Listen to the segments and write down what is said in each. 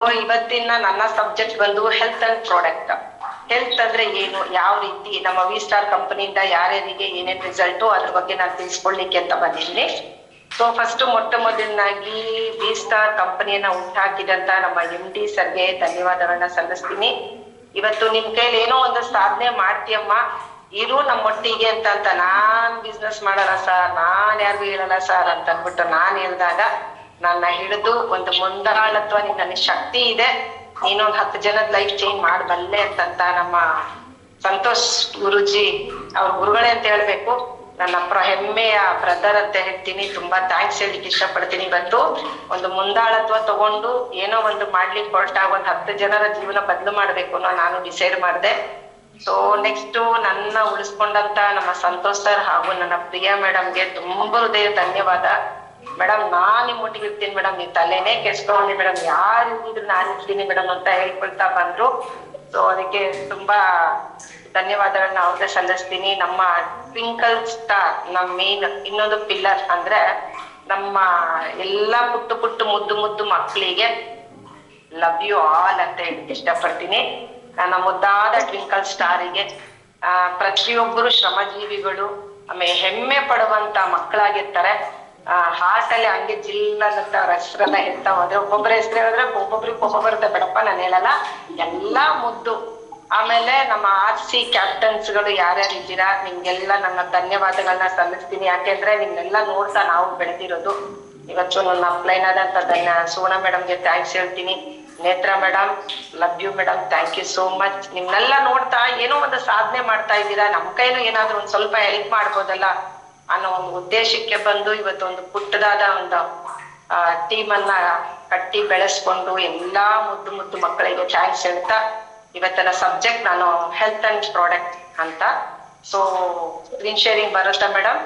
ಇವತ್ತಿನ ನನ್ನ ಸಬ್ಜೆಕ್ಟ್ ಬಂದು ಹೆಲ್ತ್ ಅಂಡ್ ಪ್ರಾಡಕ್ಟ್. ಹೆಲ್ತ್ ಅಂದ್ರೆ ಏನು, ಯಾವ ರೀತಿ ನಮ್ಮ ವಿ ಸ್ಟಾರ್ ಕಂಪನಿಯಿಂದ ಯಾರ್ಯಾರಿಗೆ ಏನೇನ್ ರಿಸಲ್ಟು ಅದ್ರ ಬಗ್ಗೆ ನಾನು ತಿಳಿಸ್ಕೊಳ್ಲಿಕ್ಕೆ ಅಂತ ಬಂದಿದ್ದೀನಿ. ಸೊ ಫಸ್ಟ್ ಮೊಟ್ಟ ಮೊದಲನಾಗಿ ವಿ ಸ್ಟಾರ್ ಕಂಪನಿಯನ್ನ ಹುಟ್ಟಾಕಿದಂತ ನಮ್ಮ MD ಸರ್ಗೆ ಧನ್ಯವಾದಗಳನ್ನ ಸಲ್ಲಿಸ್ತೀನಿ. ಇವತ್ತು ನಿಮ್ ಕೈಲಿ ಏನೋ ಒಂದು ಸಾಧನೆ ಮಾಡ್ತೀಯಮ್ಮ, ಇರು ನಮ್ಮೊಟ್ಟಿಗೆ ಅಂತ ನಾನ್ ಬಿಸ್ನೆಸ್ ಮಾಡಲ್ಲ ಸರ್, ನಾನ್ ಯಾರಿಗೂ ಹೇಳಲ್ಲ ಸರ್ ಅಂತ ಅಂದ್ಬಿಟ್ಟು ನಾನ್ ಹೇಳ್ದಾಗ ನನ್ನ ಹಿಡಿದು ಒಂದು ಮುಂದಾಳತ್ವ ನಿನ್ನಲ್ಲಿ ಶಕ್ತಿ ಇದೆ, ನೀನೊಂದು 10 ಜನದ ಲೈಫ್ ಚೇಂಜ್ ಮಾಡಬಲ್ಲೆ ಅಂತ ನಮ್ಮ ಸಂತೋಷ್ ಗುರುಜಿ ಅವ್ರ ಗುರುಗಳೇ ಅಂತ ಹೇಳ್ಬೇಕು, ನನ್ನ ಹೆಮ್ಮೆಯ ಬ್ರದರ್ ಅಂತ ಹೇಳ್ತೀನಿ. ತುಂಬಾ ಥ್ಯಾಂಕ್ಸ್ ಹೇಳಲಿಕ್ಕೆ ಇಷ್ಟಪಡ್ತೀನಿ. ಇವತ್ತು ಒಂದು ಮುಂದಾಳತ್ವ ತಗೊಂಡು ಏನೋ ಒಂದು ಮಾಡ್ಲಿಕ್ಕೆ ಹೊರಟಾಗ ಒಂದು 10 ಜನರ ಜೀವನ ಬದಲು ಮಾಡ್ಬೇಕು ಅನ್ನೋ ನಾನು ಡಿಸೈಡ್ ಮಾಡಿದೆ. ಸೊ ನೆಕ್ಸ್ಟ್ ನನ್ನ ಉಳಿಸ್ಕೊಂಡಂತ ನಮ್ಮ ಸಂತೋಷ್ ಸರ್ ಹಾಗೂ ನನ್ನ ಪ್ರಿಯಾ ಮೇಡಮ್ಗೆ ತುಂಬಾ ಹೃದಯ ಧನ್ಯವಾದ. ಮೇಡಮ್ ನಾನ್ ನಿಮ್ ಒಟ್ಟಿಗೆ ಇರ್ತೀನಿ ಮೇಡಮ್, ನೀವ್ ತಲೆನೇ ಕೆಡ್ಸ್ಕೊಂಡಿ ಮೇಡಮ್, ಯಾರು ಇದ್ದಿದ್ರು ನಾನ್ ಇರ್ತೀನಿ ಮೇಡಮ್ ಅಂತ ಹೇಳ್ಕೊಳ್ತಾ ಬಂದ್ರು. ಸೊ ಅದಕ್ಕೆ ತುಂಬಾ ಧನ್ಯವಾದಗಳನ್ನ ಅವ್ರಿಗೆ ಸಲ್ಲಿಸ್ತೀನಿ. ನಮ್ಮ ಟ್ವಿಂಕಲ್ ಸ್ಟಾರ್ ನಮ್ಮ ಮೇನ್ ಇನ್ನೊಂದು ಪಿಲ್ಲರ್ ಅಂದ್ರೆ ನಮ್ಮ ಎಲ್ಲಾ ಪುಟ್ಟು ಪುಟ್ಟು ಮುದ್ದು ಮುದ್ದು ಮಕ್ಕಳಿಗೆ ಲವ್ ಯು ಆಲ್ ಅಂತ ಹೇಳಕ್ ಇಷ್ಟಪಡ್ತೀನಿ. ನನ್ನ ಮುದ್ದಾದ ಟ್ವಿಂಕಲ್ ಸ್ಟಾರಿಗೆ ಪ್ರತಿಯೊಬ್ಬರು ಶ್ರಮಜೀವಿಗಳು, ಆಮೇಲೆ ಹೆಮ್ಮೆ ಪಡುವಂತ ಮಕ್ಕಳಾಗಿರ್ತಾರೆ. ಹಾರ್ಟ್ ಅಲ್ಲಿ ಹಂಗೆ ಜಿಲ್ಲ ಅಂತ ಅವ್ರ ಹೆಸರೆಲ್ಲ ಹೇಳ್ತಾ ಹೋದ್ರೆ ಒಬ್ಬೊಬ್ಬರ ಹೆಸರು ಹೇಳಿದ್ರೆ ಒಬ್ಬೊಬ್ರಿಗೆ ಬರುತ್ತೆ ಬಿಡಪ್ಪ, ನಾನು ಹೇಳಲ್ಲ, ಎಲ್ಲಾ ಮುದ್ದು. ಆಮೇಲೆ ನಮ್ಮ RC ಕ್ಯಾಪ್ಟನ್ಸ್ಗಳು ಯಾರ್ಯಾರು ಇದ್ದೀರಾ ನಿಮ್ಗೆಲ್ಲ ನನ್ನ ಧನ್ಯವಾದಗಳನ್ನ ಸಲ್ಲಿಸ್ತೀನಿ. ಯಾಕೆಂದ್ರೆ ನಿಮ್ನೆಲ್ಲ ನೋಡ್ತಾ ನಾವು ಬೆಳೆದಿರೋದು. ಇವತ್ತು ನನ್ನ ಅಪ್ಲೈನ್ ಆದಂತ ಸುವರ್ಣ ಮೇಡಮ್ಗೆ ಥ್ಯಾಂಕ್ಸ್ ಹೇಳ್ತೀನಿ. Netra madam love you madam, thank you so much. ನಿಮ್ನೆಲ್ಲ ನೋಡ್ತಾ ಏನೋ ಒಂದು ಸಾಧನೆ ಮಾಡ್ತಾ ಇದ್ದೀರಾ, ನಮ್ ಕೈಲೂ ಏನಾದ್ರು ಒಂದ್ ಸ್ವಲ್ಪ ಹೆಲ್ಪ್ ಮಾಡ್ಬೋದಲ್ಲ ಅನ್ನೋ ಒಂದು ಉದ್ದೇಶಕ್ಕೆ ಬಂದು ಇವತ್ತೊಂದು ಪುಟ್ಟದಾದ ಒಂದು ಟೀಮ್ ಅನ್ನ ಕಟ್ಟಿ ಬೆಳೆಸ್ಕೊಂಡು ಎಲ್ಲಾ ಮುದ್ದು ಮುದ್ದು ಮಕ್ಕಳಿಗೆ ಥ್ಯಾಂಕ್ಸ್ ಹೇಳ್ತಾ ಇವತ್ತಿನ ಸಬ್ಜೆಕ್ಟ್ ನಾನು ಹೆಲ್ತ್ ಅಂಡ್ ಪ್ರಾಡಕ್ಟ್ ಅಂತ. ಸೊ ಸ್ಕ್ರೀನ್ ಶೇರಿಂಗ್ ಬರುತ್ತಾ ಮೇಡಮ್?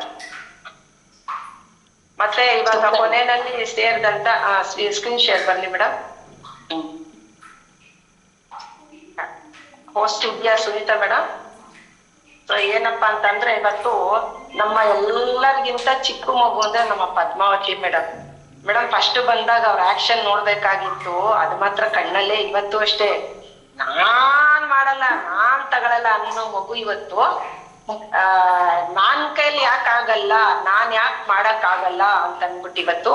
ಮತ್ತೆ ಇವಾಗ ಕೊನೆಯಲ್ಲಿ ಸೇರಿದಂತ ಸ್ಕ್ರೀನ್ ಶೇರ್ ಬರ್ಲಿ ಮೇಡಮ್. ಹೋಸ್ಟ್ ಇದೆಯಾ ಸುನೀತಾ ಮೇಡಮ್? ಸೊ ಏನಪ್ಪಾ ಅಂತಂದ್ರೆ ಇವತ್ತು ನಮ್ಮ ಎಲ್ಲರಿಗಿಂತ ಚಿಕ್ಕ ಮಗು ಅಂದ್ರೆ ನಮ್ಮ ಪದ್ಮಾವತಿ ಮೇಡಮ್. ಮೇಡಮ್ ಫಸ್ಟ್ ಬಂದಾಗ ಅವ್ರ ಆಕ್ಷನ್ ನೋಡ್ಬೇಕಾಗಿತ್ತು, ಅದು ಮಾತ್ರ ಕಣ್ಣಲ್ಲೇ. ಇವತ್ತು ಅಷ್ಟೇ ನಾನ್ ಮಾಡಲ್ಲ ನಾನ್ ತಗೊಳಲ್ಲ ಅನ್ನೋ ಮಗು ಇವತ್ತು ನಾನ್ ಕೈಲಿ ಯಾಕೆ ಆಗಲ್ಲ, ನಾನ್ ಯಾಕೆ ಮಾಡಕ್ ಆಗಲ್ಲ ಅಂತ ಅನ್ಬಿಟ್ಟು ಇವತ್ತು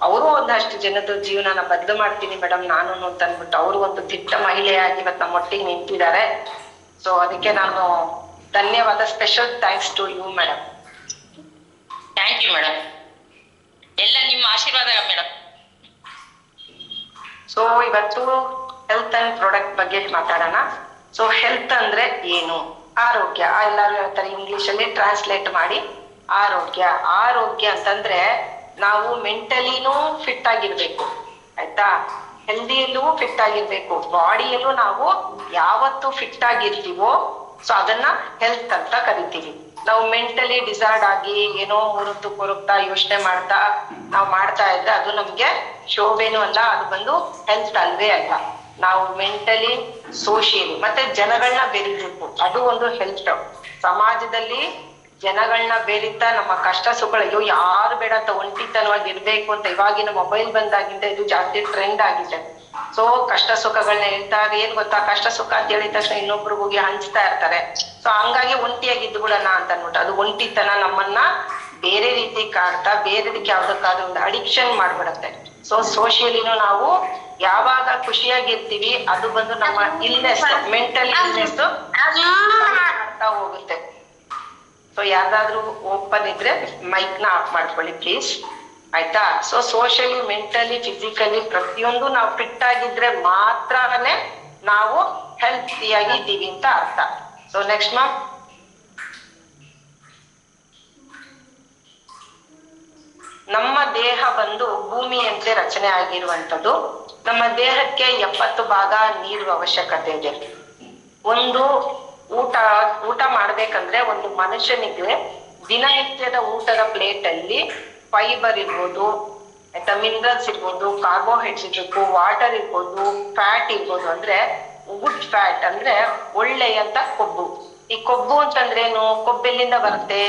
ಅವರು ಒಂದಷ್ಟು ಜನದ ಜೀವನನ ಬದಲು ಮಾಡ್ತೀನಿ ಮೇಡಮ್ ನಾನು ಅಂತ ಅನ್ಬಿಟ್ಟು ಅವರು ಒಂದು ದಿಟ್ಟ ಮಹಿಳೆಯಾಗಿ ಇವತ್ತು ನಮ್ಮೊಟ್ಟಿಗೆ ನಿಂತಿದ್ದಾರೆ. ಸೊ ಅದಕ್ಕೆ ನಾನು ಧನ್ಯವಾದ, special thanks to you madam. Thank you madam, ಎಲ್ಲ ನಿಮ್ಮ ಆಶೀರ್ವಾದ ಮೇಡಮ್. ಸೊ ಇವತ್ತು ಹೆಲ್ತ್ ಅಂಡ್ ಪ್ರಾಡಕ್ಟ್ ಬಗ್ಗೆ ಮಾತಾಡೋಣ. ಸೊ ಹೆಲ್ತ್ ಅಂದ್ರೆ ಏನು, ಆರೋಗ್ಯ. ಎಲ್ಲರೂ ಹೇಳ್ತಾರೆ ಇಂಗ್ಲಿಷ್ ಅಲ್ಲಿ ಟ್ರಾನ್ಸ್ಲೇಟ್ ಮಾಡಿ ಆರೋಗ್ಯ. ಆರೋಗ್ಯ ಅಂತಂದ್ರೆ ನಾವು ಮೆಂಟಲಿನೂ ಫಿಟ್ ಆಗಿರ್ಬೇಕು, ಆಯ್ತಾ, ಹೆಲ್ದಿಯಲ್ಲೂ ಫಿಟ್ ಆಗಿರ್ಬೇಕು, ಬಾಡಿಯಲ್ಲೂ ನಾವು ಯಾವತ್ತು ಫಿಟ್ ಆಗಿರ್ತೀವೋ ಸೊ ಅದನ್ನ ಹೆಲ್ತ್ ಅಂತ ಕರಿತೀವಿ. ನಾವು ಮೆಂಟಲಿ ಡಿಸಾರ್ಡ್ ಆಗಿ ಏನೋ ಮುರುತು ಕೊರುಕ್ತಾ ಯೋಚನೆ ಮಾಡ್ತಾ ನಾವು ಮಾಡ್ತಾ ಇದ್ರೆ ಅದು ನಮ್ಗೆ ಶೋಭೆನೂ ಅಲ್ಲ, ಅದು ಬಂದು ಹೆಲ್ತ್ ಅಲ್ವೇ ಅಲ್ಲ. ನಾವು ಮೆಂಟಲಿ ಸೋಷಿಯಲಿ ಮತ್ತೆ ಜನಗಳನ್ನ ಬೆರಿಬೇಕು, ಅದು ಒಂದು ಹೆಲ್ತ್. ಸಮಾಜದಲ್ಲಿ ಜನಗಳನ್ನ ಬೇರಿತಾ ನಮ್ಮ ಕಷ್ಟ ಸುಖಗಳು ಯಾರು ಬೇಡ ಅಂತ ಒಂಟಿತನವಾಗಿ ಇರ್ಬೇಕು ಅಂತ ಇವಾಗಿನ ಮೊಬೈಲ್ ಬಂದಾಗಿಂದ ಇದು ಜಾಸ್ತಿ ಟ್ರೆಂಡ್ ಆಗಿದೆ. ಸೊ ಕಷ್ಟ ಸುಖಗಳನ್ನ ಹೇಳ್ತಾರೆ, ಏನ್ ಗೊತ್ತಾ, ಕಷ್ಟ ಸುಖ ಅಂತ ಹೇಳಿದ ತಕ್ಷಣ ಇನ್ನೊಬ್ರಿಗೆ ಹೋಗಿ ಹಂಚ್ತಾ ಇರ್ತಾರೆ. ಸೊ ಹಂಗಾಗಿ ಒಂಟಿಯಾಗಿದ್ದು ಬಿಡೋಣ ಅಂತ ಅನ್ಬಿಟ್ಟು ಅದು ಒಂಟಿತನ ನಮ್ಮನ್ನ ಬೇರೆ ರೀತಿ ಕಾಡ್ತಾ ಬೇರೆದಕ್ಕೆ ಯಾವ್ದಕ್ಕಾದ್ರೂ ಒಂದು ಅಡಿಕ್ಷನ್ ಮಾಡ್ಬಿಡತ್ತೆ. ಸೊ ಸೋಷಿಯಲಿನೂ ನಾವು ಯಾವಾಗ ಖುಷಿಯಾಗಿರ್ತೀವಿ ಅದು ಬಂದು ನಮ್ಮ ಇಲ್ನೆಸ್, ಮೆಂಟಲ್ ಇಲ್ನೆಸ್ ಮಾಡ್ತಾ ಹೋಗುತ್ತೆ. ಸೊ ಯಾವ್ದಾದ್ರು ಓಪನ್ ಇದ್ರೆ ಮೈಕ್ ನ ಆಫ್ ಮಾಡ್ಕೊಳ್ಳಿ ಪ್ಲೀಸ್, ಆಯ್ತಾ. ಸೊ ಸೋಷಿಯಲಿ ಮೆಂಟಲಿ ಫಿಸಿಕಲಿ ಪ್ರತಿಯೊಂದು ನಾವು ಫಿಟ್ ಆಗಿದ್ರೆ ಮಾತ್ರನೇ ನಾವು ಹೆಲ್ತಿಯಾಗಿ ಇದ್ದೀವಿ ಅಂತ ಅರ್ಥ. ಸೊ ನೆಕ್ಸ್ಟ್ ಮ್ಯಾಮ್, ನಮ್ಮ ದೇಹ ಬಂದು ಭೂಮಿಯಂತೆ ರಚನೆ ಆಗಿರುವಂಥದ್ದು. ನಮ್ಮ ದೇಹಕ್ಕೆ 70 ಭಾಗ ನೀರು ಅವಶ್ಯಕತೆ ಇದೆ. ಒಂದು ಊಟ ಮಾಡ್ಬೇಕಂದ್ರೆ ಒಂದು ಮನುಷ್ಯನಿಗೆ ದಿನನಿತ್ಯದ ಊಟದ ಪ್ಲೇಟ್ ಅಲ್ಲಿ ಫೈಬರ್ ಇರ್ಬೋದು, ಆಯ್ತಾ, ಮಿನರಲ್ಸ್ ಇರ್ಬೋದು, ಕಾರ್ಬೋಹೈಡ್ರೇಟ್ಸ್ ಇರ್ಬೇಕು, ವಾಟರ್ ಇರ್ಬೋದು, ಫ್ಯಾಟ್ ಇರ್ಬೋದು. ಅಂದ್ರೆ ಗುಡ್ ಫ್ಯಾಟ್ ಅಂದ್ರೆ ಒಳ್ಳೆಯಂತ ಕೊಬ್ಬು. ಈ ಕೊಬ್ಬು ಅಂತಂದ್ರೇನು, ಕೊಬ್ಬೆಲ್ಲಿಂದ ಬರುತ್ತೆ,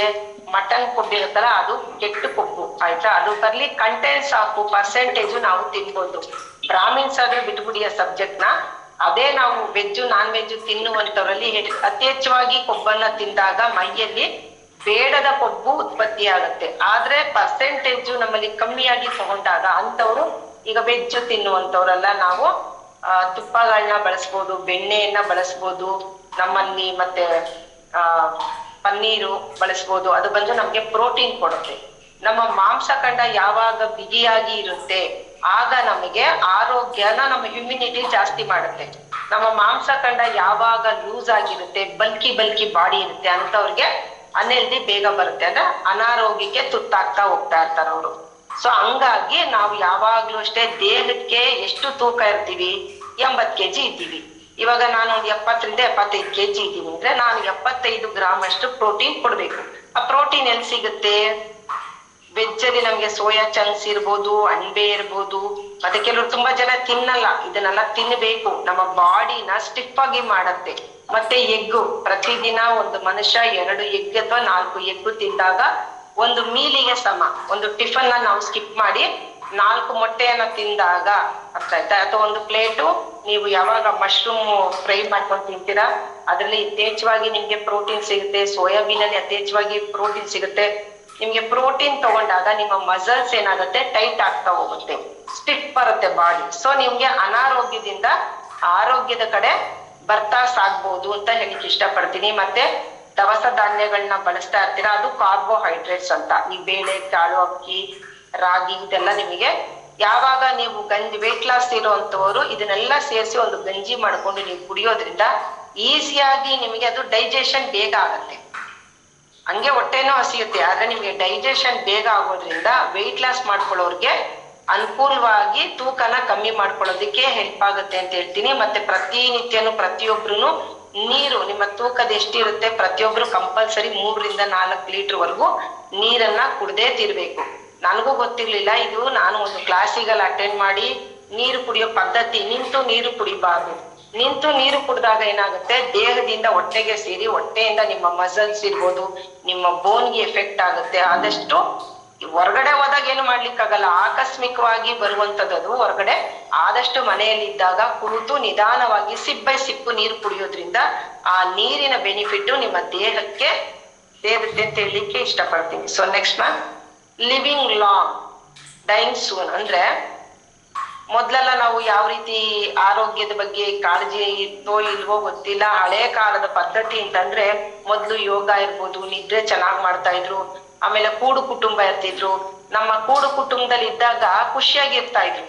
ಮಟನ್ ಕೊಬ್ಬು ಇರುತ್ತಲ್ಲ ಅದು ಕೆಟ್ಟು ಕೊಬ್ಬು, ಆಯ್ತಾ. ಅದು ಬರ್ಲಿ ಕಂಟೆಂಟ್ಸ್ ಆಫ್ ಪರ್ಸೆಂಟೇಜ್ ನಾವು ತಿನ್ಬೋದು. ಬ್ರಾಹ್ಮಿನ್ಸ್ ಆದ್ರೆ ಬಿಟ್ಬಿಡಿ ಆ ಸಬ್ಜೆಕ್ಟ್ ನ. ಅದೇ ನಾವು ವೆಜ್ ನಾನ್ ವೆಜ್ ತಿನ್ನುವಂತವರಲ್ಲಿ ಅತಿ ಹೆಚ್ಚಾಗಿ ಕೊಬ್ಬನ್ನ ತಿಂದಾಗ ಮೈಯಲ್ಲಿ ಬೇಡದ ಕೊಬ್ಬು ಉತ್ಪತ್ತಿ ಆಗುತ್ತೆ. ಆದ್ರೆ ಪರ್ಸೆಂಟೇಜ್ ನಮ್ಮಲ್ಲಿ ಕಮ್ಮಿಯಾಗಿ ತಗೊಂಡಾಗ ಅಂತವ್ರು, ಈಗ ವೆಜ್ ತಿನ್ನುವಂತವ್ರೆಲ್ಲ ನಾವು ತುಪ್ಪಗಳನ್ನ ಬಳಸ್ಬೋದು, ಬೆಣ್ಣೆಯನ್ನ ಬಳಸ್ಬೋದು ನಮ್ಮಲ್ಲಿ, ಮತ್ತೆ ಪನ್ನೀರು ಬಳಸ್ಬೋದು. ಅದು ಬಂದು ನಮ್ಗೆ ಪ್ರೋಟೀನ್ ಕೊಡುತ್ತೆ. ನಮ್ಮ ಮಾಂಸಖಂಡ ಯಾವಾಗ ಬಿಗಿಯಾಗಿ ಇರುತ್ತೆ ಆಗ ನಮಗೆ ಆರೋಗ್ಯನ, ನಮ್ಮ ಇಮ್ಯುನಿಟಿ ಜಾಸ್ತಿ ಮಾಡುತ್ತೆ. ನಮ್ಮ ಮಾಂಸಖಂಡ ಯಾವಾಗ ಲೂಸ್ ಆಗಿರುತ್ತೆ, ಬಲ್ಕಿ ಬಾಡಿ ಇರುತ್ತೆ ಅಂತವ್ರಿಗೆ ಅನ್ಹೆಲ್ದಿ ಬೇಗ ಬರುತ್ತೆ, ಅಂದ್ರೆ ಅನಾರೋಗ್ಯಕ್ಕೆ ತುತ್ತಾಗ್ತಾ ಹೋಗ್ತಾ ಇರ್ತಾರೆ ಅವರು. ಸೊ ಹಂಗಾಗಿ ನಾವು ಯಾವಾಗ್ಲೂ ಅಷ್ಟೇ ದೇಹಕ್ಕೆ ಎಷ್ಟು ತೂಕ ಇರ್ತೀವಿ, 80 kg ಇದ್ದೀವಿ. ಇವಾಗ ನಾನು ಒಂದು 70 ರಿಂದ 75 kg ಇದ್ದೀನಿ ಅಂದ್ರೆ ನಾನು 75 ಗ್ರಾಮ್ ಅಷ್ಟು ಪ್ರೋಟೀನ್ ಕೊಡ್ಬೇಕು. ಆ ಪ್ರೋಟೀನ್ ಎಲ್ಲಿ ಸಿಗುತ್ತೆ? ವೆಜ್ ಅಲ್ಲಿ ನಮ್ಗೆ ಸೋಯಾ ಚಂಕ್ಸ್ ಇರ್ಬೋದು, ಅಣಬೆ ಇರ್ಬೋದು. ಮತ್ತೆ ಕೆಲವರು ತುಂಬಾ ಜನ ತಿನ್ನಲ್ಲ, ಇದನ್ನೆಲ್ಲ ತಿನ್ಬೇಕು, ನಮ್ಮ ಬಾಡಿನ ಸ್ಟಿಫ್ ಆಗಿ ಮಾಡತ್ತೆ. ಮತ್ತೆ ಎಗ್ಗು, ಪ್ರತಿದಿನ ಒಂದು ಮನುಷ್ಯ 2 ಎಗ್ ಅಥವಾ 4 ಎಗ್ಗು ತಿಂದಾಗ ಒಂದು ಮೀಲಿಗೆ ಸಮ. ಒಂದು ಟಿಫನ್ ನಾವು ಸ್ಕಿಪ್ ಮಾಡಿ 4 ಮೊಟ್ಟೆಯನ್ನ ತಿಂದಾಗ, ಅರ್ಥ ಆಯ್ತಾ? ಅಥವಾ ಒಂದು ಪ್ಲೇಟು ನೀವು ಯಾವಾಗ ಮಶ್ರೂಮ್ ಫ್ರೈ ಮಾಡ್ಕೊಂಡು ತಿಂತೀರಾ ಅದ್ರಲ್ಲಿ ಯಥೇಚ್ಛವಾಗಿ ನಿಮ್ಗೆ ಪ್ರೋಟೀನ್ ಸಿಗುತ್ತೆ. ಸೋಯಾಬೀನ್ ಅಲ್ಲಿ ಯಥೇಚ್ಛವಾಗಿ ಪ್ರೋಟೀನ್ ಸಿಗುತ್ತೆ. ನಿಮ್ಗೆ ಪ್ರೋಟೀನ್ ತಗೊಂಡಾಗ ನಿಮ್ಮ ಮಸಲ್ಸ್ ಏನಾಗುತ್ತೆ, ಟೈಟ್ ಆಗ್ತಾ ಹೋಗುತ್ತೆ, ಸ್ಟಿಫ್ ಬರುತ್ತೆ ಬಾಡಿ. ಸೊ ನಿಮ್ಗೆ ಅನಾರೋಗ್ಯದಿಂದ ಆರೋಗ್ಯದ ಕಡೆ ಬರ್ತಾ ಸಾಗ್ಬೋದು ಅಂತ ಹೇಳಿಕ್ ಇಷ್ಟಪಡ್ತೀನಿ. ಮತ್ತೆ ದವಸ ಧಾನ್ಯಗಳನ್ನ ಬಳಸ್ತಾ ಇರ್ತೀರಾ, ಅದು ಕಾರ್ಬೋಹೈಡ್ರೇಟ್ಸ್ ಅಂತ. ಈ ಬೇಳೆ, ಕಾಳು, ಅಕ್ಕಿ, ರಾಗಿ ಇದೆಲ್ಲ ನಿಮಗೆ ಯಾವಾಗ ನೀವು ವೇಟ್ ಲಾಸ್ ಇರುವಂತವರು ಇದನ್ನೆಲ್ಲ ಸೇರಿಸಿ ಒಂದು ಗಂಜಿ ಮಾಡ್ಕೊಂಡು ನೀವು ಕುಡಿಯೋದ್ರಿಂದ ಈಸಿಯಾಗಿ ನಿಮಗೆ ಅದು ಡೈಜೆಷನ್ ಬೇಗ ಆಗತ್ತೆ. ಹಂಗೆ ಹೊಟ್ಟೆನೂ ಹಸಿಯುತ್ತೆ, ಆದ್ರೆ ನಿಮ್ಗೆ ಡೈಜೆಷನ್ ಬೇಗ ಆಗೋದ್ರಿಂದ ವೆಯ್ಟ್ ಲಾಸ್ ಮಾಡ್ಕೊಳ್ಳೋರ್ಗೆ ಅನುಕೂಲವಾಗಿ ತೂಕನ ಕಮ್ಮಿ ಮಾಡ್ಕೊಳ್ಳೋದಕ್ಕೆ ಹೆಲ್ಪ್ ಆಗುತ್ತೆ ಅಂತ ಹೇಳ್ತೀನಿ. ಮತ್ತೆ ಪ್ರತಿನಿತ್ಯನು ಪ್ರತಿಯೊಬ್ರು ನೀರು, ನಿಮ್ಮ ತೂಕದ ಎಷ್ಟಿರುತ್ತೆ ಪ್ರತಿಯೊಬ್ರು ಕಂಪಲ್ಸರಿ 3 ರಿಂದ 4 ಲೀಟರ್ ವರೆಗೂ ನೀರನ್ನ ಕುಡ್ದೇ ತಿರ್ಬೇಕು. ನನಗೂ ಗೊತ್ತಿರ್ಲಿಲ್ಲ ಇದು. ನಾನು ಒಂದು ಕ್ಲಾಸಿಗಲ್ಲಿ ಅಟೆಂಡ್ ಮಾಡಿ ನೀರು ಕುಡಿಯೋ ಪದ್ಧತಿ, ನಿಂತು ನೀರು ಕುಡಿಬಾರ್ದು. ನಿಂತು ನೀರು ಕುಡಿದಾಗ ಏನಾಗುತ್ತೆ, ದೇಹದಿಂದ ಹೊಟ್ಟೆಗೆ ಸೇರಿ ಹೊಟ್ಟೆಯಿಂದ ನಿಮ್ಮ ಮಸಲ್ಸ್ ಇರ್ಬೋದು, ನಿಮ್ಮ ಬೋನ್ಗೆ ಎಫೆಕ್ಟ್ ಆಗುತ್ತೆ. ಆದಷ್ಟು ಹೊರಗಡೆ ಹೋದಾಗ ಏನು ಮಾಡ್ಲಿಕ್ಕಾಗಲ್ಲ, ಆಕಸ್ಮಿಕವಾಗಿ ಬರುವಂತದ್ದು ಹೊರಗಡೆ. ಆದಷ್ಟು ಮನೆಯಲ್ಲಿ ಇದ್ದಾಗ ಕುಳಿತು ನಿಧಾನವಾಗಿ ಸಿಪ್ ಬೈ ಸಿಪ್ಪು ನೀರು ಕುಡಿಯೋದ್ರಿಂದ ಆ ನೀರಿನ ಬೆನಿಫಿಟ್ ನಿಮ್ಮ ದೇಹಕ್ಕೆ ಸೇರುತ್ತೆ ಅಂತ ಹೇಳಲಿಕ್ಕೆ ಇಷ್ಟಪಡ್ತೀನಿ. So next living long dying soon ಅಂದ್ರೆ, ಮೊದ್ಲೆಲ್ಲ ನಾವು ಯಾವ ರೀತಿ ಆರೋಗ್ಯದ ಬಗ್ಗೆ ಕಾಳಜಿ ಇತ್ತೋ ಇಲ್ವೋ ಗೊತ್ತಿಲ್ಲ. ಹಳೆ ಕಾಲದ ಪದ್ಧತಿ ಅಂತಂದ್ರೆ ಮೊದ್ಲು ಯೋಗ ಇರ್ಬೋದು, ನಿದ್ರೆ ಚೆನ್ನಾಗ್ ಮಾಡ್ತಾ ಇದ್ರು. ಆಮೇಲೆ ಕೂಡು ಕುಟುಂಬ ಇರ್ತಿದ್ರು. ನಮ್ಮ ಕೂಡು ಕುಟುಂಬದಲ್ಲಿ ಇದ್ದಾಗ ಖುಷಿಯಾಗಿರ್ತಾ ಇದ್ರು.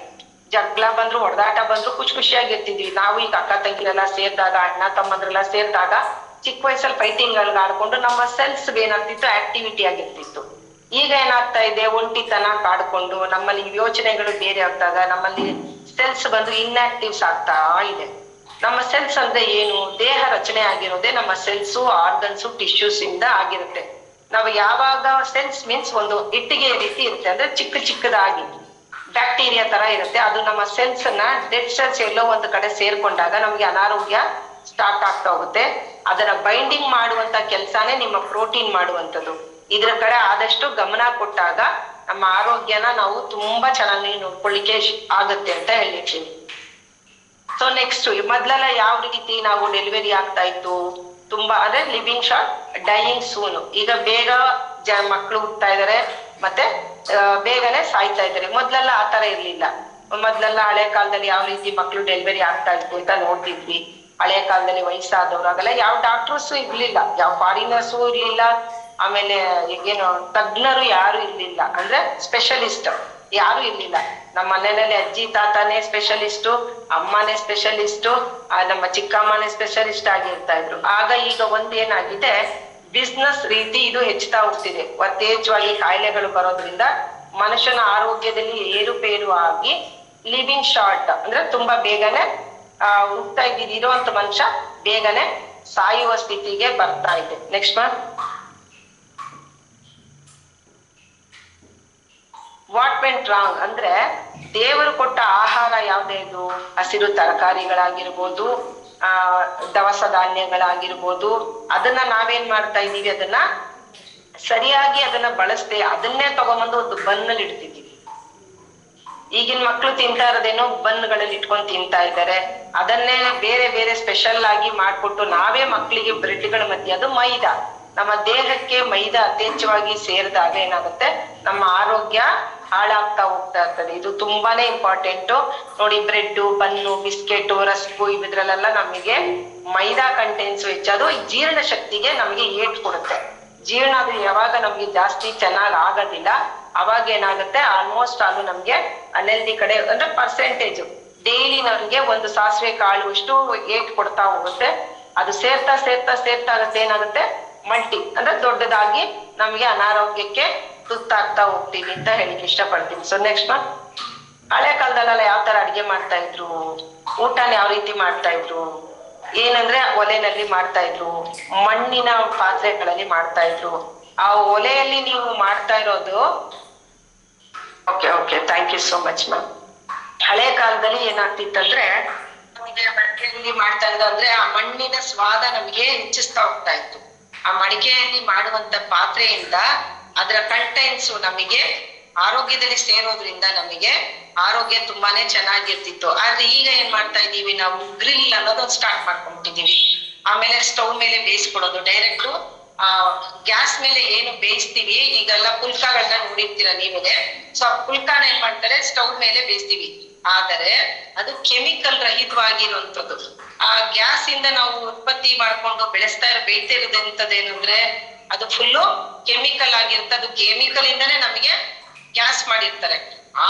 ಜಗಳ ಬಂದ್ರು, ಹೊಡೆದಾಟ ಬಂದ್ರು, ಖುಷಿಯಾಗಿರ್ತಿದ್ವಿ. ನಾವು ಈಗ ಅಕ್ಕ ತಂಗಿರೆಲ್ಲ ಸೇರಿದಾಗ, ಅಣ್ಣ ತಮ್ಮಂದ್ರೆಲ್ಲ ಸೇರಿದಾಗ ಚಿಕ್ಕ ವಯಸ್ಸಲ್ಲಿ ಫೈಟಿಂಗ್ ಆಡ್ಕೊಂಡು ನಮ್ಮ ಸೆಲ್ಸ್ ಏನಾಗ್ತಿತ್ತು, ಆಕ್ಟಿವಿಟಿ ಆಗಿರ್ತಿತ್ತು. ಈಗ ಏನಾಗ್ತಾ ಇದೆ, ಒಂಟಿತನ ಕಾಡ್ಕೊಂಡು ನಮ್ಮಲ್ಲಿ ಯೋಚನೆಗಳು ಬೇರೆ ಆಗ್ತಾಗ ನಮ್ಮಲ್ಲಿ ಸೆಲ್ಸ್ ಬಂದು ಇನ್ಆಕ್ಟಿವ್ಸ್ ಆಗ್ತಾ ಇದೆ. ನಮ್ಮ ಸೆಲ್ಸ್ ಅಂದ್ರೆ ಏನು? ದೇಹ ರಚನೆ ಆಗಿರೋದೇ ನಮ್ಮ ಸೆಲ್ಸು, ಆರ್ಗನ್ಸು, ಟಿಶ್ಯೂಸ್ ಇಂದ ಆಗಿರುತ್ತೆ. ನಾವು ಯಾವಾಗ ಸೆಲ್ಸ್ ಮೀನ್ಸ್ ಒಂದು ಇಟ್ಟಿಗೆ ರೀತಿ ಇರುತ್ತೆ, ಅಂದ್ರೆ ಚಿಕ್ಕದಾಗಿ ಬ್ಯಾಕ್ಟೀರಿಯಾ ತರ ಇರುತ್ತೆ. ಅದು ನಮ್ಮ ಸೆಲ್ಸ್ ನ ಡೆಡ್ ಸೆಲ್ಸ್ ಎಲ್ಲೋ ಒಂದು ಕಡೆ ಸೇರ್ಕೊಂಡಾಗ ನಮ್ಗೆ ಅನಾರೋಗ್ಯ ಸ್ಟಾರ್ಟ್ ಆಗ್ತಾ ಹೋಗುತ್ತೆ. ಅದನ್ನ ಬೈಂಡಿಂಗ್ ಮಾಡುವಂತ ಕೆಲ್ಸಾನೇ ನಿಮ್ಮ ಪ್ರೋಟೀನ್ ಮಾಡುವಂಥದ್ದು. ಇದ್ರ ಕಡೆ ಆದಷ್ಟು ಗಮನ ಕೊಟ್ಟಾಗ ನಮ್ಮ ಆರೋಗ್ಯನ ನಾವು ತುಂಬಾ ಚೆನ್ನಾಗಿ ನೋಡ್ಕೊಳ್ಳಿಕ್ಕೆ ಆಗುತ್ತೆ ಅಂತ ಹೇಳಿರ್ತೀನಿ. ಸೊ ನೆಕ್ಸ್ಟ್, ಮೊದ್ಲೆಲ್ಲ ಯಾವ ರೀತಿ ನಾವು ಡೆಲಿವರಿ ಆಗ್ತಾ ಇತ್ತು, ತುಂಬಾ ಅಂದ್ರೆ ಲಿವಿಂಗ್ ಶಾರ್ಟ್ ಡೈಯಿಂಗ್ ಸೂನ್. ಈಗ ಬೇಗ ಮಕ್ಳು ಹುಟ್ತಾ ಇದಾರೆ, ಮತ್ತೆ ಬೇಗನೆ ಸಾಯ್ತಾ ಇದಾರೆ. ಮೊದ್ಲೆಲ್ಲ ಆತರ ಇರ್ಲಿಲ್ಲ. ಮೊದ್ಲೆಲ್ಲ ಹಳೆ ಕಾಲದಲ್ಲಿ ಯಾವ ರೀತಿ ಮಕ್ಳು ಡೆಲಿವರಿ ಆಗ್ತಾ ಇತ್ತು ಅಂತ ನೋಡ್ತಿದ್ವಿ. ಹಳೆ ಕಾಲದಲ್ಲಿ ವಯಸ್ಸಾದವ್ರು ಆಗಲ್ಲ, ಯಾವ ಡಾಕ್ಟರ್ಸು ಇರ್ಲಿಲ್ಲ, ಯಾವ ಫಾರಿನರ್ಸು ಇರ್ಲಿಲ್ಲ. ಆಮೇಲೆ ಏನು ತಜ್ಞರು ಯಾರು ಇರ್ಲಿಲ್ಲ, ಅಂದ್ರೆ ಸ್ಪೆಷಲಿಸ್ಟ್ ಯಾರು ಇರ್ಲಿಲ್ಲ. ನಮ್ಮ ಮನೆಯಲ್ಲಿ ಅಜ್ಜಿ ತಾತನೇ ಸ್ಪೆಷಲಿಸ್ಟು, ಅಮ್ಮನೇ ಸ್ಪೆಷಲಿಸ್ಟು, ನಮ್ಮ ಚಿಕ್ಕಮ್ಮನೇ ಸ್ಪೆಷಲಿಸ್ಟ್ ಆಗಿರ್ತಾ ಇದ್ರು. ಆಗ ಈಗ ಒಂದೇನಾಗಿದೆ, ಬಿಸ್ನೆಸ್ ರೀತಿ ಇದು ಹೆಚ್ಚುತ್ತಾ ಹೋಗ್ತಿದೆ. ಯಥೇಚ್ಛವಾಗಿ ಕಾಯಿಲೆಗಳು ಬರೋದ್ರಿಂದ ಮನುಷ್ಯನ ಆರೋಗ್ಯದಲ್ಲಿ ಏರುಪೇರು ಆಗಿ ಲಿವಿಂಗ್ ಶಾರ್ಟ್ ಅಂದ್ರೆ ತುಂಬಾ ಬೇಗನೆ ಹುಡ್ತಾ ಇರುವಂತ ಮನುಷ್ಯ ಬೇಗನೆ ಸಾಯುವ ಸ್ಥಿತಿಗೆ ಬರ್ತಾ ಇದೆ. ನೆಕ್ಸ್ಟ್ ವಾಟ್ ವೆಂಟ್ ರಾಂಗ್ ಅಂದ್ರೆ, ದೇವರು ಕೊಟ್ಟ ಆಹಾರ ಯಾವ್ದೇ ಇದು, ಹಸಿರು ತರಕಾರಿಗಳಾಗಿರ್ಬೋದು, ದವಸ ಧಾನ್ಯಗಳಾಗಿರ್ಬೋದು, ಅದನ್ನ ನಾವೇನ್ ಮಾಡ್ತಾ ಇದೀವಿ, ಅದನ್ನ ಸರಿಯಾಗಿ ಅದನ್ನ ಬಳಸದೆ ಅದನ್ನೇ ತಗೊಂಬಂದು ಒಂದು ಬನ್ನಲ್ಲಿ ಇಡ್ತಿದ್ದೀವಿ. ಈಗಿನ ಮಕ್ಳು ತಿಂತಾ ಇರೋದೇನೋ ಬನ್ಗಳಲ್ಲಿ ಇಟ್ಕೊಂಡು ತಿಂತಾ ಇದ್ದಾರೆ. ಅದನ್ನೇ ಬೇರೆ ಬೇರೆ ಸ್ಪೆಷಲ್ ಆಗಿ ಮಾಡ್ಕೊಟ್ಟು ನಾವೇ ಮಕ್ಳಿಗೆ ಬ್ರೆಡ್ಗಳ ಮಧ್ಯೆ, ಅದು ಮೈದಾ, ನಮ್ಮ ದೇಹಕ್ಕೆ ಮೈದಾ ಅತ್ಯಂತವಾಗಿ ಸೇರಿದಾಗ ಏನಾಗುತ್ತೆ, ನಮ್ಮ ಆರೋಗ್ಯ ಹಾಳಾಗ್ತಾ ಹೋಗ್ತಾ ಇರ್ತದೆ. ಇದು ತುಂಬಾನೇ ಇಂಪಾರ್ಟೆಂಟ್ ನೋಡಿ. ಬ್ರೆಡ್, ಬನ್ನು, ಬಿಸ್ಕೆಟ್, ರಸ್ಕು ಇದ್ರಲ್ಲೆಲ್ಲ ನಮಗೆ ಮೈದಾ ಕಂಟೆಂಟ್ಸ್ ಹೆಚ್ಚದು ಜೀರ್ಣ ಶಕ್ತಿಗೆ ನಮಗೆ ಏಟ್ ಕೊಡುತ್ತೆ. ಜೀರ್ಣ ಅದು ಯಾವಾಗ ನಮ್ಗೆ ಜಾಸ್ತಿ ಚೆನ್ನಾಗ್ ಆಗೋದಿಲ್ಲ ಅವಾಗ ಏನಾಗುತ್ತೆ, ಆಲ್ಮೋಸ್ಟ್ ಆಲ್ ನಮ್ಗೆ ಅನ್ಹೆಲ್ದಿ ಕಡೆ ಅಂದ್ರೆ ಪರ್ಸೆಂಟೇಜ್ ಡೈಲಿ ನಮ್ಗೆ ಒಂದು ಸಾಸಿವೆ ಕಾಳು ಅಷ್ಟು ಏಟ್ ಕೊಡ್ತಾ ಹೋಗುತ್ತೆ. ಅದು ಸೇರ್ತಾ ಸೇರ್ತಾ ಸೇರ್ತಾ ಆಗುತ್ತೆ ಏನಾಗುತ್ತೆ, ಮಲ್ಟಿ ಅಂದ್ರೆ ದೊಡ್ಡದಾಗಿ ನಮ್ಗೆ ಅನಾರೋಗ್ಯಕ್ಕೆ ತುತ್ತಾಗ್ತಾ ಹೋಗ್ತೀವಿ ಅಂತ ಹೇಳಿಕ್ ಇಷ್ಟಪಡ್ತೀನಿ. ಸೊ ನೆಕ್ಸ್ಟ್ ಹಳೆ ಕಾಲದಲ್ಲೆಲ್ಲ ಯಾವ ತರ ಅಡ್ಗೆ ಮಾಡ್ತಾ ಇದ್ರು, ಊಟನ ಯಾವ ರೀತಿ ಮಾಡ್ತಾ ಇದ್ರು, ಏನಂದ್ರೆ ಒಲೆನಲ್ಲಿ ಮಾಡ್ತಾ ಇದ್ರು, ಮಣ್ಣಿನ ಪಾತ್ರೆಗಳಲ್ಲಿ ಮಾಡ್ತಾ ಇದ್ರು. ಆ ಒಲೆಯಲ್ಲಿ ನೀವು ಮಾಡ್ತಾ ಇರೋದು okay thank you so much ma'am. ಹಳೆ ಕಾಲದಲ್ಲಿ ಏನಾಗ್ತಿತ್ತಂದ್ರೆ ನಮಗೆ ಮಡಿಕೆಯಲ್ಲಿ ಮಾಡ್ತಾ ಇದ್ದು ಅಂದ್ರೆ ಆ ಮಣ್ಣಿನ ಸ್ವಾದ ನಮಗೆ ಹೆಚ್ಚಿಸ್ತಾ ಹೋಗ್ತಾ ಇತ್ತು. ಆ ಮಡಿಕೆಯಲ್ಲಿ ಮಾಡುವಂತ ಪಾತ್ರೆಯಿಂದ ಅದರ ಕಂಟೆಂಟ್ಸ್ ನಮಗೆ ಆರೋಗ್ಯದಲ್ಲಿ ಸೇರೋದ್ರಿಂದ ನಮಗೆ ಆರೋಗ್ಯ ತುಂಬಾನೇ ಚೆನ್ನಾಗಿರ್ತಿತ್ತು. ಆದ್ರೆ ಈಗ ಏನ್ ಮಾಡ್ತಾ ಇದೀವಿ, ನಾವು ಗ್ರಿಲ್ ಅನ್ನೋದೊಂದು ಸ್ಟಾರ್ಟ್ ಮಾಡ್ಕೊಂಡ್ಬಿಟ್ಟಿದೀವಿ. ಆಮೇಲೆ ಸ್ಟವ್ ಮೇಲೆ ಬೇಯಿಸ್ಕೊಡೋದು, ಡೈರೆಕ್ಟ್ ಗ್ಯಾಸ್ ಮೇಲೆ ಏನು ಬೇಯಿಸ್ತೀವಿ, ಈಗೆಲ್ಲ ಪುಲ್ಕಾಗಳನ್ನ ನೋಡಿರ್ತೀರ ನೀವೇ. ಸೊ ಆ ಪುಲ್ಕಾನ ಏನ್ ಮಾಡ್ತಾರೆ, ಸ್ಟವ್ ಮೇಲೆ ಬೇಯಿಸ್ತೀವಿ. ಆದರೆ ಅದು ಕೆಮಿಕಲ್ ರಹಿತವಾಗಿರುವಂಥದ್ದು. ಆ ಗ್ಯಾಸ್ ಇಂದ ನಾವು ಉತ್ಪತ್ತಿ ಮಾಡ್ಕೊಂಡು ಬೇಯ್ತಾ ಇರೋದಂತದೇನಂದ್ರೆ ಅದು ಫುಲ್ಲು ಕೆಮಿಕಲ್ ಆಗಿರುತ್ತೆ. ಅದು ಕೆಮಿಕಲ್ ಇಂದಾನೇ ನಮಗೆ ಗ್ಯಾಸ್ ಮಾಡಿರ್ತಾರೆ.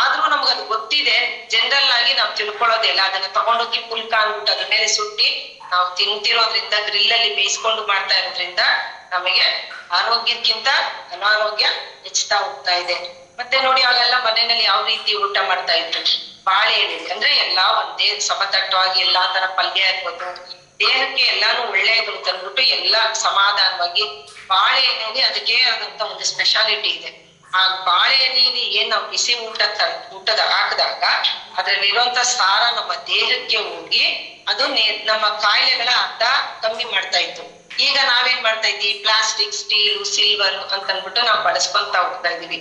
ಆದ್ರೂ ನಮ್ಗೆ ಅದು ಗೊತ್ತಿದೆ, ಜನರಲ್ ಆಗಿ ನಾವು ತಿಳ್ಕೊಳ್ಳೋದಿಲ್ಲ. ಅದನ್ನ ತಗೊಂಡೋಗಿ ಪುಲ್ಕ ಅಂದ್ಬಿಟ್ಟು ಅದ್ರ ಮೇಲೆ ಸುಟ್ಟಿ ನಾವು ತಿಂತಿರೋದ್ರಿಂದ, ಗ್ರಿಲ್ ಅಲ್ಲಿ ಬೇಯಿಸ್ಕೊಂಡು ಮಾಡ್ತಾ ಇರೋದ್ರಿಂದ ನಮಗೆ ಆರೋಗ್ಯಕ್ಕಿಂತ ಅನಾರೋಗ್ಯ ಹೆಚ್ಚುತ್ತಾ ಹೋಗ್ತಾ ಇದೆ. ಮತ್ತೆ ನೋಡಿ, ಅವೆಲ್ಲ ಮನೆಯಲ್ಲಿ ಯಾವ ರೀತಿ ಊಟ ಮಾಡ್ತಾ ಇದ್ರು, ಬಾಳೆ ಎಲೆ ಅಂದ್ರೆ ಎಲ್ಲಾ ಒಂದೇ ಸಮತಟ್ಟವಾಗಿ ಎಲ್ಲಾ ತರ ಪಲ್ಯ ಇರ್ಬೋದು, ದೇಹಕ್ಕೆ ಎಲ್ಲಾನು ಒಳ್ಳೆಯದು ಅಂತ ಅಂದ್ಬಿಟ್ಟು ಎಲ್ಲಾ ಸಮಾಧಾನವಾಗಿ ಬಾಳೆ ಎಲೆಯಲ್ಲಿ ಅದಕ್ಕೆ ಆದಂತ ಒಂದು ಸ್ಪೆಷಾಲಿಟಿ ಇದೆ. ಆ ಬಾಳೆ ಎಲೆಯಲ್ಲಿ ಏನ್ ನಾವು ಬಿಸಿ ಊಟದ ಹಾಕಿದಾಗ ಅದ್ರಲ್ಲಿ ಇರುವಂತ ಸಾರ ನಮ್ಮ ದೇಹಕ್ಕೆ ಹೋಗಿ ಅದು ನಮ್ಮ ಕಾಯಿಲೆಗಳ ಅರ್ಧ ಕಮ್ಮಿ ಮಾಡ್ತಾ ಇತ್ತು. ಈಗ ನಾವೇನ್ ಮಾಡ್ತಾ ಇದ್ದೀವಿ, ಪ್ಲಾಸ್ಟಿಕ್, ಸ್ಟೀಲು, ಸಿಲ್ವರ್ ಅಂತ ಅಂದ್ಬಿಟ್ಟು ನಾವು ಬಳಸ್ಕೊಂತ ಹೋಗ್ತಾ ಇದೀವಿ.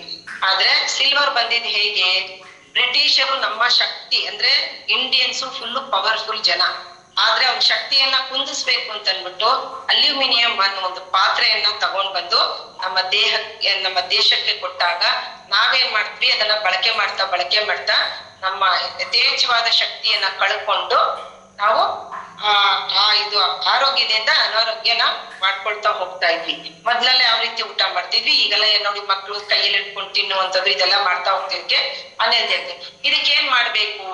ಆದ್ರೆ ಸಿಲ್ವರ್ ಬಂದಿದ್ ಹೇಗೆ, ಬ್ರಿಟಿಷರು ನಮ್ಮ ಶಕ್ತಿ ಅಂದ್ರೆ ಇಂಡಿಯನ್ಸು ಫುಲ್ ಪವರ್ಫುಲ್ ಜನ, ಆದ್ರೆ ಅವ್ರ ಶಕ್ತಿಯನ್ನ ಕುಂದಿಸ್ಬೇಕು ಅಂತ ಅಂದ್ಬಿಟ್ಟು ಅಲ್ಯೂಮಿನಿಯಂ ಅನ್ನೋ ಒಂದು ಪಾತ್ರೆಯನ್ನ ತಗೊಂಡ್ ಬಂದು ನಮ್ಮ ದೇಶಕ್ಕೆ ಕೊಟ್ಟಾಗ ನಾವೇನ್ ಮಾಡ್ತೀವಿ, ಅದನ್ನ ಬಳಕೆ ಮಾಡ್ತಾ ನಮ್ಮ ಯಥೇಚ್ಛವಾದ ಶಕ್ತಿಯನ್ನ ಕಳ್ಕೊಂಡು ನಾವು ಇದು ಆರೋಗ್ಯದಿಂದ ಅನಾರೋಗ್ಯನ ಮಾಡ್ಕೊಳ್ತಾ ಹೋಗ್ತಾ ಇದ್ವಿ. ಮೊದ್ಲೆಲ್ಲ ಯಾವ ರೀತಿ ಊಟ ಮಾಡ್ತಿದ್ವಿ, ಈಗೆಲ್ಲ ನೋಡಿ ಮಕ್ಳು ಕೈಯಲ್ಲಿ ಇಟ್ಕೊಂಡು ತಿನ್ನುವಂಥದ್ದು ಇದೆಲ್ಲ ಮಾಡ್ತಾ ಹೋಗ್ತಿದ್ದಕ್ಕೆ ಅನ್ಹೆಲ್ದಿ ಆಗ್ತದೆ. ಇದಕ್ಕೆ ಏನ್ ಮಾಡ್ಬೇಕು,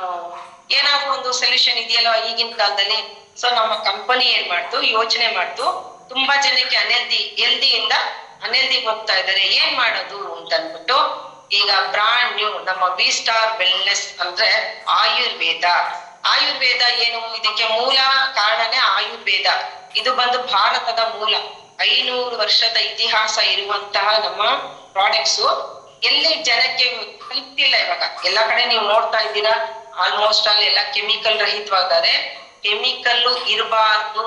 ಏನಾದ್ರು ಒಂದು ಸೊಲ್ಯೂಷನ್ ಇದೆಯಲ್ಲ ಈಗಿನ ಕಾಲದಲ್ಲಿ. ಸೊ ನಮ್ಮ ಕಂಪನಿ ಏನ್ ಮಾಡ್ತು, ಯೋಚನೆ ಮಾಡ್ತು, ತುಂಬಾ ಜನಕ್ಕೆ ಹೆಲ್ದಿಯಿಂದ ಅನ್ಹೆಲ್ದಿಗೆ ಹೋಗ್ತಾ ಇದ್ದಾರೆ, ಏನ್ ಮಾಡೋದು ಅಂತ ಅಂದ್ಬಿಟ್ಟು ಈಗ ಬ್ರಾಂಡ್ ನ್ಯೂ ನಮ್ಮ V-Star ವೆಲ್ನೆಸ್ ಅಂದ್ರೆ ಆಯುರ್ವೇದ ಏನು, ಇದಕ್ಕೆ ಮೂಲ ಕಾರಣನೇ ಆಯುರ್ವೇದ. ಇದು ಬಂದು ಭಾರತದ ಮೂಲ 500 ವರ್ಷದ ಇತಿಹಾಸ ಇರುವಂತಹ ನಮ್ಮ ಪ್ರಾಡಕ್ಟ್ಸ್ ಎಲ್ಲಿ ಜನಕ್ಕೆ ತಲುಪ್ತಿಲ್ಲ. ಇವಾಗ ಎಲ್ಲಾ ಕಡೆ ನೀವು ನೋಡ್ತಾ ಇದ್ದೀರಾ, ಆಲ್ಮೋಸ್ಟ್ ಆಲ್ ಎಲ್ಲ ಕೆಮಿಕಲ್ ರಹಿತವಾದರೆ. ಕೆಮಿಕಲ್ ಇರಬಾರ್ದು,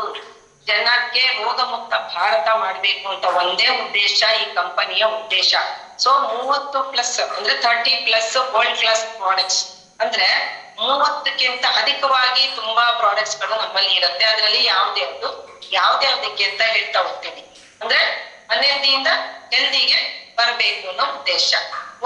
ಜನಕ್ಕೆ ರೋಗ ಮುಕ್ತ ಭಾರತ ಮಾಡ್ಬೇಕು ಅಂತ ಒಂದೇ ಉದ್ದೇಶ ಈ ಕಂಪನಿಯ ಉದ್ದೇಶ. ಸೊ 30+ ಅಂದ್ರೆ 30+ ವರ್ಲ್ಡ್ ಕ್ಲಾಸ್ ಪ್ರಾಡಕ್ಟ್ಸ್ ಅಂದ್ರೆ 30ಕ್ಕಿಂತ ಅಧಿಕವಾಗಿ ತುಂಬಾ ಪ್ರಾಡಕ್ಟ್ಸ್ ಗಳು ನಮ್ಮಲ್ಲಿ ಇರುತ್ತೆ. ಅದರಲ್ಲಿ ಯಾವ್ದ್ಯಾವ್ದಕ್ಕೆ ಅಂತ ಹೇಳ್ತಾ ಹೋಗ್ತೀನಿ. ಅಂದ್ರೆ ಅನ್ಹೆಲ್ದಿಯಿಂದ ಹೆಲ್ದಿಗೆ ಬರಬೇಕು ಅನ್ನೋ ಉದ್ದೇಶ.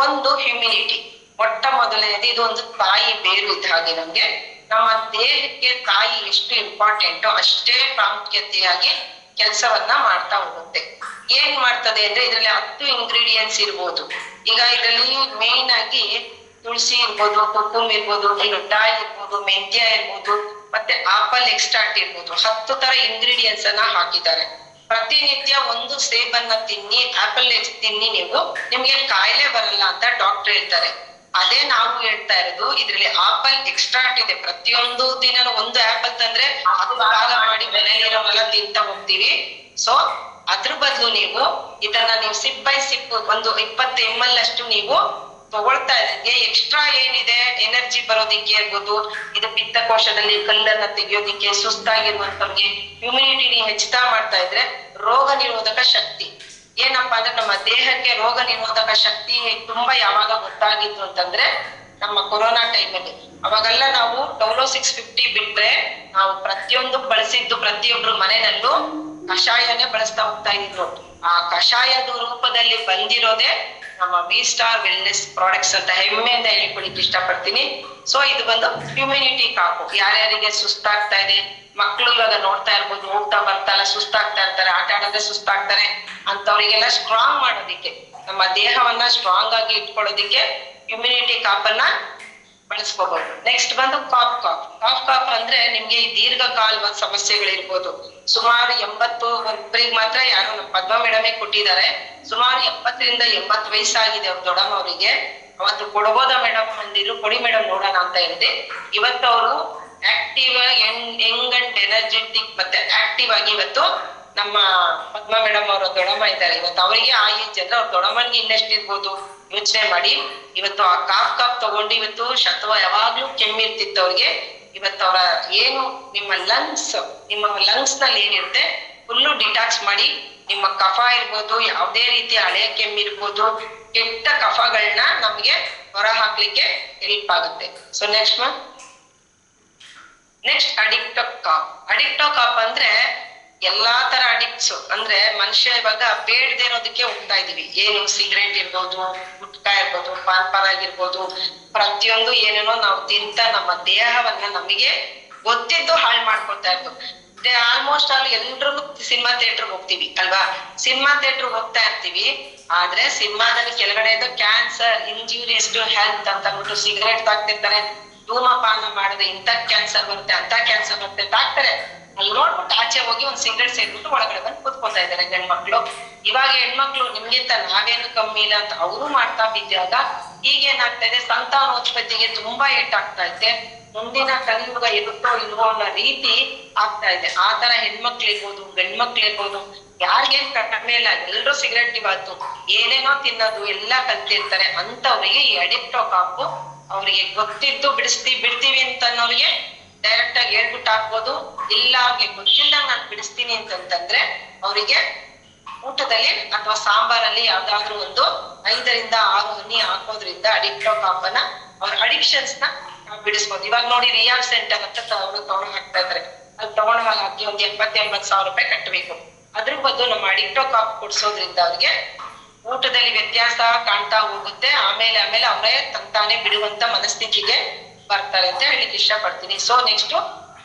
ಒಂದು ಹ್ಯುಮಿನಿಟಿ, ಮೊಟ್ಟ ಮೊದಲನೇದು ಇದು ಒಂದು ತಾಯಿ ಬೇರು ಇದ್ದ ಹಾಗೆ. ನಮ್ಗೆ ನಮ್ಮ ದೇಹಕ್ಕೆ ತಾಯಿ ಎಷ್ಟು ಇಂಪಾರ್ಟೆಂಟೋ ಅಷ್ಟೇ ಪ್ರಾಮುಖ್ಯತೆಯಾಗಿ ಕೆಲಸವನ್ನ ಮಾಡ್ತಾ ಹೋಗುತ್ತೆ. ಏನ್ ಮಾಡ್ತದೆ ಅಂದ್ರೆ ಇದರಲ್ಲಿ 10 ಇಂಗ್ರೀಡಿಯೆಂಟ್ಸ್ ಇರ್ಬೋದು. ಈಗ ಇದರಲ್ಲಿ ಮೇನ್ ಆಗಿ ತುಳಸಿ ಇರ್ಬೋದು, ಕುಕುಂಬ ಇರ್ಬೋದು, ಡಾಲ್ ಇರ್ಬೋದು, ಮೆಂತ್ಯ ಇರ್ಬೋದು, ಮತ್ತೆ ಆಪಲ್ ಎಕ್ಸ್ಟ್ರಾಕ್ಟ್ ಇರ್ಬೋದು. 10 ತರ ಇಂಗ್ರೀಡಿಯೆಂಟ್ಸ್ ಅನ್ನ ಹಾಕಿದ್ದಾರೆ. ಪ್ರತಿನಿತ್ಯ ಒಂದು ಸೇಬನ್ನ ತಿನ್ನಿ, ಆಪಲ್ ತಿನ್ನಿ, ನಿಮ್ಗೆ ಕಾಯಿಲೆ ಬರಲ್ಲ ಅಂತ ಡಾಕ್ಟರ್ ಹೇಳ್ತಾರೆ. ಅದೇ ನಾವು ಹೇಳ್ತಾ ಇರೋದು, ಇದ್ರಲ್ಲಿ ಆಪಲ್ ಎಕ್ಸ್ಟ್ರಾಕ್ಟ್ ಇದೆ. ಪ್ರತಿಯೊಂದು ದಿನ ಒಂದು ಆಪಲ್ ತಂದ್ರೆ ಅದು ಭಾಗ ಮಾಡಿ ಮನೆಯಲ್ಲಿರೋರೆಲ್ಲ ತಿಂತ ಹೋಗ್ತೀವಿ. ಸೊ ಅದ್ರ ಬದಲು ಇದನ್ನ ಸಿಪ್ ಬೈ ಸಿಪ್ ಒಂದು 20 ml ಅಷ್ಟು ನೀವು ತಗೊಳ್ತಾ ಇದ್ರೆ ಎಕ್ಸ್ಟ್ರಾ ಏನಿದೆ, ಎನರ್ಜಿ ಬರೋದಿಕ್ಕೆ ಇರ್ಬೋದು, ಇದು ಪಿತ್ತಕೋಶದಲ್ಲಿ ಕಲ್ಲನ್ನ ತೆಗಿಯೋದಿಕ್ಕೆ, ಸುಸ್ತಾಗಿರುವಂತವ್ರಿಗೆ ಇಮ್ಯುನಿಟಿ ಹೆಚ್ಚುತ್ತಾ ಮಾಡ್ತಾ ಇದ್ರೆ ರೋಗ ನಿರೋಧಕ ಶಕ್ತಿ ಏನಪ್ಪಾ ಅಂದ್ರೆ ನಮ್ಮ ದೇಹಕ್ಕೆ ರೋಗ ನಿರೋಧಕ ಶಕ್ತಿ ತುಂಬಾ ಯಾವಾಗ ಗೊತ್ತಾಗಿತ್ತು ಅಂತಂದ್ರೆ ನಮ್ಮ ಕೊರೋನಾ ಟೈಮಲ್ಲಿ. ಅವಾಗೆಲ್ಲ ನಾವು ಡೌಲೋ 650 ಬಿಟ್ರೆ ನಾವು ಪ್ರತಿಯೊಂದು ಬಳಸಿದ್ದು ಪ್ರತಿಯೊಬ್ರು ಮನೆಯಲ್ಲೂ ಕಷಾಯನೇ ಬಳಸ್ತಾ ಹೋಗ್ತಾ ಇದ್ರು. ಆ ಕಷಾಯದ ರೂಪದಲ್ಲಿ ಬಂದಿರೋದೇ ನಮ್ಮ ವಿ ಸ್ಟಾರ್ ವೆಲ್ನೆಸ್ ಪ್ರಾಡಕ್ಟ್ಸ್ ಅಂತ ಹೆಮ್ಮೆಯಿಂದ ಹೇಳ್ಕೊಳಿಕ್ ಇಷ್ಟಪಡ್ತೀನಿ. ಸೊ ಇದು ಬಂದು ಇಮ್ಯುನಿಟಿ ಕಾಪು. ಯಾರ್ಯಾರಿಗೆ ಸುಸ್ತಾಗ್ತಾ ಇದೆ, ಮಕ್ಳು ಇವಾಗ ನೋಡ್ತಾ ಇರ್ಬೋದು, ಹೋಗ್ತಾ ಬರ್ತಾ ಎಲ್ಲ ಸುಸ್ತಾಗ್ತಾ ಇರ್ತಾರೆ, ಆಟ ಆಡೋದೇ ಸುಸ್ತಾಗ್ತಾರೆ ಅಂತವ್ರಿಗೆಲ್ಲ ಸ್ಟ್ರಾಂಗ್ ಮಾಡೋದಿಕ್ಕೆ, ನಮ್ಮ ದೇಹವನ್ನ ಸ್ಟ್ರಾಂಗ್ ಆಗಿ ಇಟ್ಕೊಳ್ಳೋದಿಕ್ಕೆ ಇಮ್ಯುನಿಟಿ ಕಾಪನ್ನ ಬಳಸ್ಕೋಬಹುದು. ನೆಕ್ಸ್ಟ್ ಬಂದು ಕಾಫ್ ಅಂದ್ರೆ ನಿಮ್ಗೆ ಈ ದೀರ್ಘಕಾಲದ ಸಮಸ್ಯೆಗಳಿರ್ಬೋದು. ಸುಮಾರು 80 ಒಬ್ರಿಗೆ ಮಾತ್ರ ಯಾರು ನಮ್ಮ ಪದ್ಮ ಮೇಡಮೇ ಕೊಟ್ಟಿದ್ದಾರೆ. ಸುಮಾರು 70ರಿಂದ 80 ವಯಸ್ಸಾಗಿದೆ ಅವ್ರ ದೊಡ್ಡಮ್ಮವರಿಗೆ. ಅವತ್ತು ಕೊಡ್ಬೋದಾ ಮೇಡಮ್ ಅಂದಿದ್ರು, ಕೊಡಿ ಮೇಡಮ್ ನೋಡೋಣ ಅಂತ ಹೇಳಿದೆ. ಇವತ್ತು ಅವರು ಆಕ್ಟಿವ್, ಯಂಗ್ ಅಂಡ್ ಎನರ್ಜೆಟಿಕ್ ಮತ್ತೆ ಆಕ್ಟಿವ್ ಆಗಿ ಇವತ್ತು ನಮ್ಮ ಪದ್ಮ ಮೇಡಮ್ ಅವರ ದೊಡ್ಡಮ್ಮ ಇದ್ದಾರೆ. ಇವತ್ತು ಅವರಿಗೆ ಆ ಏಜ್ ಅಂದ್ರೆ ಅವ್ರ ದೊಡ್ಡಮ್ಮನ್ಗೆ ಇನ್ನೆಷ್ಟು ಇರ್ಬೋದು ಯೋಚನೆ ಮಾಡಿ. ಇವತ್ತು ಆ ಕಾಫ್ ತಗೊಂಡು ಇವತ್ತು ಯಾವಾಗ್ಲೂ ಕೆಮ್ಮಿರ್ತಿತ್ತು ಅವ್ರಿಗೆ. ಇವತ್ತು ಅವರ ಏನು ನಿಮ್ಮ ಲಂಗ್ಸ್ ನಲ್ಲಿ ಏನಿರುತ್ತೆ ಫುಲ್ಲು ಡಿಟಾಕ್ಸ್ ಮಾಡಿ, ನಿಮ್ಮ ಕಫ ಇರ್ಬೋದು, ಯಾವುದೇ ರೀತಿ ಹಳೆಯ ಕೆಮ್ಮಿರ್ಬೋದು, ಕೆಟ್ಟ ಕಫಗಳನ್ನ ನಮ್ಗೆ ಹೊರ ಹಾಕ್ಲಿಕ್ಕೆ ಹೆಲ್ಪ್ ಆಗುತ್ತೆ. ಸೊ ನೆಕ್ಸ್ಟ್ ಅಡಿಕ್ಟೋ ಕಾಪ್ ಅಂದ್ರೆ ಎಲ್ಲಾ ತರ ಅಡಿಕ್ಟ್ಸ್ ಅಂದ್ರೆ ಮನುಷ್ಯ ಇವಾಗ ಬೇಡದೆ ಇರೋದಕ್ಕೆ ಹೋಗ್ತಾ ಇದೀವಿ. ಏನು ಸಿಗರೇಟ್ ಇರ್ಬೋದು, ಗುಟ್ಕಾ ಇರ್ಬೋದು, ಪಾನ್ಪರ ಆಗಿರ್ಬೋದು, ಪ್ರತಿಯೊಂದು ಏನೇನೋ ನಾವು ತಿಂತ ನಮ್ಮ ದೇಹವನ್ನ ನಮಗೆ ಗೊತ್ತಿದ್ದು ಹಾಳು ಮಾಡ್ಕೊಳ್ತಾ ಇರ್ಬೋದು. ಆಲ್ಮೋಸ್ಟ್ ಆಲ್ ಎಲ್ರು ಸಿನಿಮಾ ಥಿಯೇಟರ್ ಹೋಗ್ತೀವಿ ಅಲ್ವಾ? ಸಿನಿಮಾ ಥಿಯೇಟರ್ ಹೋಗ್ತಾ ಇರ್ತೀವಿ, ಆದ್ರೆ ಸಿನಿಮಾದಲ್ಲಿ ಕೆಳಗಡೆ ಕ್ಯಾನ್ಸರ್, ಇಂಜೂರಿಯಸ್ ಟು ಹೆಲ್ತ್ ಅಂತ ಅಂದ್ಬಿಟ್ಟು ಸಿಗರೇಟ್ ತಾಕ್ತಿರ್ತಾರೆ. ಧೂಮಪಾನ ಮಾಡಿದ್ರೆ ಇಂಥ ಕ್ಯಾನ್ಸರ್ ಬರುತ್ತೆ, ಅಂತ ಕ್ಯಾನ್ಸರ್ ಬರುತ್ತೆ ತಾಕ್ತಾರೆ. ಅಲ್ಲಿ ನೋಡ್ಬಿಟ್ಟು ಆಚೆ ಹೋಗಿ ಒಂದ್ ಸಿಗರೇಟ್ ಸೇರ್ಬಿಟ್ಟು ಒಳಗಡೆ ಬಂದು ಕೂತ್ಕೊತಾ ಇದ್ದಾರೆ ಗಂಡ್ಮಕ್ಳು. ಇವಾಗ ಹೆಣ್ಮಕ್ಳು ನಿಮ್ಗಿಂತ ನಾವೇನು ಕಮ್ಮಿ ಇಲ್ಲ ಅಂತ ಅವರು ಮಾಡ್ತಾ ಬಿದ್ದಾಗ ಈಗೇನಾಗ್ತಾ ಇದೆ, ಸಂತಾನೋತ್ಪತ್ತಿಗೆ ತುಂಬಾ ಏಟಾಗ್ತಾ ಇದೆ. ಮುಂದಿನ ಕಲಿಯುಗ ಇರುತ್ತೋ ಇಲ್ವೋ ಅನ್ನೋ ರೀತಿ ಆಗ್ತಾ ಇದೆ. ಆ ತರ ಹೆಣ್ಮಕ್ಳು ಇರ್ಬೋದು, ಗಂಡ್ಮಕ್ಳು ಇರ್ಬೋದು, ಯಾರಿಗೇನ್ ಕಡಿಮೆ ಇಲ್ಲ, ಎಲ್ರೂ ಸಿಗರೇಟ್ ಇವತ್ತು ಏನೇನೋ ತಿನ್ನೋದು ಎಲ್ಲ ಕಲ್ತಿರ್ತಾರೆ. ಅಂತವ್ರಿಗೆ ಈ ಅಡಿಕ್ಟೋ ಕಾಪು ಅವ್ರಿಗೆ ಗೊತ್ತಿದ್ದು ಬಿಡ್ತೀವಿ ಅಂತ ಅನ್ನೋರಿಗೆ ಡೈರೆಕ್ಟ್ ಆಗಿ ಹೇಳ್ಬಿಟ್ಟು ಹಾಕ್ಬೋದು. ಇಲ್ಲ ಅವ್ರಿಗೆ ಗೊತ್ತಿಲ್ಲ ನಾನು ಬಿಡಿಸ್ತೀನಿ ಅಂತಂದ್ರೆ ಅವರಿಗೆ ಊಟದಲ್ಲಿ ಅಥವಾ ಸಾಂಬಾರಲ್ಲಿ ಯಾವ್ದಾದ್ರು ಒಂದು 5ರಿಂದ 6 ಹನಿ ಹಾಕೋದ್ರಿಂದ ಅಡಿಕ್ಟೋ ಕಾಪನ್ನ ಅವ್ರ ಅಡಿಕ್ಷನ್ಸ್ ನ ಬಿಡಿಸ್ಬೋದು. ಇವಾಗ ನೋಡಿ ರಿಯಾಲ್ ಸೆಂಟರ್ ಅಂತ ತಗೊಂಡು ಹಾಕ್ತಾ ಇದಾರೆ. ಅಲ್ಲಿ ತಗೊಂಡು ಹಾಕಿ ಒಂದು 70,000 ರೂಪಾಯಿ ಕಟ್ಟಬೇಕು. ಅದ್ರ ಬದಲು ನಮ್ಮ ಅಡಿಕ್ಟೋ ಕಾಪ್ ಕೊಡ್ಸೋದ್ರಿಂದ ಅವ್ರಿಗೆ ಊಟದಲ್ಲಿ ವ್ಯತ್ಯಾಸ ಕಾಣ್ತಾ ಹೋಗುತ್ತೆ. ಆಮೇಲೆ ಅವರೇ ತಂತಾನೆ ಬಿಡುವಂತ ಮನಸ್ಥಿತಿಗೆ ಬರ್ತಾರೆ ಅಂತ ಹೇಳಿಕ್ ಇಷ್ಟಪಡ್ತೀನಿ. ಸೊ ನೆಕ್ಸ್ಟ್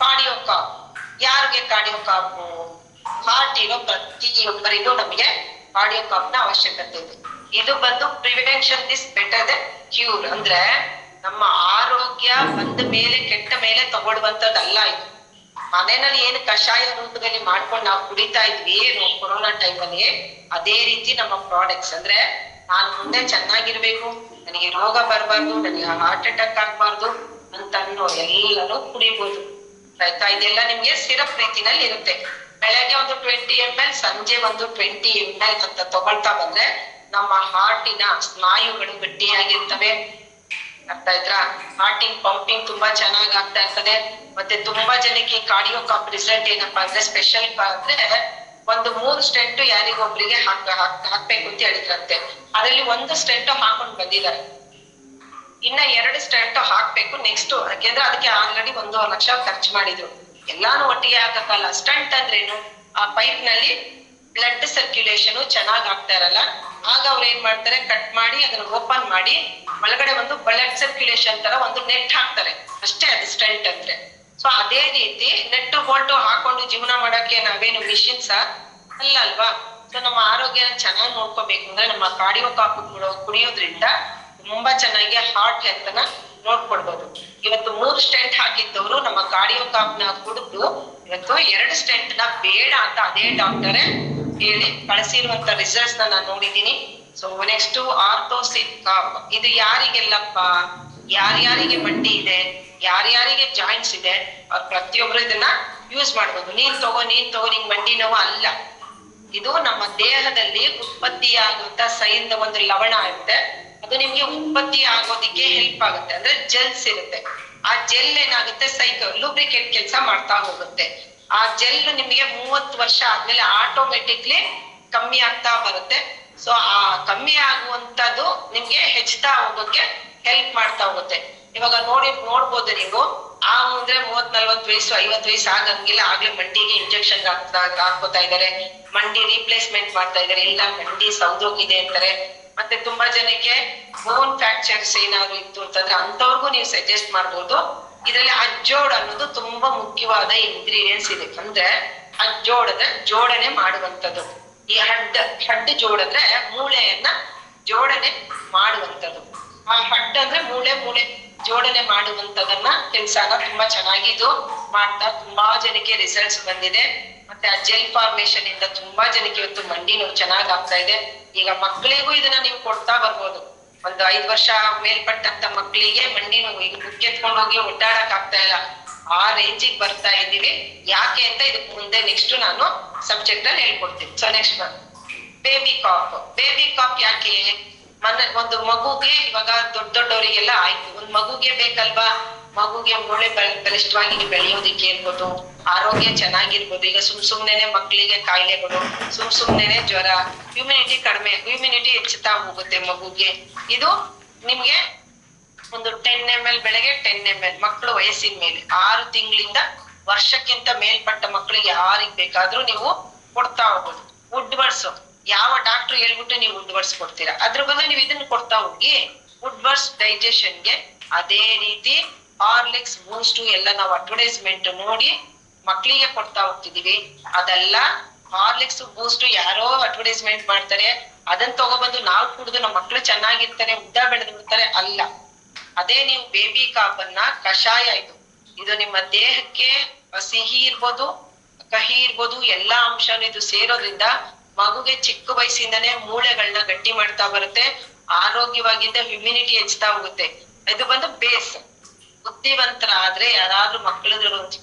ಕಾರ್ಡಿಯೋ ಕಾಪ್. ಯಾರಿಗೆ ಕಾರ್ಡಿಯೋ ಕಾಪ್? ಹಾರ್ಟ್ ಇರೋ ಪ್ರತಿಯೊಬ್ಬರಿಗೂ ನಮಗೆ ಕಾರ್ಡಿಯೋ ಕಾಪ್ ನ ಅವಶ್ಯಕತೆ ಇದೆ. ಇದು ಬಂದು prevention is better then cure. ಅಂದ್ರೆ ನಮ್ಮ ಆರೋಗ್ಯ ಬಂದ ಮೇಲೆ ಕೆಟ್ಟ ಮೇಲೆ ತಗೊಳ್ಳುವಂತದ್ದಲ್ಲ. ಇದು ಮನೆಯಲ್ಲಿ ಏನು ಕಷಾಯ ರೂಪದಲ್ಲಿ ಮಾಡ್ಕೊಂಡು ನಾವು ಕುಡಿತಾ ಇದ್ವಿ ಕೊರೋನಾ ಟೈಮಲ್ಲಿ, ಅದೇ ರೀತಿ ನಮ್ಮ ಪ್ರಾಡಕ್ಟ್ಸ್ ಅಂದ್ರೆ ನಾನು ಮುಂದೆ ಚೆನ್ನಾಗಿರ್ಬೇಕು, ನನಗೆ ರೋಗ ಬರಬಾರ್ದು, ನನಗೆ ಹಾರ್ಟ್ ಅಟ್ಯಾಕ್ ಆಗ್ಬಾರ್ದು ಅಂತ ಎಲ್ಲರೂ ಕುಡಿಬಹುದು ಆಯ್ತಾ. ಇದೆಲ್ಲ ನಿಮ್ಗೆ ಸಿರಪ್ ರೀತಿನಲ್ಲಿ ಇರುತ್ತೆ. ಬೆಳಗ್ಗೆ ಒಂದು 20 ml, ಸಂಜೆ ಒಂದು 20 ml ಅಂತ ತಗೊಳ್ತಾ ಬಂದ್ರೆ ನಮ್ಮ ಹಾರ್ಟಿನ ಸ್ನಾಯುಗಳು ಗಟ್ಟಿಯಾಗಿರ್ತವೆ. ಅರ್ಥ ಆಯ್ತಾ? ಹಾರ್ಟಿಂಗ್ ಪಂಪಿಂಗ್ ತುಂಬಾ ಚೆನ್ನಾಗಿ ಆಗ್ತಾ ಇರ್ತದೆ. ಮತ್ತೆ ತುಂಬಾ ಜನಕ್ಕೆ ಕಾರ್ಡಿಯೋ ಕಾಪ್ ರಿಸಲ್ಟ್ ಏನಪ್ಪಾ ಅಂದ್ರೆ ಸ್ಪೆಷಲ್ ಅಂದ್ರೆ ಒಂದು 3 ಸ್ಟೆಂಟ್ ಯಾರಿಗೊಬ್ರಿಗೆ ಹಾಕ್ಬೇಕು ಅಂತ ಹೇಳಿದ್ರಂತೆ. ಅದರಲ್ಲಿ 1 ಸ್ಟೆಂಟ್ ಹಾಕೊಂಡು ಬಂದಿದ್ದಾರೆ, ಇನ್ನ 2 ಸ್ಟೆಂಟ್ ಹಾಕ್ಬೇಕು ನೆಕ್ಸ್ಟ್. ಯಾಕೆಂದ್ರೆ ಅದಕ್ಕೆ ಆಲ್ರೆಡಿ 1.5 ಲಕ್ಷ ಖರ್ಚು ಮಾಡಿದ್ರು. ಎಲ್ಲಾನು ಒಟ್ಟಿಗೆ ಹಾಕಕ್ಕಲ್ಲ. ಸ್ಟಂಟ್ ಅಂದ್ರೇನು? ಆ ಪೈಪ್ ನಲ್ಲಿ ಬ್ಲಡ್ ಸರ್ಕ್ಯುಲೇಷನ್ ಚೆನ್ನಾಗ್ ಆಗ್ತಾ ಇರಲ್ಲ. ಆಗ ಅವ್ರು ಏನ್ ಮಾಡ್ತಾರೆ, ಕಟ್ ಮಾಡಿ ಅದನ್ನ ಓಪನ್ ಮಾಡಿ ಒಳಗಡೆ ಒಂದು ಬ್ಲಡ್ ಸರ್ಕ್ಯುಲೇಷನ್ ತರ ಒಂದು ನೆಟ್ ಹಾಕ್ತಾರೆ ಅಷ್ಟೇ. ಅದು ಸ್ಟಂಟ್ ಅಂದ್ರೆ. ಸೊ ಅದೇ ರೀತಿ ನೆಟ್ ಬೋಲ್ಟು ಹಾಕೊಂಡು ಜೀವನ ಮಾಡಕ್ಕೆ ನಾವೇನು ಮಿಷಿನ್ಸ್ ಅಲ್ಲ ಅಲ್ವಾ? ಸೊ ನಮ್ಮ ಆರೋಗ್ಯನ ಚೆನ್ನಾಗಿ ನೋಡ್ಕೋಬೇಕು ಅಂದ್ರೆ ನಮ್ಮ ಕಾರ್ಡಿಯೋ ಕಾಪ್ ಕುಡಿಯೋದ್ರಿಂದ ತುಂಬಾ ಚೆನ್ನಾಗಿ ಹಾರ್ಟ್ ಹೆಲ್ತ್ ನ ನೋಡ್ಕೊಡ್ಬೋದು. ಇವತ್ತು 3 ಸ್ಟೆಂಟ್ ಹಾಕಿದ್ದವರು ನಮ್ಮ ಕಾರ್ಡಿಯೋ ಕಾಪ್ ನ ಕುಡಿದು ಇವತ್ತು 2 ಸ್ಟೆಂಟ್ ನ ಬೇಡ ಅಂತ ಅದೇ ಡಾಕ್ಟರೇ ಹೇಳಿ ಕಳಿಸಿರುವಂತ ರಿಸಲ್ಟ್ಸ್ ನಾನು ನೋಡಿದೀನಿ. ಸೊ ನೆಕ್ಸ್ಟ್ ಆರ್ಥೋಸಿಡ್ ಕಾಪ್. ಇದು ಯಾರಿಗೆಲ್ಲಪ್ಪ? ಯಾರ್ಯಾರಿಗೆ ಮಂಡಿ ಇದೆ, ಯಾರ್ಯಾರಿಗೆ ಜಾಯಿಂಟ್ಸ್ ಇದೆ, ಅವ್ರು ಪ್ರತಿಯೊಬ್ರು ಇದನ್ನ ಯೂಸ್ ಮಾಡ್ಬೋದು. ನೀನ್ ತಗೋ ನಿಂಗ್ ಮಂಡಿ ನೋವು ಅಲ್ಲ. ಇದು ನಮ್ಮ ದೇಹದಲ್ಲಿ ಉತ್ಪತ್ತಿಯಾಗುವಂತ ಸೈನ್ದ ಒಂದು ಲವಣ ಇರುತ್ತೆ. ಅದು ನಿಮ್ಗೆ ಉತ್ಪತ್ತಿ ಆಗೋದಿಕ್ಕೆ ಹೆಲ್ಪ್ ಆಗುತ್ತೆ. ಅಂದ್ರೆ ಜೆಲ್ಸ್ ಇರುತ್ತೆ. ಆ ಜೆಲ್ ಏನಾಗುತ್ತೆ, ಲೂಬ್ರಿಕೇಟ್ ಕೆಲಸ ಮಾಡ್ತಾ ಹೋಗುತ್ತೆ. ಆ ಜೆಲ್ ನಿಮ್ಗೆ 30 ವರ್ಷ ಆದ್ಮೇಲೆ ಆಟೋಮೆಟಿಕ್ಲಿ ಕಮ್ಮಿ ಆಗ್ತಾ ಬರುತ್ತೆ. ಸೊ ಆ ಕಮ್ಮಿ ಆಗುವಂತದ್ದು ನಿಮ್ಗೆ ಹೆಚ್ಚುತ್ತಾ ಹೋಗೋಕೆ ಹೆಲ್ಪ್ ಮಾಡ್ತಾ ಹೋಗುತ್ತೆ. ಇವಾಗ ನೋಡ್ಬೋದು ನೀವು, ಆ ಅಂದ್ರೆ 30-40 ವಯಸ್ಸು 50 ವಯಸ್ಸು ಆಗಂಗಿಲ್ಲ, ಆಗ್ಲೇ ಮಂಡಿಗೆ ಇಂಜೆಕ್ಷನ್ ಹಾಕೋತಾ ಇದಾರೆ, ಮಂಡಿ ರೀಪ್ಲೇಸ್ಮೆಂಟ್ ಮಾಡ್ತಾ ಇದಾರೆ, ಇಲ್ಲ ಮಂಡಿ ಸೌದೋಗಿದೆ ಅಂತಾರೆ. ಮತ್ತೆ ತುಂಬಾ ಜನಕ್ಕೆ ಬೋನ್ ಫ್ರಾಕ್ಚರ್ಸ್ ಏನಾದ್ರು ಇತ್ತು ಅಂತಂದ್ರೆ ಅಂತವ್ರಿಗೂ ನೀವು ಸಜೆಸ್ಟ್ ಮಾಡ್ಬೋದು. ಇದರಲ್ಲಿ ಅಜ್ಜೋಡ್ ಅನ್ನೋದು ತುಂಬಾ ಮುಖ್ಯವಾದ ಇಂಗ್ರೀಡಿಯೆಂಟ್ಸ್ ಇದೆ. ಅಂದ್ರೆ ಅಜ್ಜೋಡದ ಜೋಡಣೆ ಮಾಡುವಂಥದ್ದು. ಈ ಹಡ್ ಜೋಡಂದ್ರೆ ಮೂಳೆಯನ್ನ ಜೋಡಣೆ ಮಾಡುವಂಥದ್ದು. ಆ ಹಡ್ ಅಂದ್ರೆ ಮೂಳೆ ಜೋಡಣೆ ಮಾಡುವಂತದನ್ನ ಕೆಲ್ಸನ ತುಂಬಾ ಚೆನ್ನಾಗಿದ್ದು ಮಾಡ್ತಾ ತುಂಬಾ ಜನಕ್ಕೆ ರಿಸಲ್ಟ್ಸ್ ಬಂದಿದೆ. ಮತ್ತೆ ಆ ಜೆಲ್ ಫಾರ್ಮೇಶನ್ ಇಂದ ತುಂಬಾ ಜನಕ್ಕೆ ಇವತ್ತು ಮಂಡಿ ನೋವು ಚೆನ್ನಾಗ್ ಆಗ್ತಾ ಇದೆ. ಈಗ ಮಕ್ಕಳಿಗೂ ಇದನ್ನ ನೀವು ಕೊಡ್ತಾ ಬರ್ಬೋದು. ಒಂದು 5 ವರ್ಷ ಮೇಲ್ಪಟ್ಟಂತ ಮಕ್ಕಳಿಗೆ ಮಂಡಿ ನೋವು ಈಗ ಬುಕ್ಕೆತ್ಕೊಂಡು ಹೋಗಿ ಒಡ್ಡಾಡಕ್ ಆಗ್ತಾ ಇಲ್ಲ, ಆ ರೇಂಜಿಗೆ ಬರ್ತಾ ಇದ್ದೀವಿ. ಯಾಕೆ ಅಂತ ಇದಕ್ಕೆ ಮುಂದೆ ನೆಕ್ಸ್ಟ್ ನಾನು ಸಬ್ಜೆಕ್ಟ್ ಅಲ್ಲಿ ಹೇಳ್ಕೊಡ್ತೀನಿ. ಸೊ ನೆಕ್ಸ್ಟ್ ಬೇಬಿ ಕಾಪ್ ಯಾಕೆ? ಒಂದು ಮಗುಗೆ ಇವಾಗ ದೊಡ್ಡವರಿಗೆಲ್ಲ ಆಯ್ತು, ಒಂದ್ ಮಗುಗೆ ಬೇಕಲ್ವಾ, ಮಗುಗೆ ಮೂಳೆ ಬಲಿಷ್ಠವಾಗಿ ಬೆಳೆಯೋದಿಕ್ಕೆ ಇರ್ಬೋದು, ಆರೋಗ್ಯ ಚೆನ್ನಾಗಿರ್ಬೋದು. ಈಗ ಸುಮ್ನೆನೆ ಮಕ್ಕಳಿಗೆ ಕಾಯಿಲೆಗಳು, ಸುಮ್ನೆನೆ ಜ್ವರ, ಇಮ್ಯುನಿಟಿ ಹೆಚ್ಚುತ್ತಾ ಹೋಗುತ್ತೆ ಮಗುಗೆ. ಇದು ನಿಮ್ಗೆ ಒಂದು 10 ml ಬೆಳಗ್ಗೆ 10 ml ಮಕ್ಕಳು ವಯಸ್ಸಿನ ಮೇಲೆ 6 ತಿಂಗಳಿಂದ ವರ್ಷಕ್ಕಿಂತ ಮೇಲ್ಪಟ್ಟ ಮಕ್ಕಳಿಗೆ ಯಾರಿಗ್ ಬೇಕಾದ್ರೂ ನೀವು ಕೊಡ್ತಾ ಹೋಗ್ಬೋದು. ವುಡ್ವರ್ಡ್ಸ್ ಯಾವ ಡಾಕ್ಟರ್ ಹೇಳ್ಬಿಟ್ಟು ನೀವು ವುಡ್ವರ್ಡ್ಸ್ ಕೊಡ್ತೀರಾ, ಅದ್ರ ಬದಲು ನೀವು ಇದನ್ನ ಕೊಡ್ತಾ ಹೋಗಿ. ವುಡ್ವರ್ಡ್ಸ್ ಡೈಜೆಷನ್ಗೆ, ಅದೇ ರೀತಿ ಹಾರ್ಲಿಕ್ಸ್ ಬೂಸ್ಟ್ ಎಲ್ಲ ನಾವು ಅಡ್ವರ್ಟೈಸ್ಮೆಂಟ್ ನೋಡಿ ಮಕ್ಕಳಿಗೆ ಕೊಡ್ತಾ ಹೋಗ್ತಿದೀವಿ. ಅದೆಲ್ಲ ಹಾರ್ಲಿಕ್ಸ್ ಬೂಸ್ಟ್ ಯಾರೋ ಅಡ್ವರ್ಟೈಸ್ಮೆಂಟ್ ಮಾಡ್ತಾರೆ, ಅದನ್ನ ತಗೊಬಂದು ನಾವು ಕುಡಿದು ನಮ್ಮ ಮಕ್ಕಳು ಚೆನ್ನಾಗಿರ್ತಾರೆ, ಉದ್ದ ಬೆಳೆದು ಬಿಡ್ತಾರೆ. ಅಲ್ಲ, ಅದೇ ನೀವು ಬೇಬಿ ಕಾಪನ್ನ ಕಷಾಯ, ಇದು ನಿಮ್ಮ ದೇಹಕ್ಕೆ ಸಿಹಿ ಇರ್ಬೋದು ಕಹಿ ಇರ್ಬೋದು ಎಲ್ಲಾ ಅಂಶನೂ ಇದು ಸೇರೋದ್ರಿಂದ ಮಗುಗೆ ಚಿಕ್ಕ ವಯಸ್ಸಿಂದನೇ ಮೂಳೆಗಳನ್ನ ಗಟ್ಟಿ ಮಾಡ್ತಾ ಬರುತ್ತೆ, ಆರೋಗ್ಯವಾಗಿಂದ ಇಮ್ಯುನಿಟಿ ಹೆಚ್ಚುತ್ತಾ ಹೋಗುತ್ತೆ. ಇದು ಬಂದು ಬೇಸ್. ಬುದ್ಧಿವಂತರಾದ್ರೆ ಯಾರಾದ್ರೂ ಮಕ್ಕಳು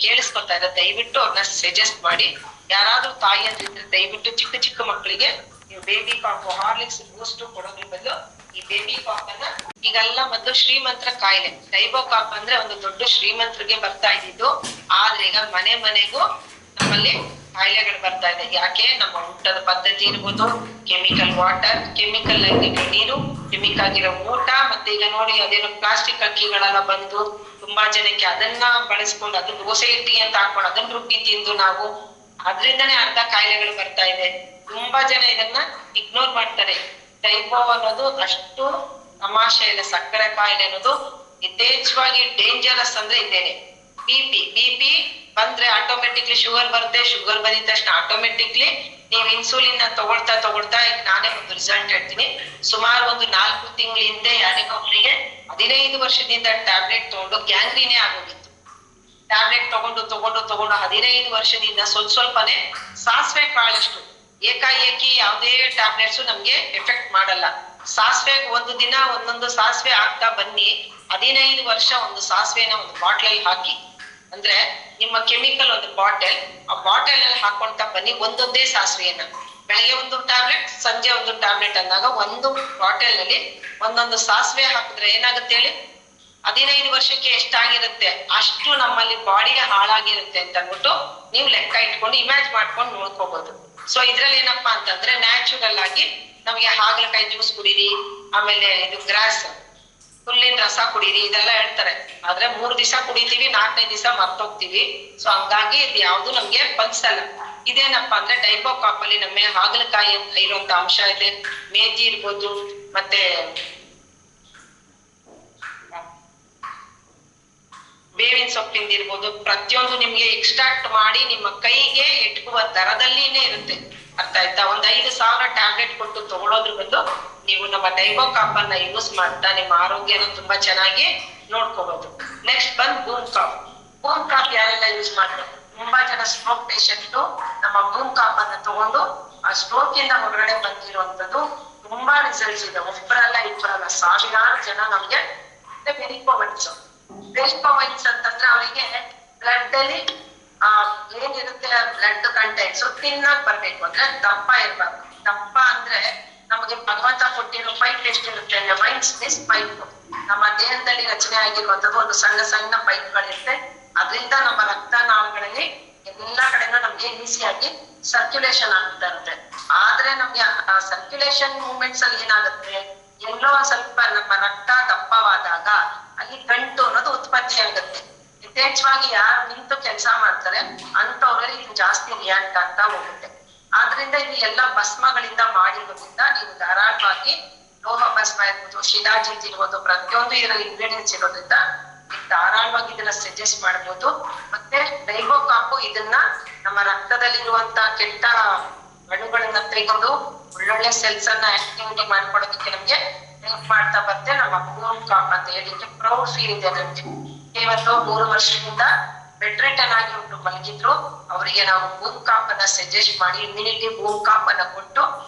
ಕೇಳಿಸ್ಕೊತಾ ಇದ್ರೆ ದಯವಿಟ್ಟು ಅವ್ರನ್ನ ಸಜೆಸ್ಟ್ ಮಾಡಿ. ಯಾರಾದ್ರೂ ತಾಯಿಯಂದ್ರೆ ದಯವಿಟ್ಟು ಚಿಕ್ಕ ಮಕ್ಕಳಿಗೆ ನೀವು ಬೇಬಿ ಕಾಪ್ ಹಾರ್ಲಿಕ್ಸ್ ಬೂಸ್ಟ್ ಕೊಡೋದ್ರ ಬದಲು ಈ ಬೇಬಿ ಕಾಪ್ ಅನ್ನ, ಈಗೆಲ್ಲ ಮೊದಲು ಶ್ರೀಮಂತರ ಕಾಯಿಲೆ ಡೈಬೋ ಕಾಪ್ ಅಂದ್ರೆ ಒಂದು ದೊಡ್ಡ ಶ್ರೀಮಂತರಿಗೆ ಬರ್ತಾ ಇದ್ದಿದ್ದು, ಆದ್ರೆ ಈಗ ಮನೆಗೂ ನಮ್ಮಲ್ಲಿ ಕಾಯಿಲೆಗಳು ಬರ್ತಾ ಇದೆ. ಯಾಕೆ? ನಮ್ಮ ಊಟದ ಪದ್ಧತಿ ಇರ್ಬೋದು, ಕೆಮಿಕಲ್ ವಾಟರ್, ಕೆಮಿಕಲ್ ಆಗಿರೋ ನೀರು, ಕೆಮಿಕಲ್ ಆಗಿರೋ ಊಟ, ಮತ್ತೆ ಈಗ ನೋಡಿ ಅದೇನೋ ಪ್ಲಾಸ್ಟಿಕ್ ಅಕ್ಕಿಗಳೆಲ್ಲ ಬಂದು ತುಂಬಾ ಜನಕ್ಕೆ ಅದನ್ನ ಬಳಸ್ಕೊಂಡು ಅದನ್ನ ದೋಸೆ ಇಟ್ಟಿಗೆ ಅಂತ ಹಾಕೊಂಡು ಅದನ್ನ ರುಬ್ಬಿ ತಿಂದು ನಾವು ಅದ್ರಿಂದನೇ ಅರ್ಧ ಕಾಯಿಲೆಗಳು ಬರ್ತಾ ಇದೆ. ತುಂಬಾ ಜನ ಇದನ್ನ ಇಗ್ನೋರ್ ಮಾಡ್ತಾರೆ. ಟೈಪೋ ಅನ್ನೋದು ಅಷ್ಟು ತಮಾಷೆ ಇಲ್ಲ. ಸಕ್ಕರೆ ಕಾಯಿಲೆ ಅನ್ನೋದು ಯಥೇಚ್ಛವಾಗಿ ಡೇಂಜರಸ್ ಅಂದ್ರೆ ಇದ್ದೇನೆ. ಬಿಪಿ ಬಂದ್ರೆ ಆಟೋಮೆಟಿಕ್ಲಿ ಶುಗರ್ ಬರುತ್ತೆ, ಶುಗರ್ ಬಂದಿದ ತಕ್ಷಣ ಆಟೋಮೆಟಿಕ್ಲಿ ನೀವು ಇನ್ಸುಲಿನ್ ತಗೊಳ್ತಾ ಈಗ ನಾನೇ ಒಂದು ರಿಸಲ್ಟ್ ಹೇಳ್ತೀನಿ. ಸುಮಾರು ಒಂದು 4 ತಿಂಗಳ ಹಿಂದೆ ಯಾರಿಗೊಬ್ರಿಗೆ 15 ವರ್ಷದಿಂದ ಟ್ಯಾಬ್ಲೆಟ್ ತಗೊಂಡು ಗ್ಯಾಂಗ್ರೀನೇ ಆಗೋಗಿತ್ತು. ಟ್ಯಾಬ್ಲೆಟ್ ತಗೊಂಡು 15 ವರ್ಷದಿಂದ ಸ್ವಲ್ಪನೇ ಸಾಸಿವೆ ಕಾಳಷ್ಟು ಏಕಾಏಕಿ ಯಾವುದೇ ಟ್ಯಾಬ್ಲೆಟ್ಸ್ ನಮ್ಗೆ ಎಫೆಕ್ಟ್ ಮಾಡಲ್ಲ. ಸಾಸಿವೆ ಒಂದು ದಿನ ಒಂದೊಂದು ಸಾಸಿವೆ ಹಾಕ್ತಾ ಬನ್ನಿ, 15 ವರ್ಷ ಒಂದು ಸಾಸಿವೆನ ಒಂದು ಬಾಟ್ಲಲ್ಲಿ ಹಾಕಿ, ಅಂದ್ರೆ ನಿಮ್ಮ ಕೆಮಿಕಲ್ ಒಂದು ಬಾಟಲ್, ಆ ಬಾಟಲ್ ಅಲ್ಲಿ ಹಾಕೊಂತ ಬನ್ನಿ ಒಂದೊಂದೇ ಸಾಸಿವೆಯನ್ನ. ಬೆಳಗ್ಗೆ ಒಂದು ಟ್ಯಾಬ್ಲೆಟ್, ಸಂಜೆ ಒಂದು ಟ್ಯಾಬ್ಲೆಟ್ ಅಂದಾಗ ಒಂದು ಬಾಟಲ್ ನಲ್ಲಿ ಒಂದೊಂದು ಸಾಸಿವೆ ಹಾಕಿದ್ರೆ ಏನಾಗುತ್ತೆ ಹೇಳಿ? 15 ವರ್ಷಕ್ಕೆ ಎಷ್ಟಾಗಿರುತ್ತೆ ಅಷ್ಟು ನಮ್ಮಲ್ಲಿ ಬಾಡಿ ಹಾಳಾಗಿರುತ್ತೆ ಅಂತ ಅಂದ್ಬಿಟ್ಟು ನೀವು ಲೆಕ್ಕ ಇಟ್ಕೊಂಡು ಇಮ್ಯಾಜ್ ಮಾಡ್ಕೊಂಡು ನೋಡ್ಕೋಬಹುದು. ಸೊ ಇದ್ರಲ್ಲಿ ಏನಪ್ಪಾ ಅಂತಂದ್ರೆ ನ್ಯಾಚುರಲ್ ಆಗಿ ನಮ್ಗೆ ಹಾಗಲಕಾಯಿ ಜ್ಯೂಸ್ ಕುಡೀರಿ, ಆಮೇಲೆ ಇದು ಗ್ರಾಸ್ ಹುಲ್ಲಿನ ರಸ ಕುಡೀರಿ, ಇದೆಲ್ಲ ಹೇಳ್ತಾರೆ. ಆದ್ರೆ 3 ದಿವಸ ಕುಡಿತೀವಿ, 4ನೇ ದಿವಸ ಮರ್ತೋಗ್ತೀವಿ. ಸೊ ಹಂಗಾಗಿ ಇದು ಯಾವ್ದು ನಮ್ಗೆ ಪಲ್ಸಲ್ಲ. ಇದೇನಪ್ಪಾ ಅಂದ್ರೆ ಡೈಬೋ ಕಾಪ್ ಅಲ್ಲಿ ನಮಗೆ ಹಾಗಲಕಾಯಿ ಇರುವಂತ ಅಂಶ ಇದೆ, ಮೇಥಿ ಇರ್ಬೋದು, ಮತ್ತೆ ಬೇವಿನ ಸೊಪ್ಪಿಂದ ಇರ್ಬೋದು, ಪ್ರತಿಯೊಂದು ನಿಮ್ಗೆ ಎಕ್ಸ್ಟ್ರಾಕ್ಟ್ ಮಾಡಿ ನಿಮ್ಮ ಕೈಗೆ ಎಟುಕುವ ದರದಲ್ಲಿನೇ ಇರುತ್ತೆ. ಅರ್ಥ ಆಯ್ತಾ? 5,000 ಟ್ಯಾಬ್ಲೆಟ್ ಕೊಟ್ಟು ತಗೊಳೋದ್ರ ಬದಲು ನೀವು ನಮ್ಮ ಡೈಬೋ ಕಾಪ್ ಅನ್ನ ಯೂಸ್ ಮಾಡ್ತಾ ನಿಮ್ಮ ಆರೋಗ್ಯನ ತುಂಬಾ ಚೆನ್ನಾಗಿ ನೋಡ್ಕೋಬಹುದು. ನೆಕ್ಸ್ಟ್ ಬಂದ್ ಬೂಮ್ ಕಾಪ್ ಯಾರೆಲ್ಲ ಯೂಸ್ ಮಾಡ್ತಾರೆ? ತುಂಬಾ ಜನ ಸ್ಟ್ರೋಕ್ ಪೇಷಂಟ್ ನಮ್ಮ ಬೂಮ್ ಕಾಪ್ ಅನ್ನ ತಗೊಂಡು ಆ ಸ್ಟ್ರೋಕ್ ಇಂದ ಹೊರಗಡೆ ಬಂದಿರುವಂತದ್ದು ತುಂಬಾ ರಿಸಲ್ಟ್ಸ್ ಇದೆ. ಒಬ್ಬರಲ್ಲ ಇಬ್ಬರಲ್ಲ, ಸಾವಿರಾರು ಜನ ನಮ್ಗೆ ವೆರಿಕೋವೈನ್ಸ್ ಅಂತಂದ್ರೆ ಅವರಿಗೆ ಬ್ಲಡ್ ಅಲ್ಲಿ ಏನಿರುತ್ತೆ ಬ್ಲಡ್ ಕಂಟೆಂಟ್ಸ್ ತಿನ್ನಾಗ್ ಬರ್ಬೇಕು, ಅಂದ್ರೆ ದಪ್ಪ ಇರ್ಬಾರ್ದು. ದಪ್ಪ ಅಂದ್ರೆ ನಮಗೆ ಭಗವಂತ ಕೊಟ್ಟಿರೋ ಪೈಪ್ ಎಷ್ಟಿರುತ್ತೆ ಅಂದ್ರೆ ವೈನ್ಸ್ ಮೀನ್ಸ್ ಪೈಪ್. ನಮ್ಮ ದೇಹದಲ್ಲಿ ರಚನೆ ಆಗಿರುವಂತದ್ದು ಒಂದು ಸಣ್ಣ ಪೈಪ್ಗಳಿರುತ್ತೆ. ಅದರಿಂದ ನಮ್ಮ ರಕ್ತನಾಳಗಳಲ್ಲಿ ಎಲ್ಲಾ ಕಡೆನೂ ನಮ್ಗೆ ಈಸಿಯಾಗಿ ಸರ್ಕ್ಯುಲೇಷನ್ ಆಗ್ತಾ ಇರುತ್ತೆ. ಆದ್ರೆ ನಮ್ಗೆ ಸರ್ಕ್ಯುಲೇಷನ್ ಮೂವ್ಮೆಂಟ್ಸ್ ಅಲ್ಲಿ ಏನಾಗುತ್ತೆ, ಎಲ್ಲೋ ಸ್ವಲ್ಪ ನಮ್ಮ ರಕ್ತ ದಪ್ಪವಾದಾಗ ಅಲ್ಲಿ ಗಂಟು ಅನ್ನೋದು ಉತ್ಪತ್ತಿ ಆಗುತ್ತೆ. ಯಥೇಚ್ಛವಾಗಿ ಯಾರು ನಿಂತು ಕೆಲಸ ಮಾಡ್ತಾರೆ ಅಂತವ್ರಲ್ಲಿ ಇದು ಜಾಸ್ತಿ ರಿಯಾಕ್ಟ್ ಆಗ್ತಾ ಹೋಗುತ್ತೆ. ಆದ್ರಿಂದ ಇದು ಎಲ್ಲ ಭಸ್ಮಗಳಿಂದ ಮಾಡಿರೋದ್ರಿಂದ ನೀವು ಧಾರಾಳವಾಗಿ ಲೋಹ ಭಸ್ಮ ಇರ್ಬೋದು, ಶಿಲಾಜಿತ್ ಇರ್ಬೋದು, ಪ್ರತಿಯೊಂದು ಇದರಲ್ಲಿ ಇಂಗ್ರೀಡಿಯೆಂಟ್ಸ್ ಇರೋದ್ರಿಂದ ಧಾರಾಳವಾಗಿ ಇದನ್ನ ಸಜೆಸ್ಟ್ ಮಾಡ್ಬೋದು. ಮತ್ತೆ ಡೈಗೋಕಾಪು ಇದನ್ನ ನಮ್ಮ ರಕ್ತದಲ್ಲಿರುವಂತ ಕೆಟ್ಟ ಅಣುಗಳನ್ನ ತೆಗೆದು ಒಳ್ಳೊಳ್ಳೆ ಸೆಲ್ಸ್ ಅನ್ನ ಆಕ್ಟಿವಿಟಿ ಮಾಡ್ಕೊಡೋದಕ್ಕೆ ನಮ್ಗೆ ಹೆಲ್ಪ್ ಮಾಡ್ತಾ ಬರುತ್ತೆ. ನಮ್ಮ ಬೂಮ್ ಕಾಪ್ ಅಂತ ಹೇಳಿಕ್ಕೆ ಪ್ರೌಡ್ ಫೀಲ್ ಇದೆ ನಮ್ಗೆ. ಇವತ್ತು 3 ವರ್ಷದಿಂದ ಬೆಡ್ ರಿಟರ್ನ್ ಆಗಿ ಒಬ್ರು ಮಲಗಿದ್ರು, ಅವರಿಗೆ ನಾವು ಬೂಮ್ ಕಾಪ್ ಅನ್ನ ಸಜೆಸ್ಟ್ ಮಾಡಿ ಇಮ್ಯುನಿಟಿ ಬೂಮ್ ಕಾಪ್ ಅನ್ನ ಕೊಟ್ಟು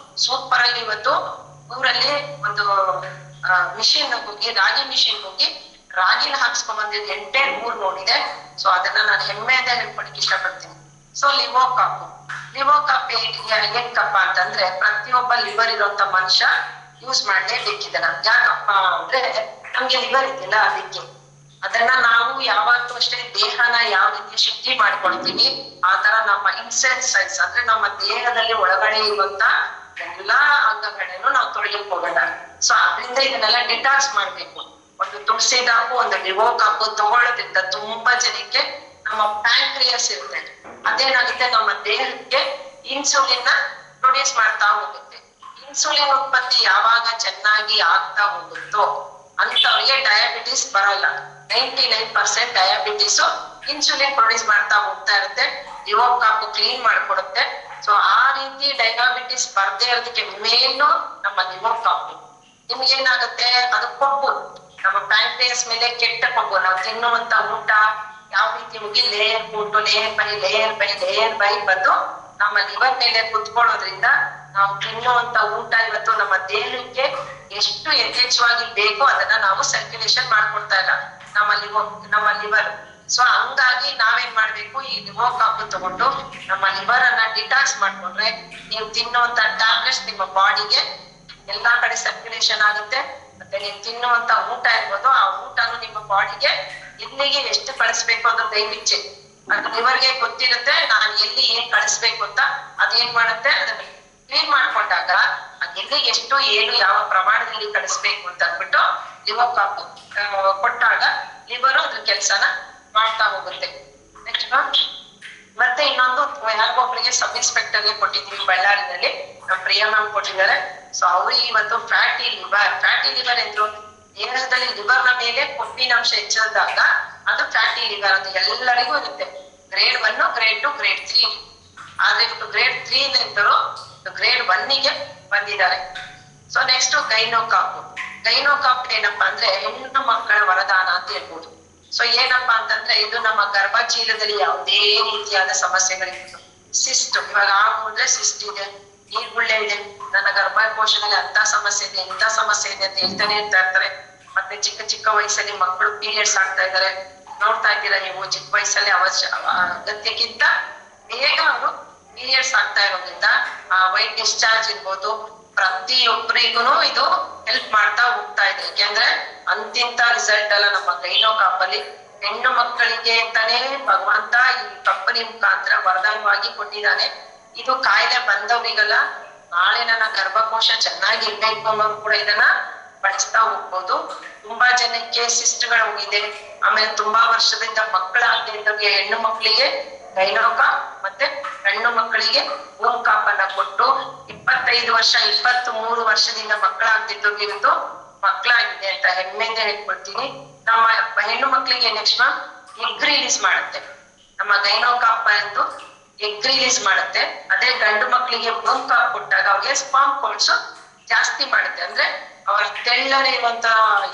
ಸೂಪರ್ ಆಗಿ ಇವತ್ತು ಊರಲ್ಲಿ ಒಂದು ಮಿಷಿನ್ ಹೋಗಿ ರಾಗಿ ಮಿಷಿನ್ ಹೋಗಿ ರಾಗಿನ ಹಾಕ್ಸ್ಕೊಂಡ್ ಬಂದಿದ್ದು 8 ಊರ್ ನೋಡಿದೆ. ಸೊ ಅದನ್ನ ನಾನು ಹೆಮ್ಮೆಯಿಂದ ಹೇಳ್ಕೊಳಕ್ ಇಷ್ಟಪಡ್ತೀನಿ. ಸೊ ಲಿವೋಕಾಪ್ ಏನಕ್ಕಪ್ಪ ಅಂತಂದ್ರೆ ಪ್ರತಿಯೊಬ್ಬ ಲಿವರ್ ಇರುವಂತ ಮನುಷ್ಯ ಯೂಸ್ ಮಾಡ್ಲೇಬೇಕಿದನ್ನ. ಯಾಕಪ್ಪ ಅಂದ್ರೆ ನಮ್ಗೆ ಲಿವರ್ ಇದೆಯಲ್ಲ ಅದಕ್ಕೆ. ಅದನ್ನ ನಾವು ಯಾವತ್ತೂ ಅಷ್ಟೇ ದೇಹನ ಯಾವ ರೀತಿ ಶುದ್ಧಿ ಮಾಡ್ಕೊಳ್ತೀವಿ ಆ ತರ ನಮ್ಮ ಇನ್ಸೆನ್ಸೈಸ್ ಅಂದ್ರೆ ನಮ್ಮ ದೇಹದಲ್ಲಿ ಒಳಗಡೆ ಇರುವಂತ ಎಲ್ಲಾ ಅಂಗಗಳನ್ನು ನಾವು ತೊಳೆಯಕ್ ಹೋಗೋಣ. ಸೊ ಅದ್ರಿಂದ ಇದನ್ನೆಲ್ಲ ಡಿಟಾಕ್ಸ್ ಮಾಡ್ಬೇಕು. ಒಂದು ತುಳಸಿ ಕಾಪು, ಒಂದು ಲಿವೋಕಾಪು ತಗೊಳ್ಳೋದ್ರಿಂದ ತುಂಬಾ ಜನಕ್ಕೆ ನಮ್ಮ ಪ್ಯಾಂಕ್ರಿಯಸ್ ಇರುತ್ತೆ, ಅದೇನಾಗುತ್ತೆ ನಮ್ಮ ದೇಹಕ್ಕೆ ಇನ್ಸುಲಿನ್ ಪ್ರೊಡ್ಯೂಸ್ ಮಾಡ್ತಾ ಹೋಗುತ್ತೆ. ಇನ್ಸುಲಿನ್ ಉತ್ಪತ್ತಿ ಯಾವಾಗ ಚೆನ್ನಾಗಿ ಆಗ್ತಾ ಹೋಗುತ್ತೋ ಅಂತವ್ರಿಗೆ ಡಯಾಬಿಟಿಸ್ ಬರಲ್ಲ. 99% ಡಯಾಬಿಟಿಸ್ ಇನ್ಸುಲಿನ್ ಪ್ರೊಡ್ಯೂಸ್ ಮಾಡ್ತಾ ಹೋಗ್ತಾ ಇರುತ್ತೆ. ಲಿವೋಕಾಪು ಕ್ಲೀನ್ ಮಾಡ್ಕೊಡುತ್ತೆ. ಸೊ ಆ ರೀತಿ ಡಯಾಬಿಟಿಸ್ ಬರ್ದೇ ಇರೋದಕ್ಕೆ ಮೇಲು ನಮ್ಮ ಲಿವೋಕಾಪು. ನಿಮ್ಗೇನಾಗುತ್ತೆ, ಅದು ಕೊಬ್ಬು ನಮ್ಮ ಪ್ಯಾಂಕ್ರಿಯಸ್ ಮೇಲೆ ಕೆಟ್ಟ ಕೊಬ್ಬು. ನಾವು ತಿನ್ನುವಂತ ಊಟ ಯಾವ ರೀತಿ ಹೋಗಿ ಲೇಯರ್ ಫುಡ್ ಲೇಯರ್ ಬೈ ಬಂದು ನಮ್ಮ ಲಿವರ್ ಮೇಲೆ ಕುತ್ಕೊಳ್ಳೋದ್ರಿಂದ ನಾವು ತಿನ್ನುವಂತ ಊಟ ಇವತ್ತು ನಮ್ಮ ದೇಹಕ್ಕೆ ಎಷ್ಟು ಯಥೇಚ್ಛವಾಗಿ ಬೇಕೋ ಅದನ್ನ ನಾವು ಸರ್ಕ್ಯುಲೇಷನ್ ಮಾಡ್ಕೊಡ್ತಾ ಇಲ್ಲ ನಮ್ಮ ಲಿವರ್. ಸೊ ಹಂಗಾಗಿ ನಾವೇನ್ ಮಾಡ್ಬೇಕು, ಈ ಲಿವೋಕಾಪು ತಗೊಂಡು ನಮ್ಮ ಲಿವರ್ ಅನ್ನ ಡಿಟಾಕ್ಸ್ ಮಾಡ್ಕೊಂಡ್ರೆ ನೀವು ತಿನ್ನುವಂತ ಟ್ಯಾಬ್ಲೆಟ್ಸ್ ನಿಮ್ಮ ಬಾಡಿಗೆ ಎಲ್ಲಾ ಕಡೆ ಸರ್ಕ್ಯುಲೇಷನ್ ಆಗುತ್ತೆ. ಮತ್ತೆ ನೀವು ತಿನ್ನುವಂತ ಊಟ ಇರ್ಬೋದು, ಆ ಊಟನು ನಿಮ್ಮ ಬಾಡಿಗೆ ಎಲ್ಲಿಗೆ ಎಷ್ಟು ಕಳಿಸ್ಬೇಕು ಅಂತ ದಯವಿಟ್ಟು ಅದು ಲಿವರ್ಗೆ ಗೊತ್ತಿರುತ್ತೆ. ನಾನು ಎಲ್ಲಿ ಏನ್ ಕಳಿಸ್ಬೇಕು ಅಂತ ಅದೇನ್ ಮಾಡುತ್ತೆ, ಅದನ್ನ ಕ್ಲೀನ್ ಮಾಡ್ಕೊಂಡಾಗ ಅದ್ ಎಲ್ಲಿಗೆ ಎಷ್ಟು ಏನು ಯಾವ ಪ್ರಮಾಣದಲ್ಲಿ ಕಳಿಸ್ಬೇಕು ಅಂತ ಅಂದ್ಬಿಟ್ಟು ಲಿವೋಕಾಪು ಕೊಟ್ಟಾಗ ಲಿವರ್ ಅದ್ರ ಕೆಲ್ಸನ ಮಾಡ್ತಾ ಹೋಗುತ್ತೆ. ನೆಕ್ಸ್ಟ್ ಮತ್ತೆ ಇನ್ನೊಂದು ಯಾರಿಗೊಬ್ರಿಗೆ ಸಬ್ ಇನ್ಸ್ಪೆಕ್ಟರ್ಗೆ ಕೊಟ್ಟಿದ್ದೀವಿ ಬಳ್ಳಾರಿನಲ್ಲಿ, ನಮ್ಮ ಪ್ರಿಯಾ ಮ್ಯಾಮ್ ಕೊಟ್ಟಿದ್ದಾರೆ. ಸೊ ಅವ್ರಿಗೆ ಇವತ್ತು ಫ್ಯಾಟಿ ಲಿವರ್ ಎಂದ್ರು ದೇಹದಲ್ಲಿ ಲಿವರ್ನ ಮೇಲೆ ಕೊಬ್ಬಿನಾಂಶ ಹೆಚ್ಚಾದಾಗ ಅದು ಫ್ಯಾಟಿ ಲಿವರ್ ಅಂತ ಎಲ್ಲರಿಗೂ ಇರುತ್ತೆ. Grade 1, grade 2, grade 3. ಆದ್ರೆ ಇವತ್ತು ಗ್ರೇಡ್ 3 ಇದ್ದರು ಗ್ರೇಡ್ 1ಗೆ ಬಂದಿದ್ದಾರೆ. ಸೊ ನೆಕ್ಸ್ಟ್ ಗೈನೋಕಾಪ್ ಏನಪ್ಪಾ ಅಂದ್ರೆ ಹೆಣ್ಣು ಮಕ್ಕಳ ವರದಾನ ಅಂತ ಹೇಳ್ಬೋದು. ಸೊ ಏನಪ್ಪಾ ಅಂತಂದ್ರೆ ಇದು ನಮ್ಮ ಗರ್ಭಚೀಲದಲ್ಲಿ ಯಾವುದೇ ರೀತಿಯಾದ ಸಮಸ್ಯೆಗಳಿರ್ಬೋದು. ಸಿಸ್ಟ್ ಇವಾಗ ಆಗೋದ್ರೆ ಸಿಸ್ಟ್ ಇದೆ, ನೀರ್ಗುಳ್ಳೆ ಇದೆ, ನನ್ನ ಗರ್ಭಕೋಶದಲ್ಲಿ ಅಂತ ಸಮಸ್ಯೆ ಇದೆ ಇಂಥ ಸಮಸ್ಯೆ ಇದೆ ಅಂತ ಹೇಳ್ತಾನೆ ಇರ್ತಾರೆ. ಮತ್ತೆ ಚಿಕ್ಕ ವಯಸ್ಸಲ್ಲಿ ಮಕ್ಕಳು ಪೀರಿಯಡ್ಸ್ ಆಗ್ತಾ ಇದಾರೆ, ನೋಡ್ತಾ ಇದ್ದೀರಾ ನೀವು. ಚಿಕ್ಕ ವಯಸ್ಸಲ್ಲಿ ಅಗತ್ಯಕ್ಕಿಂತ ಬೇಗ ಅವರು ಪೀರಿಯಡ್ಸ್ ಆಗ್ತಾ ಇರೋದ್ರಿಂದ ಆ ವೈಟ್ ಡಿಸ್ಚಾರ್ಜ್ ಇರ್ಬೋದು, ಪ್ರತಿಯೊಬ್ಬರಿಗೂ ಇದು ಹೆಲ್ಪ್ ಮಾಡ್ತಾ ಹೋಗ್ತಾ ಇದೆ. ಯಾಕೆಂದ್ರೆ ಅಂತಿಂತ ರಿಸಲ್ಟ್ ಅಲ್ಲ ನಮ್ಮ ಗೈನೋಕಾಪ್ ಅಲ್ಲಿ. ಹೆಣ್ಣು ಮಕ್ಕಳಿಗೆ ಅಂತಾನೆ ಭಗವಂತ ಈ ಕಂಪನಿ ಮುಖಾಂತರ ವರದಾನವಾಗಿ ಕೊಟ್ಟಿದ್ದಾನೆ. ಇದು ಕಾಯಿಲೆ ಬಂದವರಿಗಲ್ಲ, ನಾಳೆ ನನ್ನ ಗರ್ಭಕೋಶ ಚೆನ್ನಾಗಿರ್ಬೇಕು ಅನ್ನೋರು ಕೂಡ ಇದನ್ನ ಬಳಸ್ತಾ ಹೋಗ್ಬೋದು. ತುಂಬಾ ಜನಕ್ಕೆ ಸಿಸ್ಟ್ಗಳು ಹೋಗಿದೆ, ಆಮೇಲೆ ತುಂಬಾ ವರ್ಷದಿಂದ ಮಕ್ಕಳಾಗದೆ ಇದ್ದವ್ರಿಗೆ ಹೆಣ್ಣು ಮಕ್ಕಳಿಗೆ ಗೈನೋಕಾಪ್ ಮತ್ತೆ ಹೆಣ್ಣು ಮಕ್ಕಳಿಗೆ ಬೂಮ್ ಕಾಪ್ ಅನ್ನ ಕೊಟ್ಟು 25 ವರ್ಷ 23 ವರ್ಷದಿಂದ ಮಕ್ಕಳಾಗ್ತಿದ್ದವ್ರಿಗೆ ಇವತ್ತು ಮಕ್ಕಳಾಗಿದೆ ಅಂತ ಹೆಮ್ಮೆಯಿಂದ ಹೇಳ್ಕೊಡ್ತೀನಿ. ನಮ್ಮ ಹೆಣ್ಣು ಮಕ್ಕಳಿಗೆ ನೆಕ್ಸ್ಟ್ ಎಗ್ ರಿಲೀಸ್ ಮಾಡುತ್ತೆ ನಮ್ಮ ಗೈನೋಕಾಪ್ ಎಂದು ಎಗ್ ರಿಲೀಸ್ ಮಾಡುತ್ತೆ. ಅದೇ ಗಂಡು ಮಕ್ಕಳಿಗೆ ಬೂಮ್ ಕಾಪ್ ಕೊಟ್ಟಾಗ ಅವ್ರಿಗೆ ಸ್ಪಾಮ್ ಕೌಂಟ್ಸ್ ಜಾಸ್ತಿ ಮಾಡುತ್ತೆ. ಅಂದ್ರೆ ಅವ್ರ ತೆಳ್ಳನೆ ಇರುವಂತ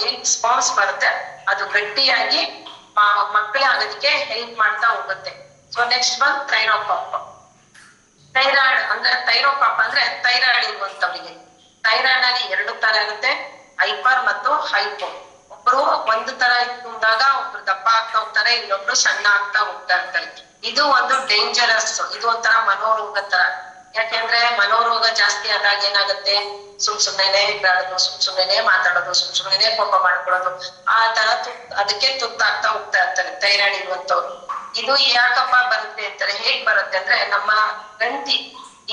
ಏನ್ ಸ್ಪಾಮ್ಸ್ ಬರುತ್ತೆ ಅದು ಗಟ್ಟಿಯಾಗಿ ಮಕ್ಕಳೇ ಆಗೋದಕ್ಕೆ ಹೆಲ್ಪ್ ಮಾಡ್ತಾ ಹೋಗುತ್ತೆ. So next ಥೈರೋಕಾಪ್. ಥೈರೋಕಾಪ್ ಅಂದ್ರೆ ಥೈರಾಯ್ಡ್ ಇರುವಂತವರಿಗೆ. ಥೈರಾಯ್ಡ್ ಅಲ್ಲಿ 2 ತರ ಇರುತ್ತೆ, ಹೈಪರ್ ಮತ್ತು ಹೈಪೋ. ಒಬ್ರು ಒಂದು ತರ ಇದ್ದಾಗ ಒಬ್ರು ದಪ್ಪ ಆಗ್ತಾ ಹೋಗ್ತಾರೆ, ಇನ್ನೊಬ್ರು ಸಣ್ಣ ಆಗ್ತಾ ಹೋಗ್ತಾ ಇರ್ತಾರೆ. ಇದು ಒಂದು ಡೇಂಜರಸ್, ಇದು ಒಂಥರ ಮನೋರೋಗ ತರ. ಯಾಕೆಂದ್ರೆ ಮನೋರೋಗ ಜಾಸ್ತಿ ಆದಾಗ ಏನಾಗುತ್ತೆ, ಸುಮ್ನೆ ಇದ್ದಾಡೋದು, ಸುಮ್ನೆ ಮಾತಾಡೋದು, ಸುಮ್ನೆ ಕೋಪ ಮಾಡ್ಕೊಳ್ಳೋದು, ಆ ತರ ಅದಕ್ಕೆ ತುತ್ತಾಗ್ತಾ ಹೋಗ್ತಾ ಇರ್ತಾರೆ ಥೈರಾಯ್ಡ್ ಇರುವಂತವ್ರು. ಇದು ಯಾಕಪ್ಪ ಬರುತ್ತೆ ಅಂತಾರೆ, ಹೇಗ್ ಬರುತ್ತೆ ಅಂದ್ರೆ ನಮ್ಮ ಗ್ರಂಥಿ,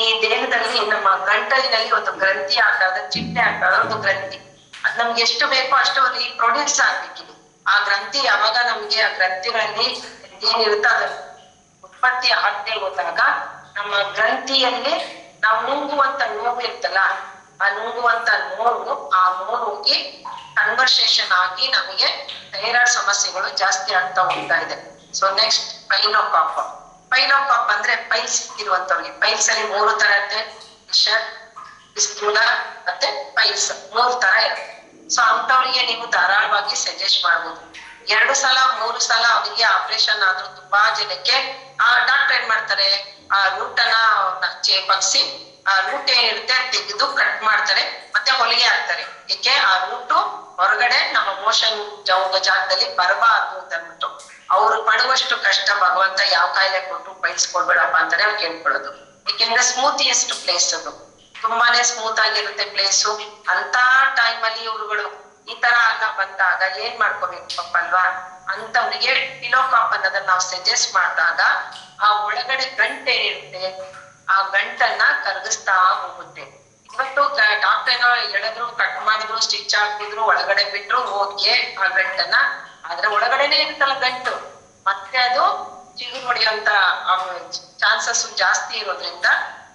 ಈ ದೇಹದಲ್ಲಿ ನಮ್ಮ ಗಂಟಲಿನಲ್ಲಿ ಒಂದು ಗ್ರಂಥಿ ಆಕಾರದ ಚಿಟ್ಟೆ ಆಕಾರದ ಒಂದು ಗ್ರಂಥಿ, ಅದ್ ನಮ್ಗೆ ಎಷ್ಟು ಬೇಕೋ ಅಷ್ಟು ರೀಪ್ರೊಡ್ಯೂಸ್ ಆಗ್ಬೇಕಿದೆ. ಆ ಗ್ರಂಥಿ ಯಾವಾಗ ನಮ್ಗೆ ಆ ಗ್ರಂಥಿಗಳಲ್ಲಿ ಏನಿರುತ್ತೆ ಅದ್ರ ಉತ್ಪತ್ತಿ ಆಗದೆ ಹೋದಾಗ ನಮ್ಮ ಗ್ರಂಥಿಯಲ್ಲಿ ನಾವು ನುಂಗುವಂತ ನೋವು ಇರ್ತಲ್ಲ, ಆ ನುಂಗುವಂತ ನೋವು ಆ ನೋವಿಗೆ ಕನ್ವರ್ಸೇಷನ್ ಆಗಿ ನಮಗೆ ಥೈರಾಯ್ಡ್ ಸಮಸ್ಯೆಗಳು ಜಾಸ್ತಿ ಆಗ್ತಾ ಹೋಗ್ತಾ ಇದೆ. So next ಪೈಲೋಕಾಪ್. ಪೈಲೋಕಾಪ್ ಅಂದ್ರೆ ಪೈಲ್ಸ್ ಇರುವಂತವ್ರಿಗೆ. ಪೈಲ್ಸ್ ಅಲ್ಲಿ 3 ತರ ಇರುತ್ತೆ, ಫಿಷರ್, ಫಿಸ್ಟುಲಾ ಮತ್ತೆ ಪೈಲ್ಸ್, 3 ತರ ಇರುತ್ತೆ. ಸೊ ಅಂತವ್ರಿಗೆ ನೀವು ಧಾರಾಳವಾಗಿ ಸಜೆಸ್ಟ್ ಮಾಡ್ಬೋದು. 2 ಸಲ 3 ಸಲ ಅವರಿಗೆ ಆಪರೇಷನ್ ಆದ್ರೂ ತುಂಬಾ ಜನಕ್ಕೆ ಆ ಡಾಕ್ಟರ್ ಏನ್ ಮಾಡ್ತಾರೆ, ಆ ರೂಟ್ ಅನ್ನ ಬಗ್ಸಿ ಆ ರೂಟ್ ಏನಿರುತ್ತೆ ತೆಗೆದು ಕಟ್ ಮಾಡ್ತಾರೆ, ಮತ್ತೆ ಹೊಲಿಗೆ ಹಾಕ್ತಾರೆ. ಏಕೆ ಆ ರೂಟು ಹೊರಗಡೆ ನಮ್ಮ ಮೋಷನ್ ಜಾಗದಲ್ಲಿ ಬರಬಾರ್ದು ಅಂತ ಅಂದ್ಬಿಟ್ಟು. ಅವ್ರು ಪಡುವಷ್ಟು ಕಷ್ಟ ಭಗವಂತ ಯಾವ ಕಾಯಿಲೆ ಕೊಟ್ಟು ಪೈಲ್ಸ್ ಕೊಡ್ಬೇಡಪ್ಪ ಅಂತಾನೆ ಅವ್ರು ಕೇಳ್ಕೊಳ್ಳೋದು. ಏಕೆಂದ್ರೆ ಸ್ಮೂತಿಯೆಸ್ಟ್ ಪ್ಲೇಸ್ ಅದು, ತುಂಬಾನೇ ಸ್ಮೂತ್ ಆಗಿರುತ್ತೆ ಪ್ಲೇಸು. ಅಂತ ಟೈಮ್ ಅಲ್ಲಿ ಇವ್ರುಗಳು ಈ ತರ ಆಗ ಬಂದಾಗ ಏನ್ ಮಾಡ್ಕೋಬೇಕು ಪಾಪ ಅಲ್ವಾ. ಅಂತವ್ರಿಗೆ ಪಿಲೋಕಾಪ್ ಅನ್ನೋದನ್ನ ನಾವು ಸಜೆಸ್ಟ್ ಮಾಡಿದಾಗ ಆ ಒಳಗಡೆ ಗಂಟೆ ಏನಿರುತ್ತೆ ಆ ಗಂಟನ್ನ ಕರಗಿಸ್ತಾ ಹೋಗುತ್ತೆ. ಇವತ್ತು ಡಾಕ್ಟರ್ ಏನೋ ಹೇಳಿದ್ರು, ಕಟ್ ಮಾಡಿದ್ರು, ಸ್ಟಿಚ್ ಹಾಕಿದ್ರು, ಒಳಗಡೆ ಬಿಟ್ರು, ಓಕೆ ಆ ಗಂಟನ್ನ, ಆದ್ರೆ ಒಳಗಡೆನೆ ಇರುತ್ತಲ್ಲ ಗಂಟು, ಮತ್ತೆ ಅದು ಚಿಗುರು ಹೊಡೆಯುವಂತ ಚಾನ್ಸಸ್ ಜಾಸ್ತಿ ಇರೋದ್ರಿಂದ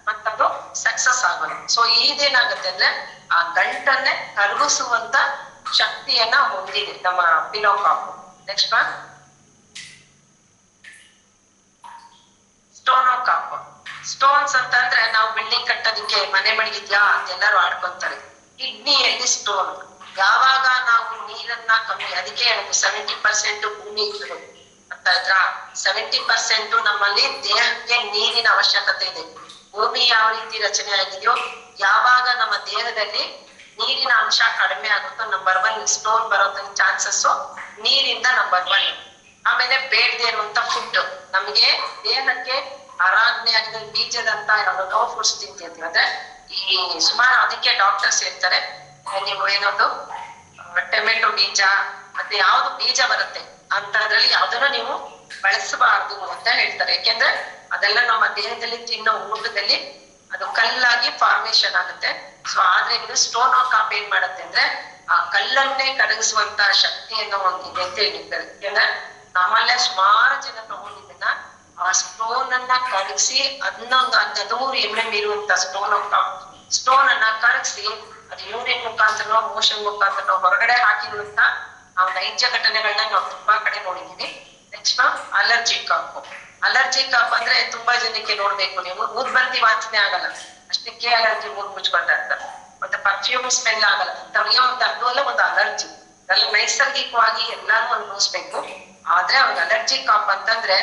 ಮತ್ತದು ಸಕ್ಸಸ್ ಆಗೋದು. ಸೊ ಇದೇನಾಗುತ್ತೆ ಅಂದ್ರೆ ಆ ಗಂಟನ್ನೇ ಕರಗಿಸುವಂತ ಶಕ್ತಿಯನ್ನ ಹೊಂದಿದೆ ನಮ್ಮ ಪಿಲೋಕಾಪ್. ನೆಕ್ಸ್ಟ್ ಒನ್ ಸ್ಟೋನೋಕಾಪ್. ಸ್ಟೋನ್ಸ್ ಅಂತಂದ್ರೆ ನಾವು ಬಿಲ್ಡಿಂಗ್ ಕಟ್ಟೋದಕ್ಕೆ ಮನೆ ಮಡಗಿದ್ಯಾ ಅಂತ ಎಲ್ಲರೂ ಆಡ್ಕೊಂತಾರೆ. ಕಿಡ್ನಿಯಲ್ಲಿ ಸ್ಟೋನ್. ಯಾವಾಗ ನಾವು ನೀರನ್ನ ಕಮ್ಮಿ, ಅದಕ್ಕೆ 70% ಭೂಮಿ ಅಂತ ಇದ್ರ 70% ನಮ್ಮಲ್ಲಿ ದೇಹಕ್ಕೆ ನೀರಿನ ಅವಶ್ಯಕತೆ ಇದೆ. ಭೂಮಿ ಯಾವ ರೀತಿ ರಚನೆ ಆಗಿದೆಯೋ, ಯಾವಾಗ ನಮ್ಮ ದೇಹದಲ್ಲಿ ನೀರಿನ ಅಂಶ ಕಡಿಮೆ ಆಗುತ್ತೋ ನಂಬರ್ 1 ಸ್ಟೋನ್ ಬರೋದ ಚಾನ್ಸಸ್ ನೀರಿಂದ ನಂಬರ್ 1. ಆಮೇಲೆ ಬೇಡದೆ ಇರುವಂತ ಫುಡ್, ನಮ್ಗೆ ದೇಹಕ್ಕೆ ಆರಾಧನೆ ಆಗಿದ ಬೀಜದಂತ ಯಾವ್ದೋ ಫುಡ್ಸ್ ತಿಂತೀವಿ ಅಂದ್ರೆ ಈ ಸುಮಾರು ಅದಕ್ಕೆ ಡಾಕ್ಟರ್ಸ್ ಹೇಳ್ತಾರೆ, ನೀವು ಏನೊಂದು ಟೊಮೆಟೊ ಬೀಜ ಮತ್ತೆ ಯಾವ್ದು ಬೀಜ ಬರುತ್ತೆ ಅಂತದ್ರಲ್ಲಿ ಯಾವ್ದನ್ನ ನೀವು ಬಳಸಬಾರ್ದು ಅಂತ ಹೇಳ್ತಾರೆ. ಯಾಕೆಂದ್ರೆ ಅದೆಲ್ಲ ನಮ್ಮ ದೇಹದಲ್ಲಿ ತಿನ್ನೋ ಊಟದಲ್ಲಿ ಅದು ಕಲ್ಲಾಗಿ ಫಾರ್ಮೇಶನ್ ಆಗುತ್ತೆ. ಸೊ ಆದ್ರೆ ಇದು ಸ್ಟೋನೋಕಾಪ್ ಏನ್ ಮಾಡುತ್ತೆ ಅಂದ್ರೆ ಆ ಕಲ್ಲನ್ನೇ ಕರಗಿಸುವಂತ ಶಕ್ತಿಯನ್ನು ಹೊಂದಿದೆ ಅಂತ ಹೇಳಿದ್ದಾರೆ. ಯಾಕಂದ್ರೆ ನಮ್ಮಲ್ಲೇ ಸುಮಾರು ಜನ ತಗೊಂಡಿದ್ದನ್ನ ಆ ಸ್ಟೋನ್ ಅನ್ನ ಕರಗಿಸಿ ಅದನ್ನ 100 mm ಇರುವಂತ ಸ್ಟೋನ್ ಅನ್ನ ಕರಗಿಸಿ ಅದು ಯೂರಿನ್ ಮುಖಾಂತರ ಮೋಷನ್ ಮುಖಾಂತರ ಹೊರಗಡೆ ಹಾಕಿರುವಂತ ನಾವು ನೈಜ ಘಟನೆಗಳನ್ನ ನಾವು ತುಂಬಾ ಕಡೆ ನೋಡಿದೀವಿ. ನೆಕ್ಸ್ಟ್ ಅಲರ್ಜಿ ಕಾಪ್. ಅಲರ್ಜಿ ಕಾಪ್ ಅಂದ್ರೆ ತುಂಬಾ ಜನಕ್ಕೆ ನೋಡ್ಬೇಕು ನೀವು, ಊದ್ಬತ್ತಿ ವಾಸನೆ ಆಗಲ್ಲ, ಅಷ್ಟಕ್ಕೆ ಅಲರ್ಜಿ ಮೂಗ್ ಮುಚ್ಕೊಳ್ತಾ ಇರ್ತಾರೆ, ಮತ್ತೆ ಪರ್ಫ್ಯೂಮ್ ಸ್ಮೆಲ್ ಆಗಲ್ಲ. ಅಂತವ್ರಿಗೆ ಅದು ಅಲ್ಲ ಒಂದು ಅಲರ್ಜಿ. ಅದೆಲ್ಲ ನೈಸರ್ಗಿಕವಾಗಿ ಎಲ್ಲಾನು ಅನುಭವಿಸ್ಬೇಕು. ಆದ್ರೆ ಅವ್ರಿಗೆ ಅಲರ್ಜಿ ಕಾಪ್ ಅಂತಂದ್ರೆ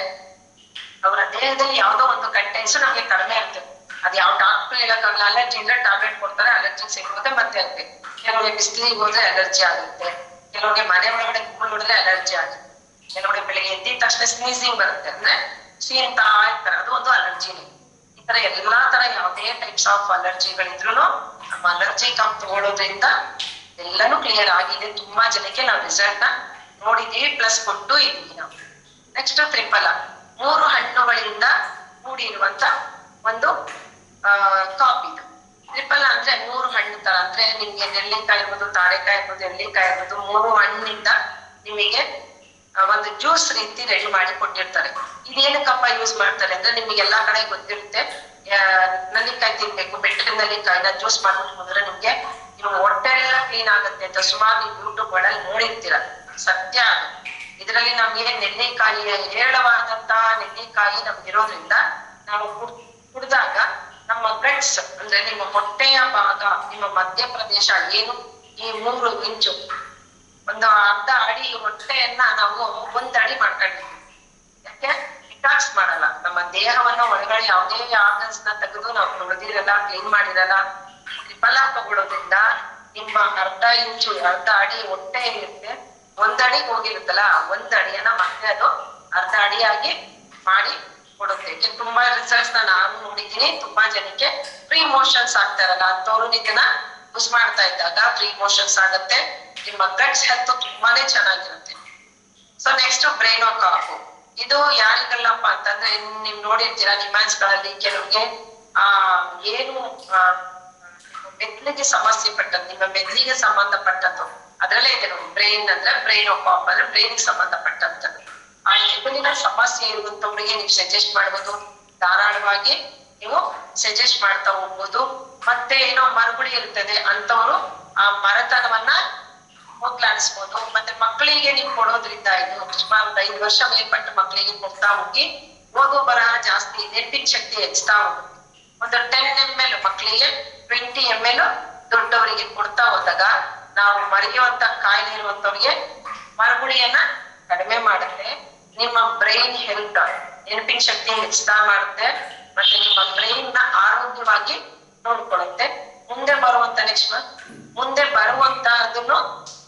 ಅವರ ದೇಹದಲ್ಲಿ ಯಾವ್ದೋ ಒಂದು ಕಂಟೆಂಟ್ಸ್ ನಮ್ಗೆ ಕಡಿಮೆ ಆಗ್ತದೆ. ಅದ್ ಯಾವ ಡಾಕ್ಟರ್ ಹೇಳಕ್ಕಾಗಲ್ಲ. ಅಲರ್ಜಿ ಅಂದ್ರೆ ಟ್ಯಾಬ್ಲೆಟ್ ಕೊಡ್ತಾರೆ, ಅಲರ್ಜಿ ಸಿಗುತ್ತೆ ಮತ್ತೆ ಆಗುತ್ತೆ. ಕೆಲವ್ರಿಗೆ ಬಿಸಿಲಿಗೆ ಹೋದ್ರೆ ಅಲರ್ಜಿ ಆಗುತ್ತೆ, ಕೆಲವ್ರಿಗೆ ಮನೆ ಒಳಗಡೆ ಕೂಲ್ ಹೊಡೆದ್ರೆ ಅಲರ್ಜಿ ಆಗುತ್ತೆ, ಕೆಲವ್ರಿಗೆ ಬೆಳಿಗ್ಗೆ ಎದ್ದಿದ ತಕ್ಷಣ ಸ್ನೀಸಿಂಗ್ ಬರುತ್ತೆ, ಅಂದ್ರೆ ಸೀನ್ತಾ ಇರ್ತಾರೆ, ಅದು ಒಂದು ಅಲರ್ಜಿನೇ. ಈ ತರ ಎಲ್ಲಾ ತರ ಯಾವುದೇ ಟೈಪ್ಸ್ ಆಫ್ ಅಲರ್ಜಿಗಳಿದ್ರು ನಮ್ಮ ಅಲರ್ಜಿ ಕಾಪ್ ತಗೊಳ್ಳೋದ್ರಿಂದ ಎಲ್ಲಾನು ಕ್ಲಿಯರ್ ಆಗಿದೆ. ತುಂಬಾ ಜನಕ್ಕೆ ನಾವು ರಿಸಲ್ಟ್ ನ ನೋಡಿದೀವಿ, ಪ್ಲಸ್ ಕೊಟ್ಟು ಇದೀವಿ ನಾವು. ನೆಕ್ಸ್ಟ್ ತ್ರಿಫಲ. 3 ಹಣ್ಣುಗಳಿಂದ ಕೂಡಿರುವಂತ ಒಂದು ಕಾಪ್ ಇದು. ತ್ರಿಫಲ ಅಂದ್ರೆ 3 ಹಣ್ಣು ತರ, ಅಂದ್ರೆ ನಿಮ್ಗೆ ನೆಲ್ಲಿಕಾಯಿ ಇರ್ಬೋದು, ತಾರೆಕಾಯಿ ಇರ್ಬೋದು, ಎಳ್ಳಿಕಾಯಿ ಇರ್ಬೋದು, 3 ಹಣ್ಣಿಂದ ನಿಮಗೆ ಒಂದು ಜ್ಯೂಸ್ ರೀತಿ ರೆಡಿ ಮಾಡಿ ಕೊಟ್ಟಿರ್ತಾರೆ. ಇದೇನಕ್ಕಪ್ಪ ಯೂಸ್ ಮಾಡ್ತಾರೆ ಅಂದ್ರೆ ನಿಮ್ಗೆ ಎಲ್ಲಾ ಕಡೆ ಗೊತ್ತಿರುತ್ತೆ, ನಲ್ಲಿಕಾಯಿ ತಿನ್ಬೇಕು, ಬೆಟ್ಟದ ನಲ್ಲಿಕಾಯಿನ ಜ್ಯೂಸ್ ಮಾಡ್ಬಿಟ್ಟು ಹೋದ್ರೆ ನಿಮ್ಗೆ ನೀವು ಹೊಟ್ಟೆ ಎಲ್ಲ ಕ್ಲೀನ್ ಆಗುತ್ತೆ ಅಂತ ಸುಮಾರು ನೀವು ಯೂಟ್ಯೂಬ್ ಗಳಲ್ಲಿ ನೋಡಿರ್ತೀರ. ಸತ್ಯ ಅದು. ಇದರಲ್ಲಿ ನಮ್ಗೆ ನೆಲ್ಲಿಕಾಯಿ, ಹೇರಳವಾದಂತ ನೆಲ್ಲಿಕಾಯಿ ನಮ್ಗಿರೋದ್ರಿಂದ ನಾವು ಕುಡಿದಾಗ ನಮ್ಮ ಗಟ್ಸ್ ಅಂದ್ರೆ ನಿಮ್ಮ ಹೊಟ್ಟೆಯ ಭಾಗ, ನಿಮ್ಮ ಮಧ್ಯಪ್ರದೇಶ ಏನು ಈ 3 ಇಂಚು ಒಂದು ಅರ್ಧ ಅಡಿ ಹೊಟ್ಟೆಯನ್ನ ನಾವು 1 ಅಡಿ ಮಾಡ್ಕೊಂಡಿದ್ವಿ. ಯಾಕೆ ಡಿಟಾಕ್ಸ್ ಮಾಡಲ್ಲ, ನಮ್ಮ ದೇಹವನ್ನ ಒಳಗಡೆ ಯಾವುದೇ ಆರ್ಗನ್ಸ್ ನ ತೆಗೆದು ನಾವು ತೊಳೆದಿರಲ್ಲ, ಕ್ಲೀನ್ ಮಾಡಿರಲ್ಲ. ತ್ರಿಫಲ ತಗೊಳ್ಳೋದ್ರಿಂದ ನಿಮ್ಮ ಅರ್ಧ ಇಂಚು, ಅರ್ಧ ಅಡಿ ಹೊಟ್ಟೆ ಏನಿರುತ್ತೆ 1 ಅಡಿಗೆ ಹೋಗಿರುತ್ತಲ್ಲ, 1 ಅಡಿಯನ್ನ ಮತ್ತೆ ಅದು ಅರ್ಧ ಅಡಿಯಾಗಿ ಮಾಡಿ ಕೊಡುತ್ತೆ. ತುಂಬಾ ರಿಸಲ್ಟ್ಸ್ ನಾನು ನೋಡಿದ್ದೀನಿ. ತುಂಬಾ ಜನಕ್ಕೆ ಫ್ರೀ ಮೋಷನ್ಸ್ ಆಗ್ತಾ ಇರಲ್ಲ ಅಂತವ್ರು ಇದನ್ನ ಯೂಸ್ ಮಾಡ್ತಾ ಇದ್ದಾಗ ಫ್ರೀ ಮೋಷನ್ಸ್ ಆಗುತ್ತೆ, ನಿಮ್ಮ ಗಟ್ಸ್ ಹೆಲ್ತ್ ತುಂಬಾನೇ ಚೆನ್ನಾಗಿರುತ್ತೆ. ಸೊ ನೆಕ್ಸ್ಟ್ ಬ್ರೈನೋಕಾಪ್. ಇದು ಯಾರಿಗಲ್ಲಪ್ಪ ಅಂತಂದ್ರೆ ನೀವ್ ನೋಡಿರ್ತೀರಾ ನಿಮ್ಯಾನ್ಸ್ ಗಳಲ್ಲಿ ಕೆಲವ್ರಿಗೆ ಏನು ಮೆದುಳಿಗೆ ಸಮಸ್ಯೆ ಪಟ್ಟದ್ದು, ನಿಮ್ಮ ಮೆದುಳಿಗೆ ಸಂಬಂಧಪಟ್ಟದ್ದು ಅದ್ರಲ್ಲೇ ಇದೆ ನೋಡಿ. ಬ್ರೈನ್ ಅಂದ್ರೆ ಬ್ರೈನ್ ಆಫ್ ಪಾಪ್ ಅಂದ್ರೆ ಬ್ರೈನ್ಗೆ ಸಂಬಂಧಪಟ್ಟಂತದ್ದು. ಆ ಮೆದುಳಿನ ಸಮಸ್ಯೆ ಇರುವಂತವ್ರಿಗೆ ನೀವು ಸಜೆಸ್ಟ್ ಮಾಡ್ಬೋದು, ಧಾರಾಳವಾಗಿ ನೀವು ಸಜೆಸ್ಟ್ ಮಾಡ್ತಾ ಹೋಗ್ಬೋದು. ಮತ್ತೆ ಏನೋ ಮರಗುಳಿ ಇರ್ತದೆ ಅಂತವ್ರು ಆ ಮರತನವನ್ನ ಹೋಗ್ಲಾಡಿಸ್ಬೋದು. ಮತ್ತೆ ಮಕ್ಕಳಿಗೆ ನೀವು ಕೊಡೋದ್ರಿಂದ ಇದು ಸುಮಾರು 5 ವರ್ಷ ಮೇಲ್ಪಟ್ಟ ಮಕ್ಕಳಿಗೆ ಕೊಡ್ತಾ ಹೋಗಿ ಓದು ಬರಹ ಜಾಸ್ತಿ, ನೆನಪಿನ ಶಕ್ತಿ ಹೆಚ್ಚುತ್ತಾ ಹೋಗುತ್ತೆ. ಒಂದು 10 ml ಮಕ್ಕಳಿಗೆ, 20 ml ದೊಡ್ಡವರಿಗೆ ಕೊಡ್ತಾ ಹೋದಾಗ ನಾವು ಮರೆಯುವಂತ ಕಾಯಿಲೆ ಇರುವಂತವ್ರಿಗೆ ಮರಗುಳಿಯನ್ನ ಕಡಿಮೆ ಮಾಡುತ್ತೆ. ನಿಮ್ಮ ಬ್ರೈನ್ ಹೆಲ್ತ್, ನೆನಪಿನ ಶಕ್ತಿ ಹೆಚ್ಚುತ್ತಾ ಮಾಡುತ್ತೆ. ಮತ್ತೆ ನಿಮ್ಮ ಬ್ರೈನ್ ನ ಆರೋಗ್ಯವಾಗಿ ನೋಡ್ಕೊಳ್ಳುತ್ತೆ. ಮುಂದೆ ಬರುವಂತಹದನ್ನು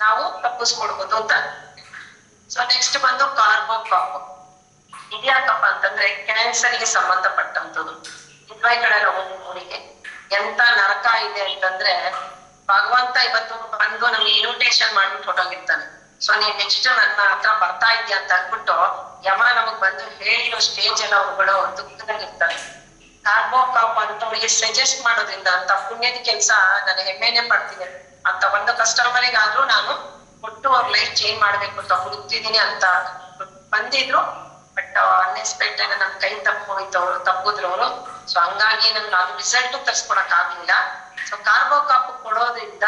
ನಾವು ತಪ್ಪಿಸ್ಕೊಡ್ಬೋದು ಅಂತ. ಸೊ ನೆಕ್ಸ್ಟ್ ಬಂದು ಕಾರ್ಬೋಕಾಪ್. ಇದ್ಯಾಕಪ್ಪ ಅಂತಂದ್ರೆ ಕ್ಯಾನ್ಸರ್ಗೆ ಸಂಬಂಧಪಟ್ಟಂತದ್ದು. ಇದ್ವೈಗಳೆಲ್ಲ ಊರಿಗೆ ಎಂತ ನರಕ ಇದೆ ಅಂತಂದ್ರೆ, ಭಗವಂತ ಇವತ್ತು ಬಂದು ನಮ್ಗೆ ಇನ್ವಿಟೇಷನ್ ಮಾಡ್ಬಿಟ್ಟು ಹೊರಟೋಗಿರ್ತಾನೆ. ಸೊ ನೀನ್ ನೆಕ್ಸ್ಟ್ ನನ್ನ ಹತ್ರ ಬರ್ತಾ ಇದ್ಯಾ ಅಂತ ಅಂದ್ಬಿಟ್ಟು ಯಮ ನಮಗ್ ಬಂದು ಹೇಳಿರೋ ಸ್ಟೇಜ್ ಎಲ್ಲ ಅವ್ರುಗಳು ದುಃಖದಲ್ಲಿರ್ತಾರೆ. ಕಾರ್ಬೋಕಾಪ್ ಅಂತವ್ರಿಗೆ ಸಜೆಸ್ಟ್ ಮಾಡೋದ್ರಿಂದ ಅಂತ ಪುಣ್ಯದ ಕೆಲ್ಸ ನಾನು ಹೆಮ್ಮೆನೆ ಪಡ್ತೀನಿ. ಅಂತ ಒಂದು ಕಸ್ಟಮರಿಗಾದ್ರೂ ನಾನು ಕೊಟ್ಟು ಅವ್ರ ಲೈಫ್ ಚೇಂಜ್ ಮಾಡ್ಬೇಕು ಅಂತ ಹುಡುಕ್ತಿದೀನಿ ಅಂತ ಬಂದಿದ್ರು. ಬಟ್ ಅನ್ಎಕ್ಸ್ಪೆಕ್ಟೆಡ್ ನಮ್ ಕೈ ತಪ್ಪಿದ್ರು ಅವರು. ಸೊ ಹಂಗಾಗಿ ನಮ್ಗೆ ಅದು ರಿಸಲ್ಟ್ ತರ್ಸ್ಕೊಳಕ್ ಆಗ್ಲಿಲ್ಲ. ಸೊ ಕಾರ್ಬೋಕಾಪ್ ಕೊಡೋದ್ರಿಂದ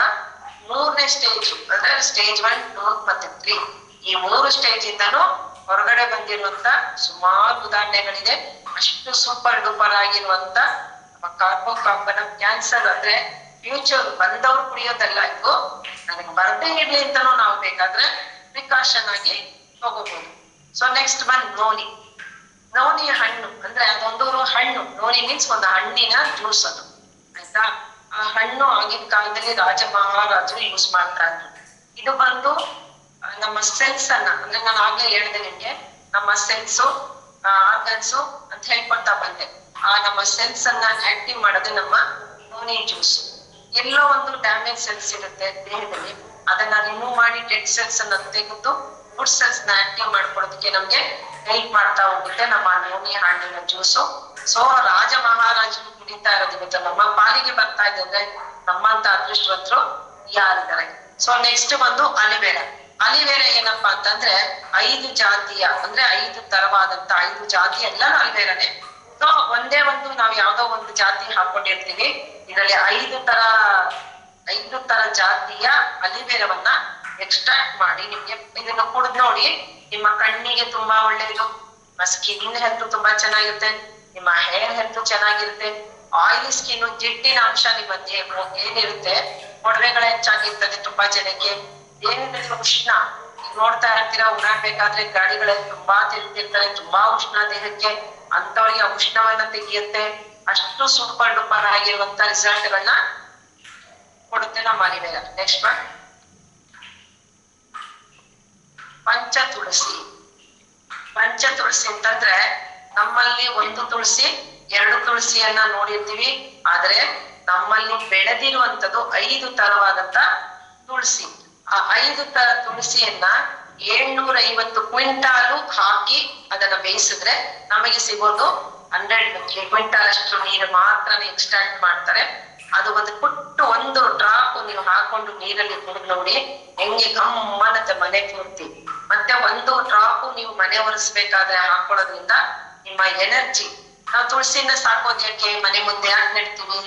3ನೇ ಸ್ಟೇಜ್ ಅಂದ್ರೆ ಸ್ಟೇಜ್ 1, 2 ಮತ್ತೆ 3 ಈ 3 ಸ್ಟೇಜ್ ಇಂದನೂ ಹೊರಗಡೆ ಬಂದಿರುವಂತ ಸುಮಾರು ಉದಾಹರಣೆಗಳಿದೆ. ಅಷ್ಟು ಸೂಪರ್ ಡೂಪರ್ ಆಗಿರುವಂತ ಕಾರ್ಬೋಕಾಪ್ ಕ್ಯಾನ್ಸರ್ ಅಂದ್ರೆ ಫ್ಯೂಚರ್ ಬಂದವ್ರು ಕುಡಿಯೋದಲ್ಲ, ಇದು ನನಗೆ ಬರದೇ ಇರ್ಲಿ ಅಂತಾನು ನಾವು ಬೇಕಾದ್ರೆ ಪ್ರಿಕಾಷನ್ ಆಗಿ ತಗೋಬಹುದು. ಸೊ ನೆಕ್ಸ್ಟ್ ಬಂದ್ ನೋನಿ ಹಣ್ಣು ಅಂದ್ರೆ ಅದೊಂದು ಹಣ್ಣು. ನೋನಿ ಮೀನ್ಸ್ ಒಂದು ಹಣ್ಣಿನ ಜ್ಯೂಸ್ ಅದು, ಆಯ್ತಾ. ಆ ಹಣ್ಣು ಆಗಿನ ಕಾಲದಲ್ಲಿ ರಾಜ ಮಹಾರಾಜರು ಯೂಸ್ ಮಾಡ್ತಾ ಇದ್ರು. ಇದು ಬಂದು ನಮ್ಮ ಸೆಲ್ಸ್ ಅನ್ನ, ಅಂದ್ರೆ ನಾನು ಆಗ್ಲೇ ಹೇಳಿದೆ ನಿಮ್ಗೆ, ನಮ್ಮ ಸೆಲ್ಸ್ ಆರ್ಗನ್ಸ್ ಅಂತ ಹೇಳ್ಕೊಳ್ತಾ ಬಂದೆ. ಆ ನಮ್ಮ ಸೆಲ್ಸ್ ಅನ್ನ ಆಕ್ಟಿವ್ ಮಾಡೋದು ನಮ್ಮ ನೋನಿ ಜ್ಯೂಸ್. ಎಲ್ಲೋ ಒಂದು ಡ್ಯಾಮೇಜ್ ಸೆಲ್ಸ್ ಇರುತ್ತೆ ದೇಹದಲ್ಲಿ, ಅದನ್ನ ರಿಮೂವ್ ಮಾಡಿ ಡೆಡ್ ಸೆಲ್ಸ್ ಅನ್ನ ತೆಗೆದು ಗುಡ್ ಸೆಲ್ಸ್ ನ ಆಕ್ಟಿವ್ ಮಾಡ್ಕೊಡೋದಕ್ಕೆ ನಮ್ಗೆ ಹೆಲ್ಪ್ ಮಾಡ್ತಾ ಹೋಗುತ್ತೆ ನಮ್ಮ ನೋನಿ ಹಣ್ಣಿನ ಜ್ಯೂಸು. ಸೊ ರಾಜ ಮಹಾರಾಜರು ಕುಡಿತಾ ಇರೋದು ಇವತ್ತು ನಮ್ಮ ಪಾಲಿಗೆ ಬರ್ತಾ ಇದೆ ಅಂದ್ರೆ ನಮ್ಮಂತ ಅದೃಷ್ಟವಂತರು ಯಾರಿದ್ದಾರೆ. ಸೊ ನೆಕ್ಸ್ಟ್ ಬಂದು ಅಲಿವೇರಾ. ಅಲಿವೇರಾ ಏನಪ್ಪಾ ಅಂತಂದ್ರೆ 5 ಜಾತಿಯ ಅಂದ್ರೆ 5 ತರವಾದಂತ 5 ಜಾತಿ ಎಲ್ಲ ಅಲಿವೇರಾನೆ. ಸೊ ಒಂದೇ ಒಂದು ನಾವು ಯಾವ್ದೋ ಒಂದು ಜಾತಿ ಹಾಕೊಂಡಿರ್ತೀವಿ. ಇದರಲ್ಲಿ 5 ತರ ಜಾತಿಯ ಅಲಿವೇರವನ್ನ ಎಕ್ಸ್ಟ್ರಾಕ್ಟ್ ಮಾಡಿ ನಿಮ್ಗೆ ಇದನ್ನ ಕುಡಿದ್ ನೋಡಿ. ನಿಮ್ಮ ಕಣ್ಣಿಗೆ ತುಂಬಾ ಒಳ್ಳೇದು, ನಿಮ್ಮ ಸ್ಕಿನ್ ಹೆಲ್ತ್ ತುಂಬಾ ಚೆನ್ನಾಗಿರುತ್ತೆ, ನಿಮ್ಮ ಹೇರ್ ಹೆಲ್ತ್ ಚೆನ್ನಾಗಿರುತ್ತೆ. ಆಯಿಲಿ ಸ್ಕಿನ್, ಜಿಡ್ಡಿನ ಅಂಶ ನಿಮ್ಮ ಏನಿರುತ್ತೆ, ಮೊಡವೆಗಳ ಹೆಚ್ಚಾಗಿರ್ತದೆ ತುಂಬಾ ಜನಕ್ಕೆ. ಏನಿದ್ರೆ ಉಷ್ಣ, ಈಗ ನೋಡ್ತಾ ಇರ್ತೀರಾ ಓಡಾಡ್ಬೇಕಾದ್ರೆ ಗಾಡಿಗಳಲ್ಲಿ ತುಂಬಾ ತಿರುಗ್ತಿರ್ತಾರೆ, ತುಂಬಾ ಉಷ್ಣ ದೇಹಕ್ಕೆ, ಅಂತವ್ರಿಗೆ ಆ ಉಷ್ಣವನ್ನ ತೆಗಿಯುತ್ತೆ. ಅಷ್ಟು ಸೂಪರ್ ಡೂಪರ್ ಆಗಿರುವಂತ ರಿಸಲ್ಟ್ ಗಳನ್ನ ಕೊಡುತ್ತೆ ನಮ್ಮ ಅಲಿವೇರಾ. ನೆಕ್ಸ್ಟ್ ಪಂಚ ತುಳಸಿ ಅಂತಂದ್ರೆ ನಮ್ಮಲ್ಲಿ 1 ತುಳಸಿ 2 ತುಳಸಿಯನ್ನ ನೋಡಿರ್ತೀವಿ, ಆದ್ರೆ ನಮ್ಮಲ್ಲಿ ಬೆಳೆದಿರುವಂತದ್ದು 5 ತರವಾದಂತ ತುಳಸಿ. ಆ 5 ತರ ತುಳಸಿಯನ್ನ 750 ಕ್ವಿಂಟಾಲು ಹಾಕಿ ಅದನ್ನ ಬೇಯಿಸಿದ್ರೆ ನಮಗೆ ಸಿಗೋದು 100 ಕ್ವಿಂಟಾಲ್ ಅಷ್ಟು ನೀರು ಮಾತ್ರ ಎಕ್ಸ್ಟ್ರಾಕ್ಟ್ ಮಾಡ್ತಾರೆ. ಅದು ಒಂದು ಡ್ರಾಪ್ ನೀವು ಹಾಕೊಂಡು ನೀರಲ್ಲಿ ಕುಡಿದು ನೋಡಿ ಹೆಂಗೆ ಗಮ್ಮನತೆ ಮನೆ ಪೂರ್ತಿ. ಮತ್ತೆ 1 ಡ್ರಾಪ್ ನೀವು ಮನೆ ಒರೆಸ್ಬೇಕಾದ್ರೆ ಹಾಕೊಳ್ಳೋದ್ರಿಂದ ನಿಮ್ಮ ಎನರ್ಜಿ, ನಾವು ತುಳಸಿನ ಸಾಕೋದ್ ಯಾಕೆ, ಮನೆ ಮುಂದೆ ಯಾಕೆ ನೆಡ್ತೀವಿ,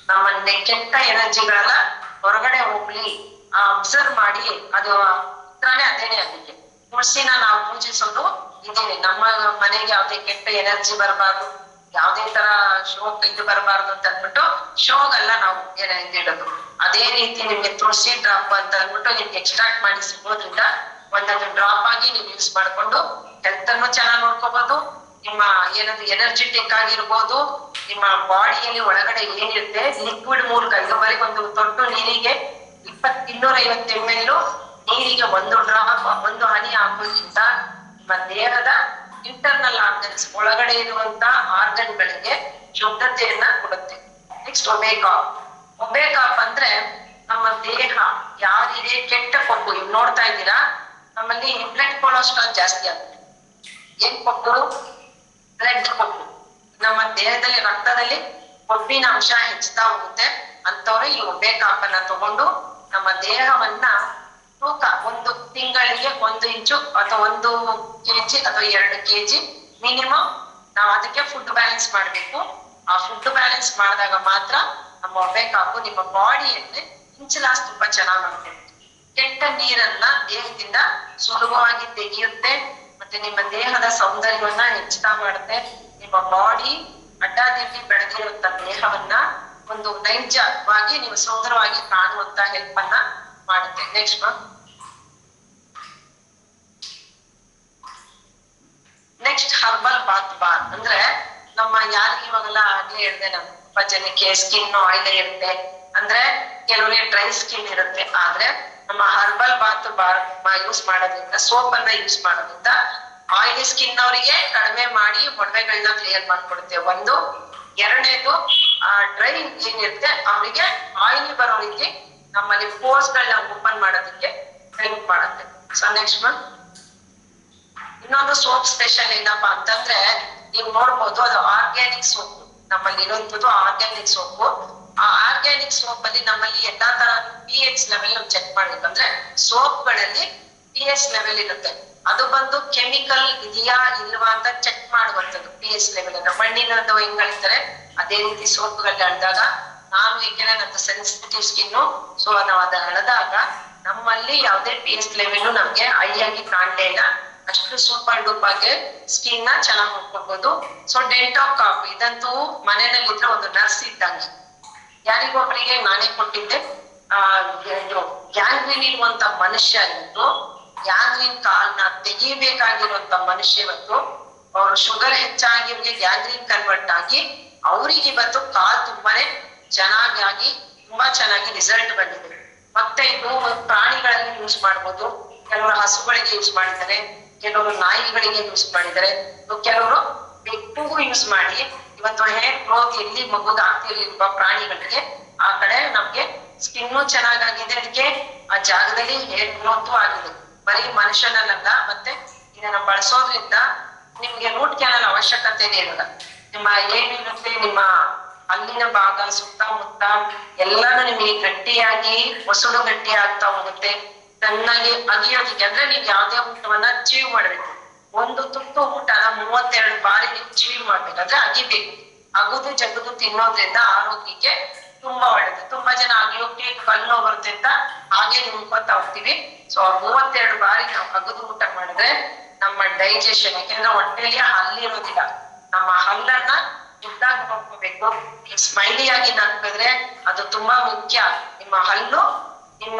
ನಮ್ಮ ಕೆಟ್ಟ ಎನರ್ಜಿಗಳೆಲ್ಲ ಹೊರಗಡೆ ಹೋಗ್ಲಿ ಅಬ್ಸರ್ವ್ ಮಾಡಿ ಅದು ಅದೇನೆ ಅದಕ್ಕೆ ತುಳಸಿನ ನಾವು ಪೂಜಿಸೋದು ಇದೇನೆ. ನಮ್ಮ ಮನೆಗೆ ಯಾವ್ದೇ ಕೆಟ್ಟ ಎನರ್ಜಿ ಬರಬಾರ್ದು, ಯಾವ್ದೇ ತರ ಶೋಕ್ ಇದು ಬರಬಾರ್ದು ಅಂತ ಅಂದ್ಬಿಟ್ಟು ಶೋಗಲ್ಲ ನಾವು ಇಡೋದು. ಅದೇ ರೀತಿ ನಿಮ್ಗೆ ತುಳಸಿ ಡ್ರಾಪ್ ಅಂತ ಅಂದ್ಬಿಟ್ಟು ನಿಮ್ಗೆ ಎಕ್ಸ್ಟ್ರಾಕ್ಟ್ ಮಾಡಿ ಸಿಗೋದ್ರಿಂದ ಒಂದೊಂದು ಡ್ರಾಪ್ ಆಗಿ ನೀವು ಯೂಸ್ ಮಾಡ್ಕೊಂಡು ಹೆಲ್ತ್ ಅನ್ನು ಚೆನ್ನಾಗಿ ನೋಡ್ಕೋಬಹುದು. ನಿಮ್ಮ ಎನರ್ಜೆಟಿಕ್ ಆಗಿರ್ಬೋದು, ನಿಮ್ಮ ಬಾಡಿಯಲ್ಲಿ ಒಳಗಡೆ ಏನಿರುತ್ತೆ ಲಿಕ್ವಿಡ್ ಮೂಲಕ, ಇದು ಬರೀ ಒಂದು ತೊಟ್ಟು ನೀರಿಗೆ 250 ml ನೀರಿಗೆ 1 ಡ್ರಾಪ್ 1 ಹನಿ ಹಾಕೋದ್ರಿಂದ ನಿಮ್ಮ ದೇಹದ ಇಂಟರ್ನಲ್ ಆರ್ಗನ್ಸ್, ಒಳಗಡೆ ಇರುವಂತ ಆರ್ಗನ್ ಗಳಿಗೆ ಶುದ್ಧತೆಯನ್ನ ಕೊಡುತ್ತೆ. ನೆಕ್ಸ್ಟ್ ಒಬೇಕಾಪ್ ಅಂದ್ರೆ ನಮ್ಮ ದೇಹ ಯಾರಿಗೆ ಕೆಟ್ಟ ಕೊಬ್ಬು, ಇವ್ ನೋಡ್ತಾ ಇದ್ದೀರಾ ನಮ್ಮಲ್ಲಿ ಬ್ಲಡ್ ಕೊಲೆಸ್ಟ್ರಾಲ್ ಜಾಸ್ತಿ ಆಗುತ್ತೆ. ಏನ್ ಕೊಬ್ಬು? ಬ್ಲಡ್ ಕೊಬ್ಬು. ನಮ್ಮ ದೇಹದಲ್ಲಿ ರಕ್ತದಲ್ಲಿ ಕೊಬ್ಬಿನ ಅಂಶ ಹೆಚ್ಚುತ್ತಾ ಹೋಗುತ್ತೆ. ಅಂತವ್ರು ಈ ಒಬ್ಬೆ ಕಾಪನ್ನ ತಗೊಂಡು ನಮ್ಮ ದೇಹವನ್ನ ತೂಕ ಒಂದು ತಿಂಗಳಿಗೆ 1 ಇಂಚು ಅಥವಾ 1 kg ಅಥವಾ 2 kg ಮಿನಿಮಮ್ ನಾವು ಅದಕ್ಕೆ ಫುಡ್ ಬ್ಯಾಲೆನ್ಸ್ ಮಾಡ್ಬೇಕು. ಆ ಫುಡ್ ಬ್ಯಾಲೆನ್ಸ್ ಮಾಡಿದಾಗ ಮಾತ್ರ ನಮ್ಮ ಒಬ್ಬೆ ಕಾಪು ನಿಮ್ಮ ಬಾಡಿಯಲ್ಲಿ ಇಂಚಲಾಸ್ ತುಂಬಾ ಚೆನ್ನಾಗಿ ಮಾಡ್ತೇವೆ. ಕೆಟ್ಟ ನೀರನ್ನ ದೇಹದಿಂದ ಸುಲಭವಾಗಿ ತೆಗೆಯುತ್ತೆ. ಮತ್ತೆ ನಿಮ್ಮ ದೇಹದ ಸೌಂದರ್ಯವನ್ನ ಹೆಚ್ಚುತ್ತಾ ಮಾಡುತ್ತೆ. ನಿಮ್ಮ ಬಾಡಿ ಅಡ್ಡಾದಿಡ್ಡಿ ಬೆಳೆದಿರುವಂತ ದೇಹವನ್ನ ಒಂದು ನೈಜವಾಗಿ ನೀವು ಸುಂದರವಾಗಿ ಕಾಣುವಂತ ಹೆಲ್ಪ್ ಅನ್ನ ಮಾಡುತ್ತೆ. ನೆಕ್ಸ್ಟ್ ಹರ್ಬಲ್ ಬಾತ್ ಅಂದ್ರೆ ನಮ್ಮ ಯಾರಿಗೆ ಇವಾಗೆಲ್ಲ ಆಗ್ಲೇ ಹೇಳಿದೆ ನಾನು, ತುಂಬಾ ಜನಕ್ಕೆ ಸ್ಕಿನ್ ಆಯಿಲ್ ಇರುತ್ತೆ, ಅಂದ್ರೆ ಕೆಲವರಿಗೆ ಡ್ರೈ ಸ್ಕಿನ್ ಇರುತ್ತೆ. ಆದ್ರೆ ನಮ್ಮ ಹರ್ಬಲ್ ಬಾತ್ ಯೂಸ್ ಮಾಡೋದ್ರಿಂದ, ಸೋಪ್ ಅನ್ನ ಯೂಸ್ ಮಾಡೋದ್ರಿಂದ ಆಯಿಲಿ ಸ್ಕಿನ್ ಅವರಿಗೆ ಕಡಿಮೆ ಮಾಡಿ ಮೊಡವೆಗಳನ್ನ ಕ್ಲಿಯರ್ ಮಾಡ್ಕೊಡುತ್ತೆ. ಒಂದು. ಎರಡನೇದು ಡ್ರೈ ಏನಿರುತ್ತೆ ಅವರಿಗೆ ಆಯಿಲಿ ಬರೋ ರೀತಿ ನಮ್ಮಲ್ಲಿ ಪೋರ್ಸ್ ಗಳನ್ನ ಓಪನ್ ಮಾಡೋದಕ್ಕೆ ಹೆಲ್ಪ್ ಮಾಡುತ್ತೆ. ಸೊ ನೆಕ್ಸ್ಟ್ ಇನ್ನೊಂದು ಸೋಪ್ ಸ್ಪೆಷಲ್ ಏನಪ್ಪಾ ಅಂತಂದ್ರೆ ನೀವು ನೋಡ್ಬೋದು, ಅದು ಆರ್ಗ್ಯಾನಿಕ್ ಸೋಪ್. ನಮ್ಮಲ್ಲಿ ಇರುವಂತದ್ದು ಆರ್ಗ್ಯಾನಿಕ್ ಸೋಪ್. ಆ ಆರ್ಗ್ಯಾನಿಕ್ ಸೋಪ್ ಅಲ್ಲಿ ನಮ್ಮಲ್ಲಿ ಎಲ್ಲಾ ತರ pH ಲೆವೆಲ್ ಚೆಕ್ ಮಾಡ್ಬೇಕು. ಅಂದ್ರೆ ಸೋಪ್ ಗಳಲ್ಲಿ pH ಲೆವೆಲ್ ಇರುತ್ತೆ. ಅದು ಬಂದು ಕೆಮಿಕಲ್ ಇದೆಯಾ ಇಲ್ವಾ ಅಂತ ಚೆಕ್ ಮಾಡುವಂತದ್ದು pH ಲೆವೆಲ್ ಅನ್ನ. ಮಣ್ಣಿನದ್ದು ಹೆಂಗ್ ಅಳಿತಾರೆ ಅದೇ ರೀತಿ ಸೋಪ್ಗಳಲ್ಲಿ ಅಳ್ದಾಗ, ನಾನು ಏಕೆಂದ್ರೆ ನಂದು ಸೆನ್ಸಿಟಿವ್ ಸ್ಕಿನ್, ಸೊ ನಾವು ಅದನ್ನ ಅಳದಾಗ ನಮ್ಮಲ್ಲಿ ಯಾವುದೇ pH ಲೆವೆಲ್ ನಮ್ಗೆ ಹೈಯಾಗಿ ಕಾಣಲೇ ಇಲ್ಲ. ಅಷ್ಟು ಸೂಪರ್ ಡೂಪ್ ಆಗಿ ಸ್ಕಿನ್ ನ ಚೆನ್ನಾಗಿ ನೋಡ್ಕೊಬಹುದು. ಸೊ ಡೆಂಟೋ ಕಾಪ್ ಇದಂತೂ ಮನೆಯಲ್ಲಿ ಇದ್ರೆ ಒಂದು ನರ್ಸ್ ಇದ್ದಂಗೆ. ಯಾರಿಗೊಬ್ಬರಿಗೆ ನಾನೇ ಕೊಟ್ಟಿದ್ದೆ. ಗ್ಯಾಂಗ್ರೀನ್ ಇರುವಂತ ಮನುಷ್ಯ ಇತ್ತು, ಗ್ಯಾಂಗ್ರೀನ್ ಕಾಲ್ನ ತೆಗಿಬೇಕಾಗಿರುವಂತ ಮನುಷ್ಯ ಇವತ್ತು ಅವ್ರು ಶುಗರ್ ಹೆಚ್ಚಾಗಿ ಗ್ಯಾಂಗ್ರೀನ್ ಕನ್ವರ್ಟ್ ಆಗಿ ಅವ್ರಿಗೆ ಇವತ್ತು ಕಾಲ್ ತುಂಬಾನೇ ಚೆನ್ನಾಗಿ ತುಂಬಾ ಚೆನ್ನಾಗಿ ರಿಸಲ್ಟ್ ಬಂದಿದೆ. ಮತ್ತೆ ಇದು ಪ್ರಾಣಿಗಳಲ್ಲಿ ಯೂಸ್ ಮಾಡ್ಬೋದು. ಕೆಲವರು ಹಸುಗಳಿಗೆ ಯೂಸ್ ಮಾಡಿದ್ದಾರೆ, ಕೆಲವರು ನಾಯಿಗಳಿಗೆ ಯೂಸ್ ಮಾಡಿದ್ದಾರೆ, ಕೆಲವರು ಬೆಕ್ಕುಗೂ ಯೂಸ್ ಮಾಡಿ ಇವತ್ತು ಹೇರ್ ಗ್ರೋತ್ ಎಲ್ಲಿ ಮಗುಗೆ ಆಗ್ತಿರ್ಲಿಲ್ವಾ ಪ್ರಾಣಿಗಳಿಗೆ ಆ ಕಡೆ ನಮ್ಗೆ ಸ್ಕಿನ್ನು ಚೆನ್ನಾಗಾಗಿದೆ, ಅದಕ್ಕೆ ಆ ಜಾಗದಲ್ಲಿ ಹೇರ್ ಗ್ರೋತ್ ಆಗಿದೆ. ಬರೀ ಮನುಷ್ಯನಲ್ಲ, ಮತ್ತೆ ಇದನ್ನ ಬಳಸೋದ್ರಿಂದ ನಿಮ್ಗೆ ರೂಟ್ ಕ್ಯಾನಲ್ ಅವಶ್ಯಕತೆನೇ ಇರಲ್ಲ. ನಿಮ್ಮ ಏನಿರುತ್ತೆ ನಿಮ್ಮ ಅಲ್ಲಿನ ಭಾಗ ಸುತ್ತಮುತ್ತ ಎಲ್ಲಾನು ನಿಮಗೆ ಗಟ್ಟಿಯಾಗಿ ಹೊಸಡು ಗಟ್ಟಿ ಆಗ್ತಾ ಹೋಗುತ್ತೆ. ಚೆನ್ನಾಗಿ ಅಗಿಯೋದಿಕ್ಕೆ ಅಂದ್ರೆ ನೀವು ಯಾವ್ದೇ ಊಟವನ್ನ ಚೀವ್ ಮಾಡ್ಬೇಕು. ಒಂದು ತುತ್ತು ಊಟನ 32 ಬಾರಿ ನೀವು ಚೀವ್ ಮಾಡ್ಬೇಕಂದ್ರೆ ಅಗಿಬೇಕು. ಅಗುದು ಜಗುದು ತಿನ್ನೋದ್ರಿಂದ ಆರೋಗ್ಯಕ್ಕೆ ತುಂಬಾ ಒಳ್ಳೇದು. ತುಂಬಾ ಜನ ಅಗಿಯೋಕೆ ಕಣ್ಣು ಬರುತ್ತೆ ಅಂತ ಹಾಗೆ ನುಂಗ್ಕೊತಾ ಹೋಗ್ತೀವಿ. ಸೊ 32 ಬಾರಿ ನಾವು ಅಗದು ಊಟ ಮಾಡಿದ್ರೆ ನಮ್ಮ ಡೈಜೆಷನ್, ಯಾಕೆಂದ್ರೆ ಹೊಟ್ಟೆಯಲ್ಲಿ ಹಲ್ಲಿರೋದಿಲ್ಲ, ನಮ್ಮ ಹಲ್ಲನ್ನ ಉದ್ದಾಗಿ ನೋಡ್ಕೋಬೇಕು. ಸ್ಮೈಲಿ ಆಗಿ ಹಾಕಿದ್ರೆ ಅದು ತುಂಬಾ ಮುಖ್ಯ. ನಿಮ್ಮ ಹಲ್ಲು ನಿಮ್ಮ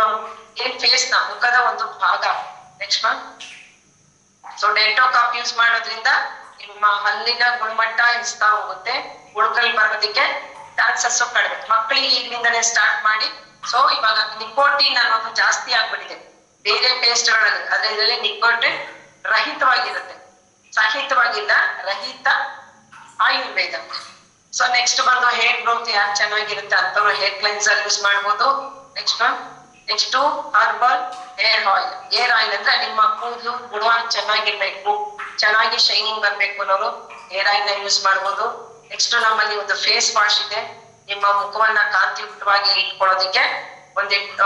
ಏನ್ ಫೇಸ್ ನ ಮುಖದ ಒಂದು ಭಾಗ. ನೆಕ್ಸ್ಟ್ ಸೊ ಡೆಂಟೋ ಕಾಪ್ ಯೂಸ್ ಮಾಡೋದ್ರಿಂದ ನಿಮ್ಮ ಹಲ್ಲಿನ ಗುಣಮಟ್ಟ ಹೆಚ್ಚುತ್ತಾ ಹೋಗುತ್ತೆ. ಉಳ್ಕಲ್ ಬರೋದಕ್ಕೆ ಚಾನ್ಸಸ್ ಕಡಿಮೆ. ಮಕ್ಕಳಿಗೆ ಈಗಿಂದನೇ ಸ್ಟಾರ್ಟ್ ಮಾಡಿ. ಸೊ ಇವಾಗ ನಿಕೋಟಿನ್ ಅನ್ನೋದು ಜಾಸ್ತಿ ಆಗ್ಬಿಟ್ಟಿದೆ ಬೇರೆ ಪೇಸ್ಟ್ಗಳಲ್ಲಿ, ಆದ್ರೆ ಇದರಲ್ಲಿ ನಿಕೋಟಿನ್ ರಹಿತವಾಗಿರುತ್ತೆ. ಸಹಿತವಾಗಿಲ್ಲ, ರಹಿತ ಆಯುರ್ವೇದ. ಸೊ ನೆಕ್ಸ್ಟ್ ಬಂದು ಹೇರ್ ಗ್ರೋತ್ ಯಾಕೆ ಚೆನ್ನಾಗಿರುತ್ತೆ ಅಂತವ್ರು ಹೇರ್ ಕ್ಲೆನ್ಸರ್ ಯೂಸ್ ಮಾಡ್ಬೋದು. ನೆಕ್ಸ್ಟ್ ಹರ್ಬಲ್ ಹೇರ್ ಆಯಿಲ್ ಅಂದ್ರೆ ನಿಮ್ಮ ಕೂದಲು ಗುಣವಾಗಿ ಚೆನ್ನಾಗಿರ್ಬೇಕು, ಚೆನ್ನಾಗಿ ಶೈನಿಂಗ್ ಬರ್ಬೇಕು ಅನ್ನೋರು ಹೇರ್ ಆಯಿಲ್ ನ ಯೂಸ್ ಮಾಡ್ಬೋದು. ನೆಕ್ಸ್ಟ್ ನಮ್ಮಲ್ಲಿ ಒಂದು ಫೇಸ್ ವಾಶ್ ಇದೆ. ನಿಮ್ಮ ಮುಖವನ್ನ ಕಾಂತಿಯುಕ್ತವಾಗಿ ಇಟ್ಕೊಳ್ಳೋದಿಕ್ಕೆ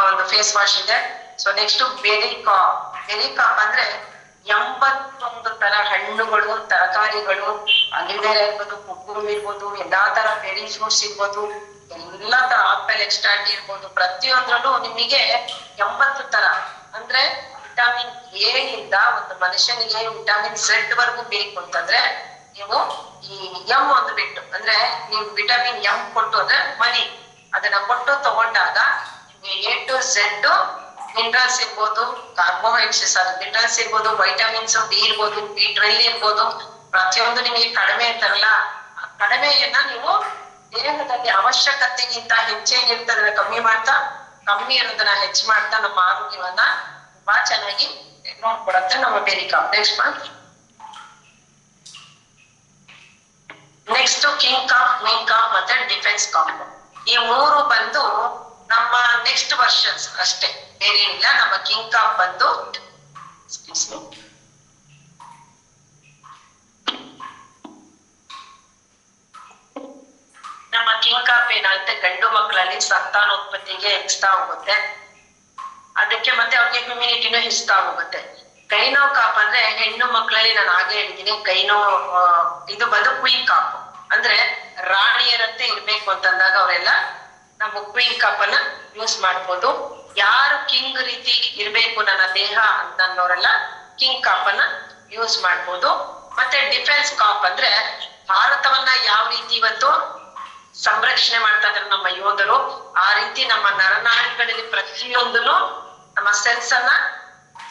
ಒಂದು ಫೇಸ್ ವಾಶ್ ಇದೆ. ಸೊ ನೆಕ್ಸ್ಟ್ ಬೆರಿಕಾಪ್ ಅಂದ್ರೆ 81 ತರ ಹಣ್ಣುಗಳು, ತರಕಾರಿಗಳು, ಅಲಿವೇರ ಇರ್ಬೋದು, ಕುಕ್ಕುಂಬರ್ ಇರ್ಬೋದು, ಎಲ್ಲಾ ತರ ಬೆರಿ ಫ್ರೂಟ್ಸ್ ಇರ್ಬೋದು, ಎಲ್ಲಾ ತರ ಆಪಲ್ ಎಕ್ಸ್ಟ್ರಾಕ್ಟ್ ಇರ್ಬೋದು, ಪ್ರತಿಯೊಂದ್ರಲ್ಲೂ ನಿಮಗೆ 80 ತರ ಅಂದ್ರೆ ವಿಟಮಿನ್ ಎ ಇಂದ ಒಂದು ಮನುಷ್ಯನಿಗೆ ವಿಟಮಿನ್ ಝೆಡ್ ವರೆಗೂ ಬೇಕು ಅಂತಂದ್ರೆ ನೀವು ಈ ಎಂ ಒಂದು ಬಿಟ್ಟು, ಅಂದ್ರೆ ನೀವು ವಿಟಮಿನ್ ಎಂ ಕೊಟ್ಟು ಅಂದ್ರೆ ಮನಿ ಅದನ್ನ ಕೊಟ್ಟು ತಗೊಂಡಾಗ ನಿಮ್ಗೆ ಎ ಟು ಝೆಡ್ ಮಿನರಲ್ಸ್ ಇರ್ಬೋದು, ಕಾರ್ಬೋಹೈಡ್ರೇಟ್ಸ್ ಮಿನರಲ್ಸ್ ಇರ್ಬೋದು, ವೈಟಮಿನ್ಸ್ ಡಿ ಇರ್ಬೋದು, ಬಿ12 ಇರ್ಬೋದು, ಪ್ರತಿಯೊಂದು ನಿಮಗೆ ಕಡಿಮೆ ಅಂತಾರಲ್ಲ, ಆ ಕಡಿಮೆಯನ್ನ ನೀವು ದೇಹದಲ್ಲಿ ಅವಶ್ಯಕತೆಗಿಂತ ಹೆಚ್ಚೇನಿರ್ತದನ್ನ ಕಮ್ಮಿ ಮಾಡ್ತಾ, ಕಮ್ಮಿ ಇರೋದನ್ನ ಹೆಚ್ಚು ಮಾಡ್ತಾ ನಮ್ಮ ಆರೋಗ್ಯವನ್ನ ತುಂಬಾ ಚೆನ್ನಾಗಿ ನೋಡ್ಕೊಡತ್ತೆ ನಮ್ಮ ಬೆರಿಕಾಪ್. ನೆಕ್ಸ್ಟ್ ಕಿಂಗ್ ಕಾಪ್, ಕ್ವೀನ್ ಕಾಪ್ ಮತ್ತೆ ಡಿಫೆನ್ಸ್ ಕಾಪ್. ಈ ಮೂರು ಬಂದು ನಮ್ಮ ನೆಕ್ಸ್ಟ್ ವರ್ಷನ್ಸ್ ಅಷ್ಟೇ, ಬೇರೆ ಇಲ್ಲ. ನಮ್ಮ ಕಿಂಗ್ ಕಾಪ್ ಬಂದು ನಮ್ಮ ಕಿಂಗ್ ಕಾಪ್ ಏನಾಗುತ್ತೆ, ಗಂಡು ಮಕ್ಕಳಲ್ಲಿ ಸಂತಾನೋತ್ಪತ್ತಿಗೆ ಹೆಚ್ಚುತ್ತಾ ಹೋಗುತ್ತೆ, ಅದಕ್ಕೆ ಮತ್ತೆ ಅವ್ರಿಗೆ ಇಮ್ಯುನಿಟಿನೂ ಹೆಚ್ಚುತ್ತಾ ಹೋಗುತ್ತೆ. ಗೈನೋ ಕಾಪ್ ಅಂದ್ರೆ ಹೆಣ್ಣು ಮಕ್ಕಳಲ್ಲಿ ನಾನು ಹಾಗೆ ಹೇಳಿದ್ದೀನಿ, ಗೈನೋ ಇದು ಬಂದು ಕ್ವೀನ್ ಕಾಪ್ ಅಂದ್ರೆ ರಾಣಿಯರಂತೆ ಇರ್ಬೇಕು ಅಂತಂದಾಗ ಅವರೆಲ್ಲ ನಾವು ಕ್ವೀನ್ ಕಾಪ್ ಅನ್ನ ಯೂಸ್ ಮಾಡ್ಬೋದು. ಯಾರು ಕಿಂಗ್ ರೀತಿ ಇರ್ಬೇಕು ನನ್ನ ದೇಹ ಅಂತನ್ನೋರೆಲ್ಲ ಕಿಂಗ್ ಕಾಪ್ ಅನ್ನ ಯೂಸ್ ಮಾಡ್ಬೋದು. ಮತ್ತೆ ಡಿಫೆನ್ಸ್ ಕಾಪ್ ಅಂದ್ರೆ ಭಾರತವನ್ನ ಯಾವ ರೀತಿ ಇವತ್ತು ಸಂರಕ್ಷಣೆ ಮಾಡ್ತಾ ಇದ್ದಾರೆ ನಮ್ಮ ಯೋಧರು, ಆ ರೀತಿ ನಮ್ಮ ನರನಾಡಿಗಳಲ್ಲಿ ಪ್ರತಿಯೊಂದನ್ನು ನಮ್ಮ ಸೆಲ್ಸ್ ಅನ್ನ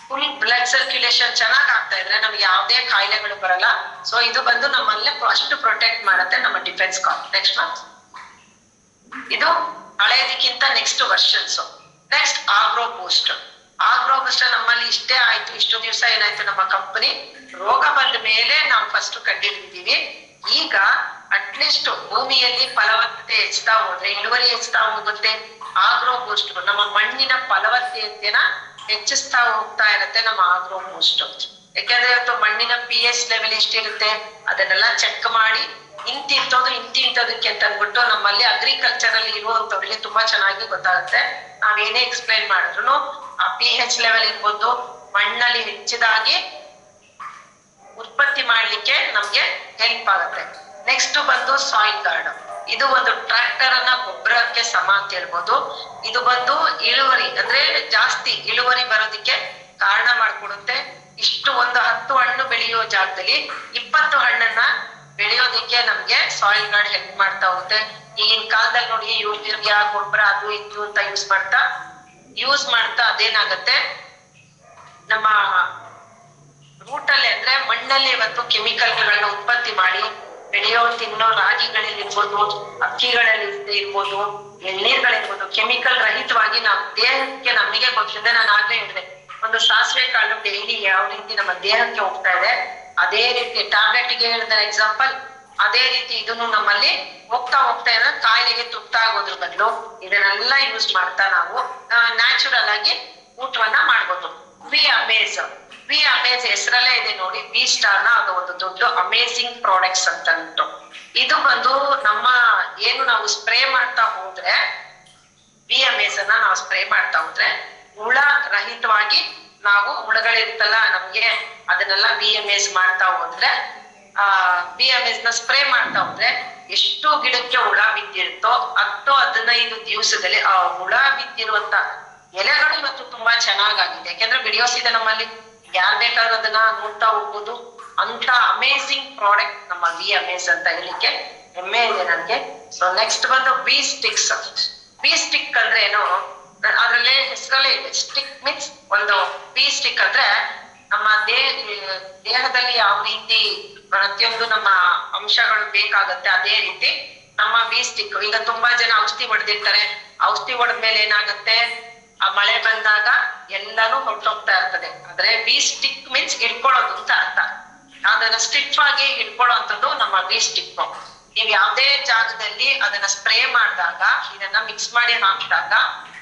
ಫುಲ್ ಬ್ಲಡ್ ಸರ್ಕ್ಯುಲೇಷನ್ ಚೆನ್ನಾಗ್ ಆಗ್ತಾ ಇದ್ರೆ ನಮ್ಗೆ ಯಾವುದೇ ಕಾಯಿಲೆಗಳು ಬರಲ್ಲ. ಸೊ ಇದು ಬಂದು ನಮ್ಮಲ್ಲೇ ಅಷ್ಟು ಪ್ರೊಟೆಕ್ಟ್ ಮಾಡುತ್ತೆ ನಮ್ಮ ಡಿಫೆನ್ಸ್ ಕಾಪ್. ನೆಕ್ಸ್ಟ್ ಇದು ಹಳೇದಕ್ಕಿಂತ ನೆಕ್ಸ್ಟ್ ವರ್ಷನ್ಸ್. ನೆಕ್ಸ್ಟ್ ಆಗ್ರೋ ಬೂಸ್ಟ್. ಆಗ್ರೋ ಬೂಸ್ಟ್ ನಮ್ಮಲ್ಲಿ ಇಷ್ಟೇ ಆಯ್ತು, ಇಷ್ಟು ದಿವಸ ಏನಾಯ್ತು, ನಮ್ಮ ಕಂಪನಿ ರೋಗ ಬಂದ ಮೇಲೆ ನಾವು ಫಸ್ಟ್ ಕಂಡಿದ್ದೀವಿ. ಈಗ ಅಟ್ಲೀಸ್ಟ್ ಭೂಮಿಯಲ್ಲಿ ಫಲವತ್ತತೆ ಹೆಚ್ಚುತ್ತಾ ಹೋದ್ರೆ, ಇಳುವರಿ ಹೆಚ್ಚುತ್ತಾ ಹೋಗುತ್ತೆ. ಆಗ್ರೋ ಬೂಸ್ಟ್ ನಮ್ಮ ಮಣ್ಣಿನ ಫಲವತ್ತತೆಯನ್ನ ಹೆಚ್ಚಿಸ್ತಾ ಹೋಗ್ತಾ ಇರುತ್ತೆ ನಮ್ಮ ಆಗ್ರೋ ಬೂಸ್ಟ್. ಯಾಕಂದ್ರೆ ಇವತ್ತು ಮಣ್ಣಿನ pH ಲೆವೆಲ್ ಎಷ್ಟಿರುತ್ತೆ ಅದನ್ನೆಲ್ಲ ಚೆಕ್ ಮಾಡಿ ಇಂತಿಂತದಕ್ಕೆ ಅಂತ ಅಂದ್ಬಿಟ್ಟು ನಮ್ಮಲ್ಲಿ ಅಗ್ರಿಕಲ್ಚರ್ ಅಲ್ಲಿ ಇರುವಂತವ್ರಿಗೆ ತುಂಬಾ ಚೆನ್ನಾಗಿ ಗೊತ್ತಾಗುತ್ತೆ. ನಾವ್ ಏನೇ ಎಕ್ಸ್ಪ್ಲೈನ್ ಮಾಡಿದ್ರು ಆ pH ಲೆವೆಲ್ ಇರ್ಬೋದು, ಮಣ್ಣಲ್ಲಿ ಹೆಚ್ಚಿದಾಗಿ ಉತ್ಪತ್ತಿ ಮಾಡ್ಲಿಕ್ಕೆ ನಮ್ಗೆ ಹೆಲ್ಪ್ ಆಗುತ್ತೆ. ನೆಕ್ಸ್ಟ್ ಬಂದು ಸಾಯಿಲ್ ಗಾರ್ಡ್. ಇದು ಒಂದು ಟ್ರ್ಯಾಕ್ಟರ್ ಅನ್ನ ಗೊಬ್ಬರಕ್ಕೆ ಸಮ ಅಂತ ಹೇಳ್ಬೋದು. ಇದು ಬಂದು ಇಳುವರಿ ಅಂದ್ರೆ ಜಾಸ್ತಿ ಇಳುವರಿ ಬರೋದಿಕ್ಕೆ ಕಾರಣ ಮಾಡ್ಕೊಡುತ್ತೆ. ಇಷ್ಟು ಒಂದು 10 ಹಣ್ಣು ಬೆಳೆಯೋ ಜಾಗದಲ್ಲಿ 20 ಹಣ್ಣನ್ನ ಬೆಳೆಯೋದಿಕ್ಕೆ ನಮ್ಗೆ ಸಾಯಿಲ್ ಗಾರ್ಡ್ ಹೆಲ್ಪ್ ಮಾಡ್ತಾ ಹೋಗುತ್ತೆ. ಈಗಿನ ಕಾಲದಲ್ಲಿ ನೋಡಿ ಯೂರಿಯಾ ಗೊಬ್ಬರ ಅದು ಇದು ಅಂತ ಯೂಸ್ ಮಾಡ್ತಾ ಅದೇನಾಗತ್ತೆ, ನಮ್ಮ ರೂಟಲ್ಲಿ ಅಂದ್ರೆ ಮಣ್ಣಲ್ಲಿ ಇವತ್ತು ಕೆಮಿಕಲ್ಗಳನ್ನ ಉತ್ಪತ್ತಿ ಮಾಡಿ ಬೆಳೆಯೋ ತಿನ್ನೋ ರಾಗಿಗಳಲ್ಲಿ ಇರ್ಬೋದು, ಅಕ್ಕಿಗಳಲ್ಲಿ ಇರ್ಬೋದು, ಎಳ್ನೀರ್ಗಳಿರ್ಬೋದು, ಕೆಮಿಕಲ್ ರಹಿತವಾಗಿ ನಾವು ದೇಹಕ್ಕೆ ನಮಗೆ ಗೊತ್ತಿದೆ. ನಾನು ಆಗ್ಲೇ ಹೇಳಿದೆ, ಒಂದು ಸಾಸಿವೆ ಕಾಳು ಡೈಲಿ ಯಾವ ರೀತಿ ನಮ್ಮ ದೇಹಕ್ಕೆ ಹೋಗ್ತಾ ಇದೆ, ಅದೇ ರೀತಿ ಟ್ಯಾಬ್ಲೆಟ್ಗೆ ಹೇಳಿದ ಎಕ್ಸಾಂಪಲ್, ಅದೇ ರೀತಿ ಇದನ್ನು ನಮ್ಮಲ್ಲಿ ಹೋಗ್ತಾ ಇರೋ ಕಾಯಿಲೆಗೆ ತುತ್ತಾಗೋದ್ರ ಬದಲು ಇದನ್ನೆಲ್ಲ ಯೂಸ್ ಮಾಡ್ತಾ ನಾವು ನ್ಯಾಚುರಲ್ ಆಗಿ ಊಟವನ್ನ ಮಾಡ್ಬೋದು. ವಿ ಅಮೇಜ್ ಹೆಸರಲ್ಲೇ ಇದೆ ನೋಡಿ, ವಿ ಸ್ಟಾರ್ ನ ಅದು ಒಂದು ದೊಡ್ಡ ಅಮೇಜಿಂಗ್ ಪ್ರಾಡಕ್ಟ್ಸ್ ಅಂತ ಅಂದ್ಬಿಟ್ಟು. ಇದು ಬಂದು ನಮ್ಮ ಏನು ನಾವು ಸ್ಪ್ರೇ ಮಾಡ್ತಾ ಹೋದ್ರೆ, ವಿ ಅಮೇಜ್ ಅನ್ನ ನಾವು ಸ್ಪ್ರೇ ಮಾಡ್ತಾ ಹೋದ್ರೆ ಹುಳ ರಹಿತವಾಗಿ ನಾವು ಹುಳಗಳಿರ್ತಲ್ಲ ನಮ್ಗೆ ಅದನ್ನೆಲ್ಲ ವಿ ಅಮೇಜ್ ಮಾಡ್ತಾ ಹೋದ್ರೆ, ವಿ ಅಮೇಜ್ ನ ಸ್ಪ್ರೇ ಮಾಡ್ತಾ ಹೋದ್ರೆ ಎಷ್ಟು ಗಿಡಕ್ಕೆ ಹುಳ ಬಿದ್ದಿರುತ್ತೋ 10-15 ದಿವಸದಲ್ಲಿ ಆ ಹುಳ ಬಿದ್ದಿರುವಂತ ಎಲೆಗಳು ಇವತ್ತು ತುಂಬಾ ಚೆನ್ನಾಗಾಗಿದೆ. ಯಾಕೆಂದ್ರೆ ವಿಡಿಯೋಸ್ ಇದೆ ನಮ್ಮಲ್ಲಿ, ಯಾರ್ ಬೇಕಾದ್ರೂ ಅದನ್ನ ನೋಡ್ತಾ ಹೋಗ್ಬೋದು. ಅಂತ ಅಮೇಸಿಂಗ್ ಪ್ರಾಡಕ್ಟ್ ನಮ್ಮ ವಿ ಅಮೇಜ್ ಅಂತ ಹೇಳಲಿಕ್ಕೆ ಹೆಮ್ಮೆ ಇದೆ ನನ್ಗೆ. ಸೊ ನೆಕ್ಸ್ಟ್ ಬಂದು ವಿ ಸ್ಟಿಕ್ಸ್. ವಿ ಸ್ಟಿಕ್ ಅಂದ್ರೆ ಏನು, ಅದ್ರಲ್ಲೇ ಹೆಸರಲ್ಲೇ ಇದೆ. ಸ್ಟಿಕ್ ಮೀನ್ಸ್ ಒಂದು ವಿ ಸ್ಟಿಕ್ ಅಂದ್ರೆ ನಮ್ಮ ದೇಹದಲ್ಲಿ ಯಾವ ರೀತಿ ಪ್ರತಿಯೊಂದು ನಮ್ಮ ಅಂಶಗಳು ಬೇಕಾಗತ್ತೆ ಅದೇ ರೀತಿ ನಮ್ಮ ವಿ ಸ್ಟಿಕ್. ಈಗ ತುಂಬಾ ಜನ ಔಷಧಿ ಹೊಡೆದಿರ್ತಾರೆ, ಔಷಧಿ ಹೊಡೆದ್ಮೇಲೆ ಏನಾಗುತ್ತೆ, ಆ ಮಳೆ ಬಂದಾಗ ಎಲ್ಲಾನು ಹೊರಟೋಗ್ತಾ ಇರ್ತದೆ. ಆದ್ರೆ ವಿ ಸ್ಟಿಕ್ ಮೀನ್ಸ್ ಹಿಡ್ಕೊಳ್ಳೋದು ಅಂತ ಅರ್ಥ. ಅದನ್ನ ಸ್ಟಿಫ್ ಆಗಿ ಹಿಡ್ಕೊಳ್ಳೋಂಥದ್ದು ನಮ್ಮ ವಿ ಸ್ಟಿಕ್. ನೀವ್ ಯಾವ್ದೇ ಜಾಗದಲ್ಲಿ ಅದನ್ನ ಸ್ಪ್ರೇ ಮಾಡಿದಾಗ, ಇದನ್ನ ಮಿಕ್ಸ್ ಮಾಡಿ ಹಾಕಿದಾಗ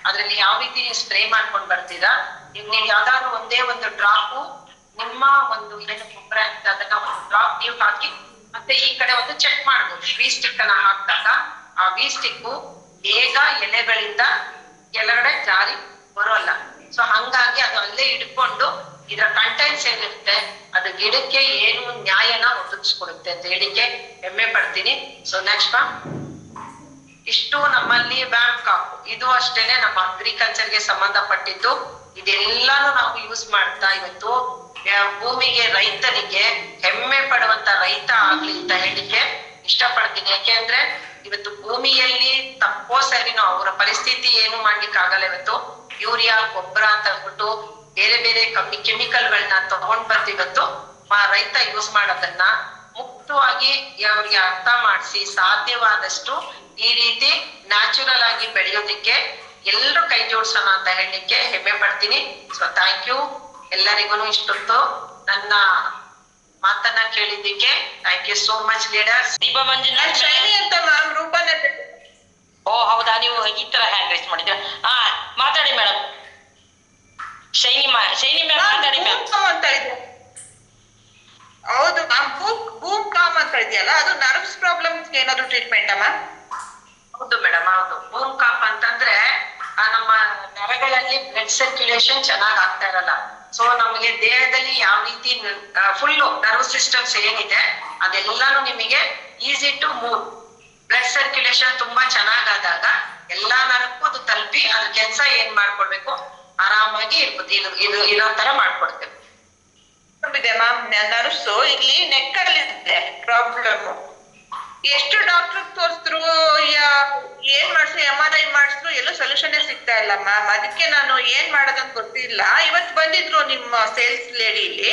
ಅದ್ರಲ್ಲಿ ಯಾವ ರೀತಿ ನೀವು ಸ್ಪ್ರೇ ಮಾಡ್ಕೊಂಡ್ ಬರ್ತೀರಾ, ಈಗ ನೀವು ಯಾವ್ದಾದ್ರು ಒಂದೇ ಒಂದು ಡ್ರಾಪು ನಿಮ್ಮ ಒಂದು ಏನು ಗೊಬ್ಬರ ಅಂತ ಅದನ್ನ ಒಂದು ಡ್ರಾಪ್ ನೀವು ಹಾಕಿ ಮತ್ತೆ ಈ ಕಡೆ ಒಂದು ಚೆಕ್ ಮಾಡ್ಬೋದು. ವಿ ಸ್ಟಿಕ್ ಅನ್ನ ಹಾಕಿದಾಗ ಆ ವಿ ಸ್ಟಿಕ್ ಬೇಗ ಎಲೆಗಳಿಂದ ಕೆಳಗಡೆ ಜಾರಿ ಬರೋಲ್ಲ. ಸೊ ಹಂಗಾಗಿ ಅದು ಅಲ್ಲೇ ಇಟ್ಕೊಂಡು ಇದರ ಕಂಟೆಂಟ್ಸ್ ಏನಿರುತ್ತೆ ಅದು ಗಿಡಕ್ಕೆ ಏನು ನ್ಯಾಯನ ಒದಗಿಸ್ಕೊಡುತ್ತೆ ಅಂತ ಹೇಳಿಕ್ಕೆ ಹೆಮ್ಮೆ ಪಡ್ತೀನಿ. ಸೊ ನೆಕ್ಸ್ಟ್ ಇಷ್ಟು ನಮ್ಮಲ್ಲಿ ಬ್ಯಾಂಕ್ ಕಾಪ್, ಇದು ಅಷ್ಟೇನೆ ನಮ್ಮ ಅಗ್ರಿಕಲ್ಚರ್ಗೆ ಸಂಬಂಧಪಟ್ಟಿದ್ದು. ಇದೆಲ್ಲಾನು ನಾವು ಯೂಸ್ ಮಾಡ್ತಾ ಇವತ್ತು ಭೂಮಿಗೆ ರೈತನಿಗೆ ಹೆಮ್ಮೆ ಪಡುವಂತ ರೈತ ಆಗ್ಲಿ ಅಂತ ಹೇಳಿಕ್ಕೆ ಇಷ್ಟಪಡ್ತೀನಿ. ಯಾಕೆಂದ್ರೆ ಇವತ್ತು ಭೂಮಿಯಲ್ಲಿ ತಪ್ಪೋ ಸರಿನೋ ಅವರ ಪರಿಸ್ಥಿತಿ ಏನು ಮಾಡ್ಲಿಕ್ಕೆ ಆಗಲ್ಲ. ಇವತ್ತು ಯೂರಿಯಾ ಗೊಬ್ಬರ ಅಂತ ಅಂದ್ಬಿಟ್ಟು ಬೇರೆ ಬೇರೆ ಕೆಮಿಕಲ್ಗಳನ್ನ ತಗೊಂಡ್ ಬಂದು ಇವತ್ತು ರೈತ ಯೂಸ್ ಮಾಡೋದನ್ನ ಮುಕ್ತವಾಗಿ ಅವ್ರಿಗೆ ಅರ್ಥ ಮಾಡಿಸಿ ಸಾಧ್ಯವಾದಷ್ಟು ಈ ರೀತಿ ನ್ಯಾಚುರಲ್ ಆಗಿ ಬೆಳೆಯೋದಿಕ್ಕೆ ಎಲ್ಲರೂ ಕೈ ಜೋಡ್ಸೋಣ ಅಂತ ಹೇಳಲಿಕ್ಕೆ ಹೆಮ್ಮೆ ಪಡ್ತೀನಿ. ಸೊ ಥ್ಯಾಂಕ್ ಯು ಎಲ್ಲರಿಗೂ. ಇಷ್ಟೊತ್ತು ನನ್ನ ಮಾತನ್ನ ಕೇಳಿದ್ದಕ್ಕೆ thank you so much leaders. Deepa Manjunath Shiny ಅಂತ ಮ್ಯಾಮ್, ರೂಪನ. ಓ ಹೌದಾ, ನೀವು ಈ ತರ ಹ್ಯಾಂಡ್ ರೈಸ್ ಮಾಡಿದ್ರ? ಹಾ ಮಾತಾಡಿ ಮೇಡಮ್. ಶೈನಿ ಮ್ಯಾಮ್ ಮಾತಾಡಿ ಮ್ಯಾಮ್. ಅಂತ ಇದೆ, ಹೌದು ಮ್ಯಾಮ್. ಬೂಮ್ ಕಾಮ್ ಅಂತ ಇದೆಯಲ್ಲ, ಅದು ನರ್ವ್ಸ್ ಪ್ರಾಬ್ಲಮ್ ಏನಾದ್ರು ಟ್ರೀಟ್ಮೆಂಟ್ ಮ್ಯಾಮ್? ಹೌದು ಮೇಡಮ್, ಹೌದು. ಬೂಮ್ ಕಾಪ್ ಅಂತಂದ್ರೆ ನಮ್ಮ ನರಗಳಲ್ಲಿ ಬ್ಲಡ್ ಸರ್ಕ್ಯುಲೇಷನ್ ಚೆನ್ನಾಗ್ ಆಗ್ತಾ ಇರಲ್ಲ. ಸೊ ನಮಗೆ ದೇಹದಲ್ಲಿ ಯಾವ ರೀತಿ ಫುಲ್ ನರ್ವ್ ಸಿಸ್ಟಮ್ಸ್ ಏನಿದೆ ಅದೆಲ್ಲಾನು ನಿಮಗೆ easy to move. Blood circulation ತುಂಬಾ ಚೆನ್ನಾಗಾದಾಗ ಎಲ್ಲಾ ನರಕ್ಕೂ ಅದು ತಲುಪಿ ಅದ್ರ ಕೆಲಸ ಏನ್ ಮಾಡ್ಕೊಡ್ಬೇಕು ಆರಾಮಾಗಿ ಇರ್ಬೋದು. ಇದು ಇರೋ ತರ ಮಾಡ್ಕೊಡ್ತೇವೆ. ಇದೆ ಮ್ಯಾಮ್, ನರ್ಸು ಇಲ್ಲಿ ನೆಕ್ಕಲ್ಲಿ ಇದೆ ಪ್ರಾಬ್ಲಮ್. ಎಷ್ಟು ಡಾಕ್ಟರ್ ತೋರಿಸಿದ್ರು ಏನ್ ಮಾಡಿದ್ರು, MRI ಮಾಡಿದ್ರು ಎಲ್ಲೂ ಸೊಲ್ಯೂಷನ್ ಸಿಗ್ತಾ ಇಲ್ಲ ಮ್ಯಾಮ್. ಅದಕ್ಕೆ ನಾನು ಏನ್ ಮಾಡೋದಂತ ಗೊತ್ತಿಲ್ಲ. ಇವತ್ತು ಬಂದಿದ್ರು ನಿಮ್ಮ ಸೇಲ್ಸ್ ಲೇಡಿ ಇಲ್ಲಿ,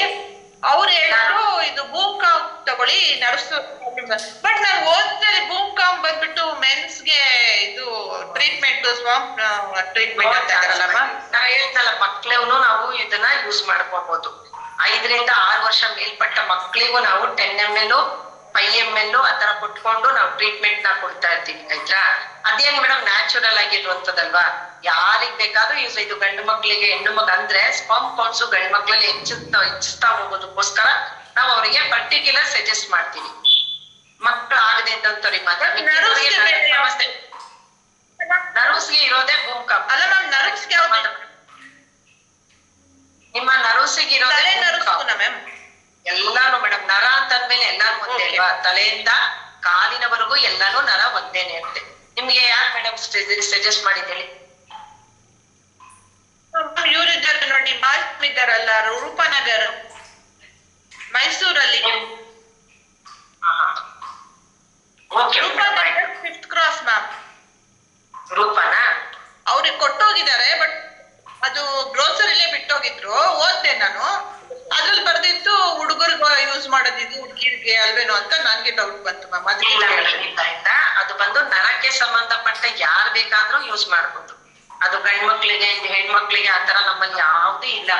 ಅವ್ರು ಹೇಳಿದ್ರು ಇದು ಬೂಮ್ ಕಾಮ್ ತಗೊಳ್ಳಿ ನರ್ಸ್. ಬಟ್ ನಾನು ಓದ್ನಲ್ಲಿ ಬೂಮ್ ಕಾಮ್ ಬಂದ್ಬಿಟ್ಟು ಮೆನ್ಸ್ಗೆ ಇದು ಟ್ರೀಟ್ಮೆಂಟ್ ಸ್ವಾಂಪ್ ಟ್ರೀಟ್ಮೆಂಟ್ ಅಂತ ಇದಾರಲ್ಲ ಮ್ಯಾಮ್. ನಾ ಹೇಳ್ತಲ್ಲ, ಮಕ್ಳನ್ನು ನಾವು ಇದನ್ನ ಯೂಸ್ ಮಾಡ್ಕೋಬಹುದು. 5 ರಿಂದ 6 ವರ್ಷ ಮೇಲ್ಪಟ್ಟ ಮಕ್ಳಿಗೂ ನಾವು 10 ml 5 ml ಆತರ ಕೊಟ್ಕೊಂಡು ನಾವು ಟ್ರೀಟ್ಮೆಂಟ್ ನ ಕೊಡ್ತಾ ಇರ್ತೀವಿ. ಆಯ್ತಾ? ಅದೇನ್ ಮೇಡಮ್ ನ್ಯಾಚುರಲ್ ಆಗಿರುವಂತದಲ್ವಾ, ಯಾರಿಗ್ ಬೇಕಾದ್ರೂ ಯೂಸ್. ಇದು ಗಂಡು ಮಕ್ಳಿಗೆ ಹೆಣ್ಣು ಮಗ ಅಂದ್ರೆ ಸ್ಪರ್ಮ್ ಕೌಂಟ್ಸ್ ಗಂಡು ಮಕ್ಳಲ್ಲಿ ಹೆಚ್ಚಿಸ್ತಾ ಹೋಗೋದಕ್ಕೋಸ್ಕರ ನಾವು ಅವರಿಗೆ ಪರ್ಟಿಕ್ಯುಲರ್ ಸಜೆಸ್ಟ್ ಮಾಡ್ತೀವಿ. ಮಕ್ಳು ಆಗದೆ ಇದ್ದಂತವ್ರಿಗೆ ಮಾತ್ರ. ನರ್ವ್ಸ್ಗೆ ಇರೋದೇ ಬೂಮ್ ಕಾಪ್ ಅಲ್ಲ ಮ್ಯಾಮ್. ನರ್ವ್ಸ್ಗೆ ನಿಮ್ಮ ನರ್ವ್ಸ್ಗೆ ಇರೋದೇ ಮ್ಯಾಮ್ ಎಲ್ಲಾನು ಮೇಡಮ್. ನರ ಅಂತಂದ್ಮೇಲೆ ಎಲ್ಲಾನು ಒಂದೇ ಅಲ್ವಾ? ತಲೆಯಿಂದ ಕಾಲಿನವರೆಗೂ ಎಲ್ಲಾನು ನರ ಒಂದೇನೆ ಅಂತೆ. ನಿಮ್ಗೆ ಯಾರು ಮೇಡಮ್ ಸಜೆಸ್ಟ್ ಮಾಡಿದ್ದೇಳಿ? ಇವರಿದ್ದಾರೆ ನೋಡಿ, ಮಾಲ್ಮ್ ಇದ್ದಾರಲ್ಲ, ರೂಪನಗರ್ ಮೈಸೂರಲ್ಲಿ. ರೂಪನಗರ್ 5th ಕ್ರಾಸ್ ಮ್ಯಾಮ್. ರೂಪನಾ? ಅವ್ರಿಗೆ ಕೊಟ್ಟೋಗಿದ್ದಾರೆ, ಬಟ್ ಅದು ಗ್ರೋಸರಿಲೇ ಬಿಟ್ಟೋಗಿದ್ರು. ಓದ್ದೆ ನಾನು, ಅದ್ರಲ್ಲಿ ಬರ್ದಿತ್ತು ಹುಡುಗರ್ಗ ಯೂಸ್ ಮಾಡೋದಿದು ಹುಡುಗಿರ್ಗೆ ಅಲ್ವೇನೋ ಅಂತ ನನ್ಗೆ ಡೌಟ್ ಬಂತು ಮ್ಯಾಮ್. ಆಯ್ತಾ? ಅದು ಬಂದು ನರಕ್ಕೆ ಸಂಬಂಧಪಟ್ಟ ಯಾರು ಬೇಕಾದ್ರೂ ಯೂಸ್ ಮಾಡ್ಬೋದು. ಅದು ಗಂಡ್ ಮಕ್ಳಿಗೆ ಇದು ಹೆಣ್ಮಕ್ಳಿಗೆ ಆತರ ನಮ್ಮಲ್ಲಿ ಯಾವ್ದು ಇಲ್ಲ.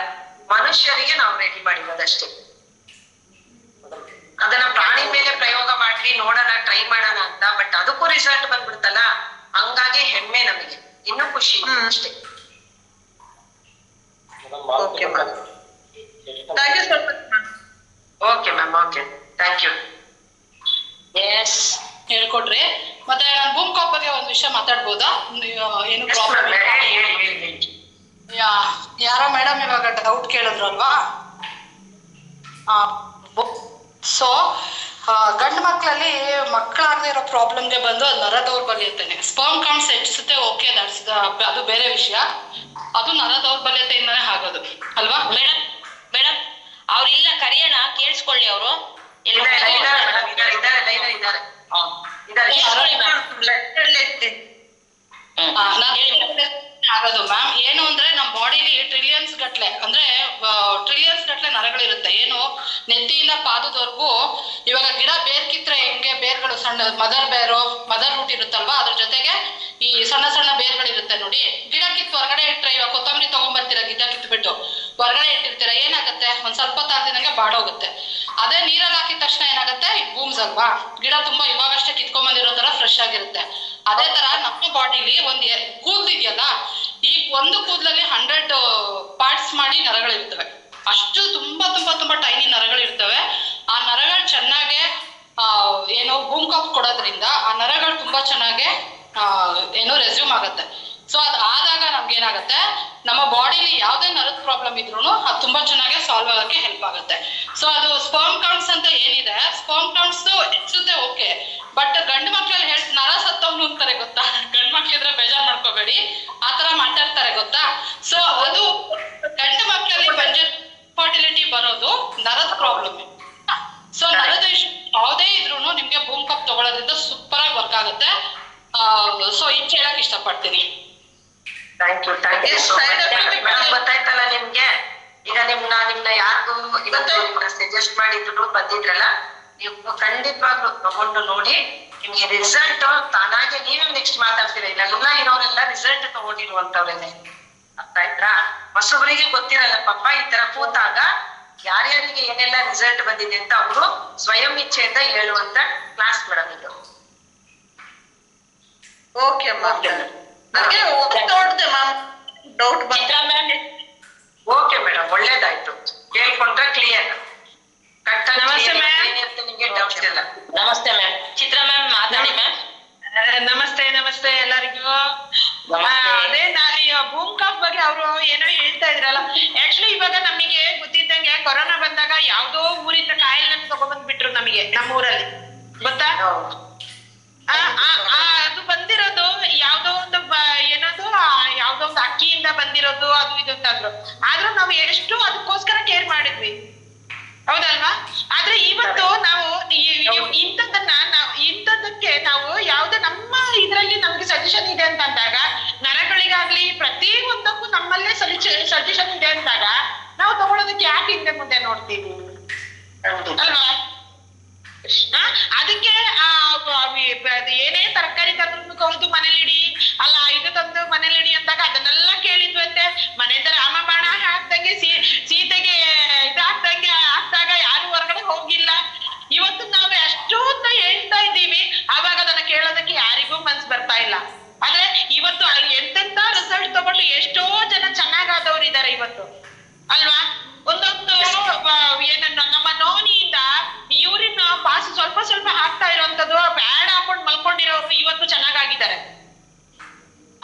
ಮನುಷ್ಯರಿಗೆ ನಾವು ರೆಡಿ ಮಾಡಿರೋದಷ್ಟೇ. ಅದನ್ನ ಪ್ರಾಣಿ ಮೇಲೆ ಪ್ರಯೋಗ ಮಾಡ್ವಿ, ನೋಡೋಣ, ಟ್ರೈ ಮಾಡೋಣ ಅಂತ. ಬಟ್ ಅದಕ್ಕೂ ರಿಸಲ್ಟ್ ಬಂದ್ಬಿಡ್ತಲ್ಲ, ಹಂಗಾಗಿ ಹೆಮ್ಮೆ ನಮಗೆ, ಇನ್ನೂ ಖುಷಿ ಅಷ್ಟೇ. Okay ma'am, thank you so much ma'am. Okay ma'am, okay, thank you. Yes, ಹೇಳ್ಕೊಡ್ರಿ. ಮತ್ತೆ ನಾನು ಬೂಮ್ ಕಾಪ್ ಬಗ್ಗೆ ಒಂದು ವಿಷಯ ಮಾತಾಡ್ಬೋದಾ? ಏನು ಪ್ರಾಬ್ಲಮ್? ಯಾರೋ ಮೇಡಮ್ ಇವಾಗ ಡೌಟ್ ಕೇಳಿದ್ರು ಅಲ್ವಾ? ಸೊ ಗಂಡು ಮಕ್ಕಳಲ್ಲಿ ಮಕ್ಕಳಾಗದೆ ಇರೋ ಪ್ರಾಬ್ಲಮ್ಗೆ ಬಂದು ಅದು ನರ ದೌರ್ಬಲ್ಯತೆನೆ. ಸ್ಪರ್ಮ್ ಕೌಂಟ್ಸ್ ಹೆಚ್ಚಿಸುತ್ತೆ, ಓಕೆ, ಅದು ಬೇರೆ ವಿಷಯ. ಅದು ನರ ದೌರ್ಬಲ್ಯತೆಯಿಂದನೇ ಆಗೋದು ಅಲ್ವಾ ಮೇಡಮ್? ಮೇಡಮ್ ಅವ್ರಿಲ್ಲ, ಕರಿಯೋಣ, ಕೇಳಿಸ್ಕೊಳ್ಳಿ. ಅವರು ಆಗೋದು ಮ್ಯಾಮ್. ಏನು ಅಂದ್ರೆ ನಮ್ಮ ಬಾಡಿಲಿ ಟ್ರಿಲಿಯನ್ಸ್ ಗಟ್ಲೆ ನರಗಳಿರುತ್ತೆ. ಏನು ನೆತ್ತಿಯಿಂದ ಪಾದದವರೆಗೂ. ಇವಾಗ ಗಿಡ ಬೇರ್ ಕಿತ್ರೆ ಹೆಂಗೆ ಬೇರ್ಗಳು ಸಣ್ಣ ಮದರ್ ರೂಟ್ ಇರುತ್ತಲ್ವಾ, ಅದ್ರ ಜೊತೆಗೆ ಈ ಸಣ್ಣ ಸಣ್ಣ ಬೇರ್ಗಳಿರುತ್ತೆ ನೋಡಿ. ಗಿಡ ಕಿತ್ತು ಹೊರಗಡೆ ಇಟ್ರೆ, ಇವಾಗ ಕೊತ್ತಂಬರಿ ತಗೊಂಡ್ಬರ್ತೀರ, ಗಿಡ ಕಿತ್ಬಿಟ್ಟು ಹೊರಗಡೆ ಇಟ್ಟಿರ್ತೀರ, ಏನಾಗುತ್ತೆ, ಒಂದ್ ಸ್ವಲ್ಪ ತಾಳ್ದಿನಂಗೆ ಬಾಡೋಗುತ್ತೆ. ಅದೇ ನೀರಲ್ಲಿ ಹಾಕಿದ ತಕ್ಷಣ ಏನಾಗುತ್ತೆ, ಬೂಮ್ಸ್ ಅಲ್ವಾ, ಗಿಡ ತುಂಬಾ ಇವಾಗಷ್ಟೇ ಕಿತ್ಕೊಂಡ್ಬಂದಿರೋ ತರ ಫ್ರೆಶ್ ಆಗಿರುತ್ತೆ. ಅದೇ ತರ ನಮ್ಮ ಬಾಡಿಲಿ ಕೂದಲು ಇದೆಯಲ್ಲ, ಈ ಒಂದು ಕೂದಲಲ್ಲಿ 100 ಪಾರ್ಟ್ಸ್ ಮಾಡಿ ನರಗಳಿರ್ತವೆ. ಅಷ್ಟು ತುಂಬಾ ತುಂಬಾ ತುಂಬಾ ಟೈನಿ ನರಗಳಿರ್ತವೆ. ಆ ನರಗಳು ಚೆನ್ನಾಗೆ ಏನೋ ಬೂಮ್ ಕಾಪ್ ಕೊಡೋದ್ರಿಂದ ಆ ನರಗಳು ತುಂಬಾ ಚೆನ್ನಾಗೆ ಏನೋ ರೆಸ್ಯೂಮ್ ಆಗುತ್ತೆ. ಸೊ ಅದು ಆದಾಗ ನಮ್ಗೆ ಏನಾಗುತ್ತೆ, ನಮ್ಮ ಬಾಡಿಲಿ ಯಾವ್ದೇ ನರದ ಪ್ರಾಬ್ಲಮ್ ಇದ್ರು ಅದು ತುಂಬಾ ಚೆನ್ನಾಗಿ ಸಾಲ್ವ್ ಆಗಕ್ಕೆ ಹೆಲ್ಪ್ ಆಗುತ್ತೆ. ಸೊ ಅದು ಸ್ಪರ್ಮ್ ಕೌಂಟ್ಸ್ ಅಂತ ಏನಿದೆ, ಸ್ಪರ್ಮ್ ಕೌಂಟ್ಸ್ ಹೆಚ್ಚುತ್ತೆ, ಓಕೆ. ಬಟ್ ಗಂಡು ಮಕ್ಳಲ್ಲಿ ನರ ಸತ್ತವನು ಅಂತಾರೆ ಗೊತ್ತಾ, ಗಂಡು ಮಕ್ಳಿದ್ರೆ ಬೇಜಾರ್ ಮಾಡ್ಕೋಬೇಡಿ, ಆತರ ಮಾತಾಡ್ತಾರೆ ಗೊತ್ತಾ. ಸೊ ಅದು ಗಂಡು ಮಕ್ಳಲ್ಲಿ ಫರ್ಟಿಲಿಟಿ ಬರೋದು ನರದ ಪ್ರಾಬ್ಲಮ್. ಸೊ ನರದ ಯಾವುದೇ ಇದ್ರು ನಿಮ್ಗೆ ಬೂಮ್ ಕಪ್ ತಗೊಳ್ಳೋದ್ರಿಂದ ಸೂಪರ್ ಆಗಿ ವರ್ಕ್ ಆಗುತ್ತೆ. ಸೊ ಇದ್ ಹೇಳಕ್ ಇಷ್ಟಪಡ್ತೀನಿ. ಥ್ಯಾಂಕ್ ಯು ಗೊತ್ತಾಯ್ತಲ್ಲ ನಿಮ್ಗೆ. ಈಗ ನಿಮ್ನ ಯಾರಿಗೂ ಇವತ್ತು ಸಜೆಸ್ಟ್ ಮಾಡಿದ್ರು ಬಂದಿದ್ರಲ್ಲ, ನೀವು ಖಂಡಿತವಾಗ್ಲೂ ತಗೊಂಡು ನೋಡಿ. ನಿಮ್ಗೆ ರಿಸಲ್ಟ್ ತಾನಾಗೆ ನೀವೇ ನೆಕ್ಸ್ಟ್ ಮಾತಾಡ್ತೀರ. ಇಲ್ಲೆಲ್ಲ ಇರೋರೆಲ್ಲ ರಿಸಲ್ಟ್ ತಗೊಂಡಿರುವಂತವ್ರೇನೆ, ಅರ್ಥ ಆಯ್ತಾ? ಹೊಸಬರಿಗೆ ಗೊತ್ತಿರಲ್ಲ ಪಾಪ. ಈ ತರ ಕೂತಾಗ ಯಾರ್ಯಾರಿಗೆ ಏನೆಲ್ಲ ರಿಸಲ್ಟ್ ಬಂದಿದೆ ಅಂತ ಅವರು ಸ್ವಯಂ ಇಚ್ಛೆಯಿಂದ ಹೇಳುವಂತ ಕ್ಲಾಸ್ ಮೇಡಮ್ ಇದು. ಓಕೆ ಮ್ಯಾಮ್, ನನಗೆ ನೋಡ್ದೆ ಮ್ಯಾಮ್, ಡೌಟ್ ಬಂತ ಮ್ಯಾಮ್. ಓಕೆ ಮೇಡಮ್, ಒಳ್ಳೇದಾಯ್ತು. ಕೇಳ್ಕೊಂಡ್ರೆ ಕ್ಲಿಯರ್. ನಮಸ್ತೆ ಮ್ಯಾಮ್. ನಿಮ್ಗೆ ಡೌಟ್ಸ್ ಇಲ್ಲ. ನಮಸ್ತೆ ಮ್ಯಾಮ್. ಚಿತ್ರಾ ಮ್ಯಾಮ್ ಮಾತಾಡಿ ಮ್ಯಾಮ್. ನಮಸ್ತೆ. ನಮಸ್ತೆ ಅದೇ ಬೂಮ್ ಕಾಪ್ ಬಗ್ಗೆ ಅವರು ಏನೋ ಹೇಳ್ತಾ ಇದ್ರಲ್ಲ. ಆಕ್ಚುಲಿ ಇವಾಗ ನಮಗೆ ಗೊತ್ತಿದ್ದಂಗೆ ಕೊರೋನಾ ಬಂದಾಗ ಯಾವ್ದೋ ಊರಿಂದ ಕಾಯಿಲೆ ತಗೊಂಡ್ಬಂದ್ಬಿಟ್ರು ನಮಗೆ ನಮ್ಮ ಊರಲ್ಲಿ, ಗೊತ್ತಾ? ಅದು ಬಂದಿರೋದು ಯಾವ್ದೋ ಒಂದು ಏನದು ಯಾವ್ದೋ ಒಂದು ಅಕ್ಕಿಯಿಂದ ಬಂದಿರೋದು ಅದು ಇದು ಅಂತಂದ್ರು. ಆದ್ರೂ ನಾವು ಎಷ್ಟು ಅದಕ್ಕೋಸ್ಕರ ಕೇರ್ ಮಾಡಿದ್ವಿ, ಹೌದಲ್ವಾ? ಆದ್ರೆ ಇವತ್ತು ನಾವು ಇಂಥದಕ್ಕೆ ನಾವು ಯಾವ್ದು ನಮ್ಮ ಇದ್ರಲ್ಲಿ ನಮ್ಗೆ ಸಜೆಷನ್ ಇದೆ ಅಂತ ಅಂದಾಗ, ನರಗಳಿಗಾಗ್ಲಿ ಪ್ರತಿ ಒಂದಕ್ಕೂ ನಮ್ಮಲ್ಲೇ ಸಜೆಷನ್ ಇದೆ ಅಂದಾಗ ನಾವು ತಗೊಳೋದಕ್ಕೆ ಯಾಕೆ ಹಿಂದೆ ಮುಂದೆ ನೋಡ್ತೀವಿ ಅಲ್ವಾ? ಅದಕ್ಕೆ ಏನೇ ತರಕಾರಿ ತಂದ್ರು ಕೌದು ಮನೇಲಿಡಿ, ಅಲ್ಲ ಇದು ತಂದು ಮನೇಲಿಡಿ ಅಂದಾಗ ಅದನ್ನೆಲ್ಲ ಕೇಳಿದ್ವಂತೆ. ಮನೆಯಿಂದ ರಾಮಬಾಣ ಹಾಕ್ದಂಗೆ ಸೀತೆಗೆ ಇದಾಗ್ದಂಗೆ ಆಗ್ದಾಗ ಯಾರು ಹೊರಗಡೆ ಹೋಗಿಲ್ಲ. ಇವತ್ತು ನಾವು ಅಷ್ಟೊಂದ ಹೇಳ್ತಾ ಇದ್ದೀವಿ, ಅವಾಗ ಅದನ್ನ ಕೇಳೋದಕ್ಕೆ ಯಾರಿಗೂ ಮನ್ಸ್ ಬರ್ತಾ ಇಲ್ಲ. ಆದ್ರೆ ಇವತ್ತು ಎಂತೆಂತ ರಿಸಲ್ಟ್ ತಗೊಂಡು ಎಷ್ಟೋ ಜನ ಚೆನ್ನಾಗಾದವ್ರು ಇದಾರೆ ಇವತ್ತು, ಅಲ್ವಾ? ಒಂದೊಂದು ಏನನ್ನ ನಮ್ಮ ನೋನಿಯಿಂದ ಯೂರಿನ್ ಪಾಸ್ ಸ್ವಲ್ಪ ಸ್ವಲ್ಪ ಹಾಕ್ತಾ ಇರೋಂಥದ್ದು, ಪ್ಯಾಡ್ ಹಾಕೊಂಡು ಮಲ್ಕೊಂಡಿರೋರು ಇವತ್ತು ಚೆನ್ನಾಗಿದ್ದಾರೆ.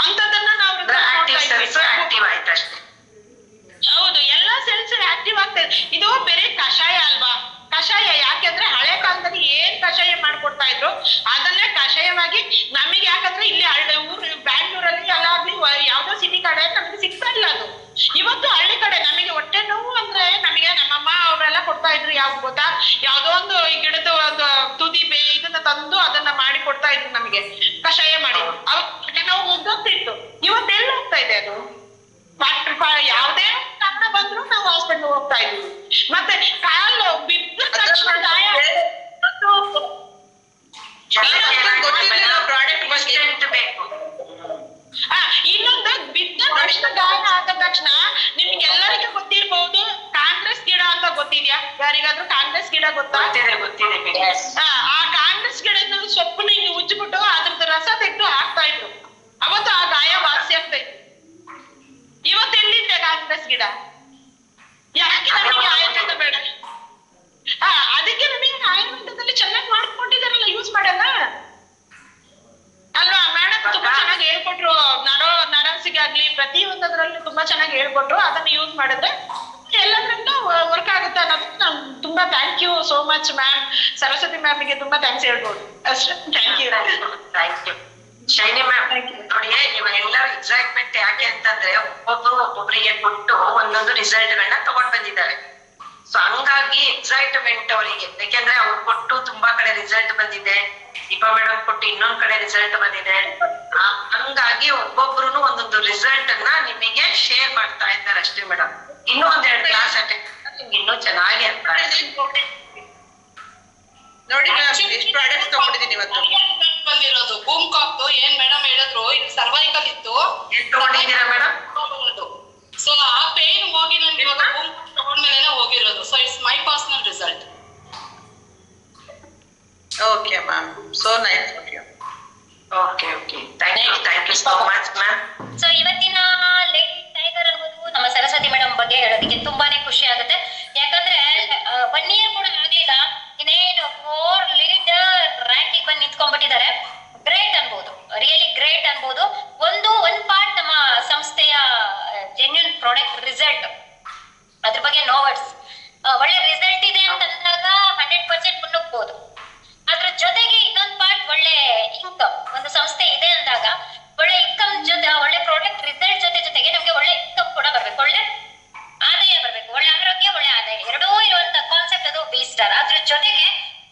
ಅಂತದನ್ನ ನಾವು ಹೌದು, ಎಲ್ಲಾ ಸೆಲ್ಸ್ ಆಕ್ಟಿವ್ ಆಗ್ತದೆ. ಇದು ಬೇರೆ ಕಷಾಯ ಅಲ್ವಾ? ಕಷಾಯ ಯಾಕೆಂದ್ರೆ ಹಳೆ ಕಾಲದಲ್ಲಿ ಏನ್ ಕಷಾಯ ಮಾಡ್ಕೊಡ್ತಾ ಇದ್ರು ಅದನ್ನೇ ಕಷಾಯವಾಗಿ ನಮಗೆ, ಯಾಕಂದ್ರೆ ಇಲ್ಲಿ ಬ್ಯಾಂಗ್ಳೂರಲ್ಲಿ ಅಲ್ಲಾಗ್ಲಿ ಯಾವ್ದೋ ಸಿಟಿ ಕಡೆ ನಮ್ಗೆ ಸಿಗ್ತಾ ಇಲ್ಲ ಅದು. ಇವತ್ತು ಹಳ್ಳಿ ಕಡೆ ನಮಗೆ ಹೊಟ್ಟೆ ನೋವು ಅಂದ್ರೆ ನಮಗೆ ನಮ್ಮಮ್ಮ ಅವರೆಲ್ಲ ಕೊಡ್ತಾ ಇದ್ರು. ಯಾವ್ದು ಗೊತ್ತಾ? ಯಾವ್ದೋ ಒಂದು ಗಿಡದ ಒಂದು ತುದಿ ಇದನ್ನ ತಂದು ಅದನ್ನ ಮಾಡಿ ಕೊಡ್ತಾ ಇದ್ರು ನಮಗೆ, ಕಷಾಯ ಮಾಡಿ. ಅವಾಗ ಹೊಟ್ಟೆ ನೋವು ಮುಗ್ದೋಗ್ತಿತ್ತು. ಇವತ್ತೆಲ್ಲ ಹೋಗ್ತಾ ಇದೆ ಅದು? ಯಾವ್ದೇ ಕಾರಣ ಬಂದ್ರು ನಾವು ಹಾಸ್ಪಿಟಲ್ ಹೋಗ್ತಾ ಇದ್ವಿ. ಮತ್ತೆ ಕಾಲು ಬಿದ್ದ ತಕ್ಷಣ ಗಾಯ, ಪ್ರಾಡಕ್ಟ್ ಇನ್ನೊಂದು ಬಿದ್ದ ತಕ್ಷಣ ಗಾಯ ಆದ ತಕ್ಷಣ ನಿಮ್ಗೆಲ್ಲರಿಗೂ ಗೊತ್ತಿರ್ಬಹುದು, ಕಾಂಗ್ರೆಸ್ ಗಿಡ ಅಂತ ಗೊತ್ತಿದ್ಯಾ? ಯಾರಿಗಾದ್ರೂ ಕಾಂಗ್ರೆಸ್ ಗಿಡ ಗೊತ್ತಾ? ಗೊತ್ತಿದೆ. ಆ ಕಾಂಗ್ರೆಸ್ ಗಿಡ ಸೊಪ್ಪನ್ನ ಹಿಂಗೆ ಉಜ್ಜಿಬಿಟ್ಟು ಅದ್ರದ್ದು ರಸ ತೆಗೆದು ಹಾಕ್ತಾ ಇದ್ರು. ಅವತ್ತು ಆ ಗಾಯ ವಾಸಿ ಆಗ್ತಾ ಇತ್ತು. ಇವತ್ತೆಲ್ಲಿದೆ ಕಾಂಗ್ರೆಸ್ ಗಿಡ? ಯಾಕೆ ನಮಗೆ ಆಯುರ್ವೇದ ಬೇಡ? ಅದಕ್ಕೆ ನಮಗೆ ಆಯುರ್ವೇದದಲ್ಲಿ ಚೆನ್ನಾಗಿ ಮಾಡ್ಕೊಂಡಿದಾರಲ್ಲ, ಯೂಸ್ ಮಾಡಲ್ಲ ಅಲ್ವಾ ಮೇಡಮ್? ತುಂಬಾ ಚೆನ್ನಾಗಿ ಹೇಳ್ಕೊಟ್ರು. ನರ್ಸಿಗಾಗ್ಲಿ ಪ್ರತಿ ಒಂದದ್ರಲ್ಲೂ ತುಂಬಾ ಚೆನ್ನಾಗಿ ಹೇಳ್ಕೊಟ್ರು. ಅದನ್ನ ಯೂಸ್ ಮಾಡಿದ್ರೆ ಎಲ್ಲದ್ರಿಂದ ವರ್ಕ್ ಆಗುತ್ತೆ ಅನ್ನೋದಕ್ಕೆ ನಾವು ತುಂಬಾ thank you so much ma'am. Saraswati ಮ್ಯಾಮ್ಗೆ ತುಂಬಾ ಥ್ಯಾಂಕ್ಸ್ ಹೇಳ್ಬೋದು ಅಷ್ಟೇ. Thank you. ಶೈನಿ ಮ್ಯಾಮ್, ನೋಡಿ ಇವಾಗೆಲ್ಲರೂ ಎಕ್ಸೈಟ್ಮೆಂಟ್ ಯಾಕೆ ಅಂತಂದ್ರೆ ಒಬ್ಬೊಬ್ರಿಗೆ ಕೊಟ್ಟು ಒಂದೊಂದು ರಿಸಲ್ಟ್ ಗಳನ್ನ ತಗೊಂಡ್ ಬಂದಿದ್ದಾರೆ. ಸೊ ಹಂಗಾಗಿ ಎಕ್ಸೈಟ್ಮೆಂಟ್ ಅವರಿಗೆ, ಯಾಕೆಂದ್ರೆ ಅವ್ರು ಕೊಟ್ಟು ತುಂಬಾ ಕಡೆ ರಿಸಲ್ಟ್ ಬಂದಿದೆ, ದೀಪಾ ಮೇಡಮ್ ಕೊಟ್ಟು ಇನ್ನೊಂದ್ ಕಡೆ ರಿಸಲ್ಟ್ ಬಂದಿದೆ. ಹಂಗಾಗಿ ಒಬ್ಬೊಬ್ರು ಒಂದೊಂದು ರಿಸಲ್ಟ್ ಅನ್ನ ನಿಮಗೆ ಶೇರ್ ಮಾಡ್ತಾ ಇದ್ದಾರೆ ಅಷ್ಟೇ ಮೇಡಮ್. ಇನ್ನೂ ಒಂದೆರಡು ಕ್ಲಾಸ್ ಅಟೆಂಡ್ ನಿಮ್ಗೆ ಇನ್ನೂ ಚೆನ್ನಾಗಿ ಅರ್ಥ ನೋಡಿ ಎಷ್ಟು ಪ್ರಾಡಕ್ಟ್ಸ್ ತಗೊಂಡಿದ್ದೀನಿ ಇವತ್ತು. ಬಂದಿರೋದು ಬೂಮ್ ಕಾಪ್ ಏನ್ ಮೇಡಮ್ ಹೇಳಿದ್ರು, ಇದು ಸರ್ವೈಕಲ್ ಇತ್ತು. ತಗೊಂಡಿದ್ದೀರಾ ಮೇಡಮ್? ಸೊ ಆ ಪೇನ್ ಹೋಗಿ ನನ್ಗೆ ಇವಾಗ ಬೂಮ್ ಕಾಪ್ ತಗೊಂಡ್ಮೇಲೆ ಹೋಗಿರೋದು. So it's my personal result. Okay ma'am, so nice of you. Okay thank you so much ma'am. So ಇವತ್ತಿನ ಲೇಡಿ ಟೈಗರ್ ಅನ್ನೋದು ನಮ್ಮ ಸರಸ್ವತಿ ಮೇಡಮ್ ಬಗ್ಗೆ ಹೇಳೋದಕ್ಕೆ ತುಂಬಾನೇ ಖುಷಿ ಆಗುತ್ತೆ. ಯಾಕಂದ್ರೆ 1 year ಕೂಡ ಆಗಿಲ್ಲ, ಇನ್ನೇನು 4 ಲೀಡ್ ರ್ಯಾಂಕಿಗೆ ಬಂದು ನಿಂತ್ಕೊಂಡ್ಬಿಟ್ಟಿದ್ದಾರೆ. ಗ್ರೇಟ್ ಅನ್ಬೋದು, ರಿಯಲಿ ಗ್ರೇಟ್ ಅನ್ಬೋದು. ಒಂದು ಪಾರ್ಟ್ ನಮ್ಮ ಸಂಸ್ಥೆಯ ಜೆನ್ಯೂನ್ ಪ್ರಾಡಕ್ಟ್ ರಿಸಲ್ಟ್, ಅದ್ರ ಬಗ್ಗೆ ನೋ ವರ್ಡ್ಸ್. ಒಳ್ಳೆ ರಿಸಲ್ಟ್ ಇದೆ ಅಂತಂದಾಗ 100% ಮುನ್ನುಗ್ಬೋದು. ಅದ್ರ ಜೊತೆಗೆ ಇನ್ನೊಂದು ಪಾರ್ಟ್ ಒಳ್ಳೆ ಇನ್ಕಮ್, ಒಂದು ಸಂಸ್ಥೆ ಇದೆ ಅಂದಾಗ ಒಳ್ಳೆ ಇನ್ಕಮ್ ಜೊತೆ ಒಳ್ಳೆ ಪ್ರಾಡಕ್ಟ್ ರಿಸಲ್ಟ್ ಜೊತೆಗೆ ನಮ್ಗೆ ಒಳ್ಳೆ ಇನ್ಕಮ್ ಕೂಡ ಬರ್ಬೇಕು, ಒಳ್ಳೆ ಆದಾಯ ಬರ್ಬೇಕು, ಒಳ್ಳೆ ಆರೋಗ್ಯ ಒಳ್ಳೆ ಆದಾಯ ಎರಡೂ ಇರುವಂತ ಕಾನ್ಸೆಪ್ಟ್ ಅದು ಬಿ-ಸ್ಟಾರ್. ಅದ್ರ ಜೊತೆಗೆ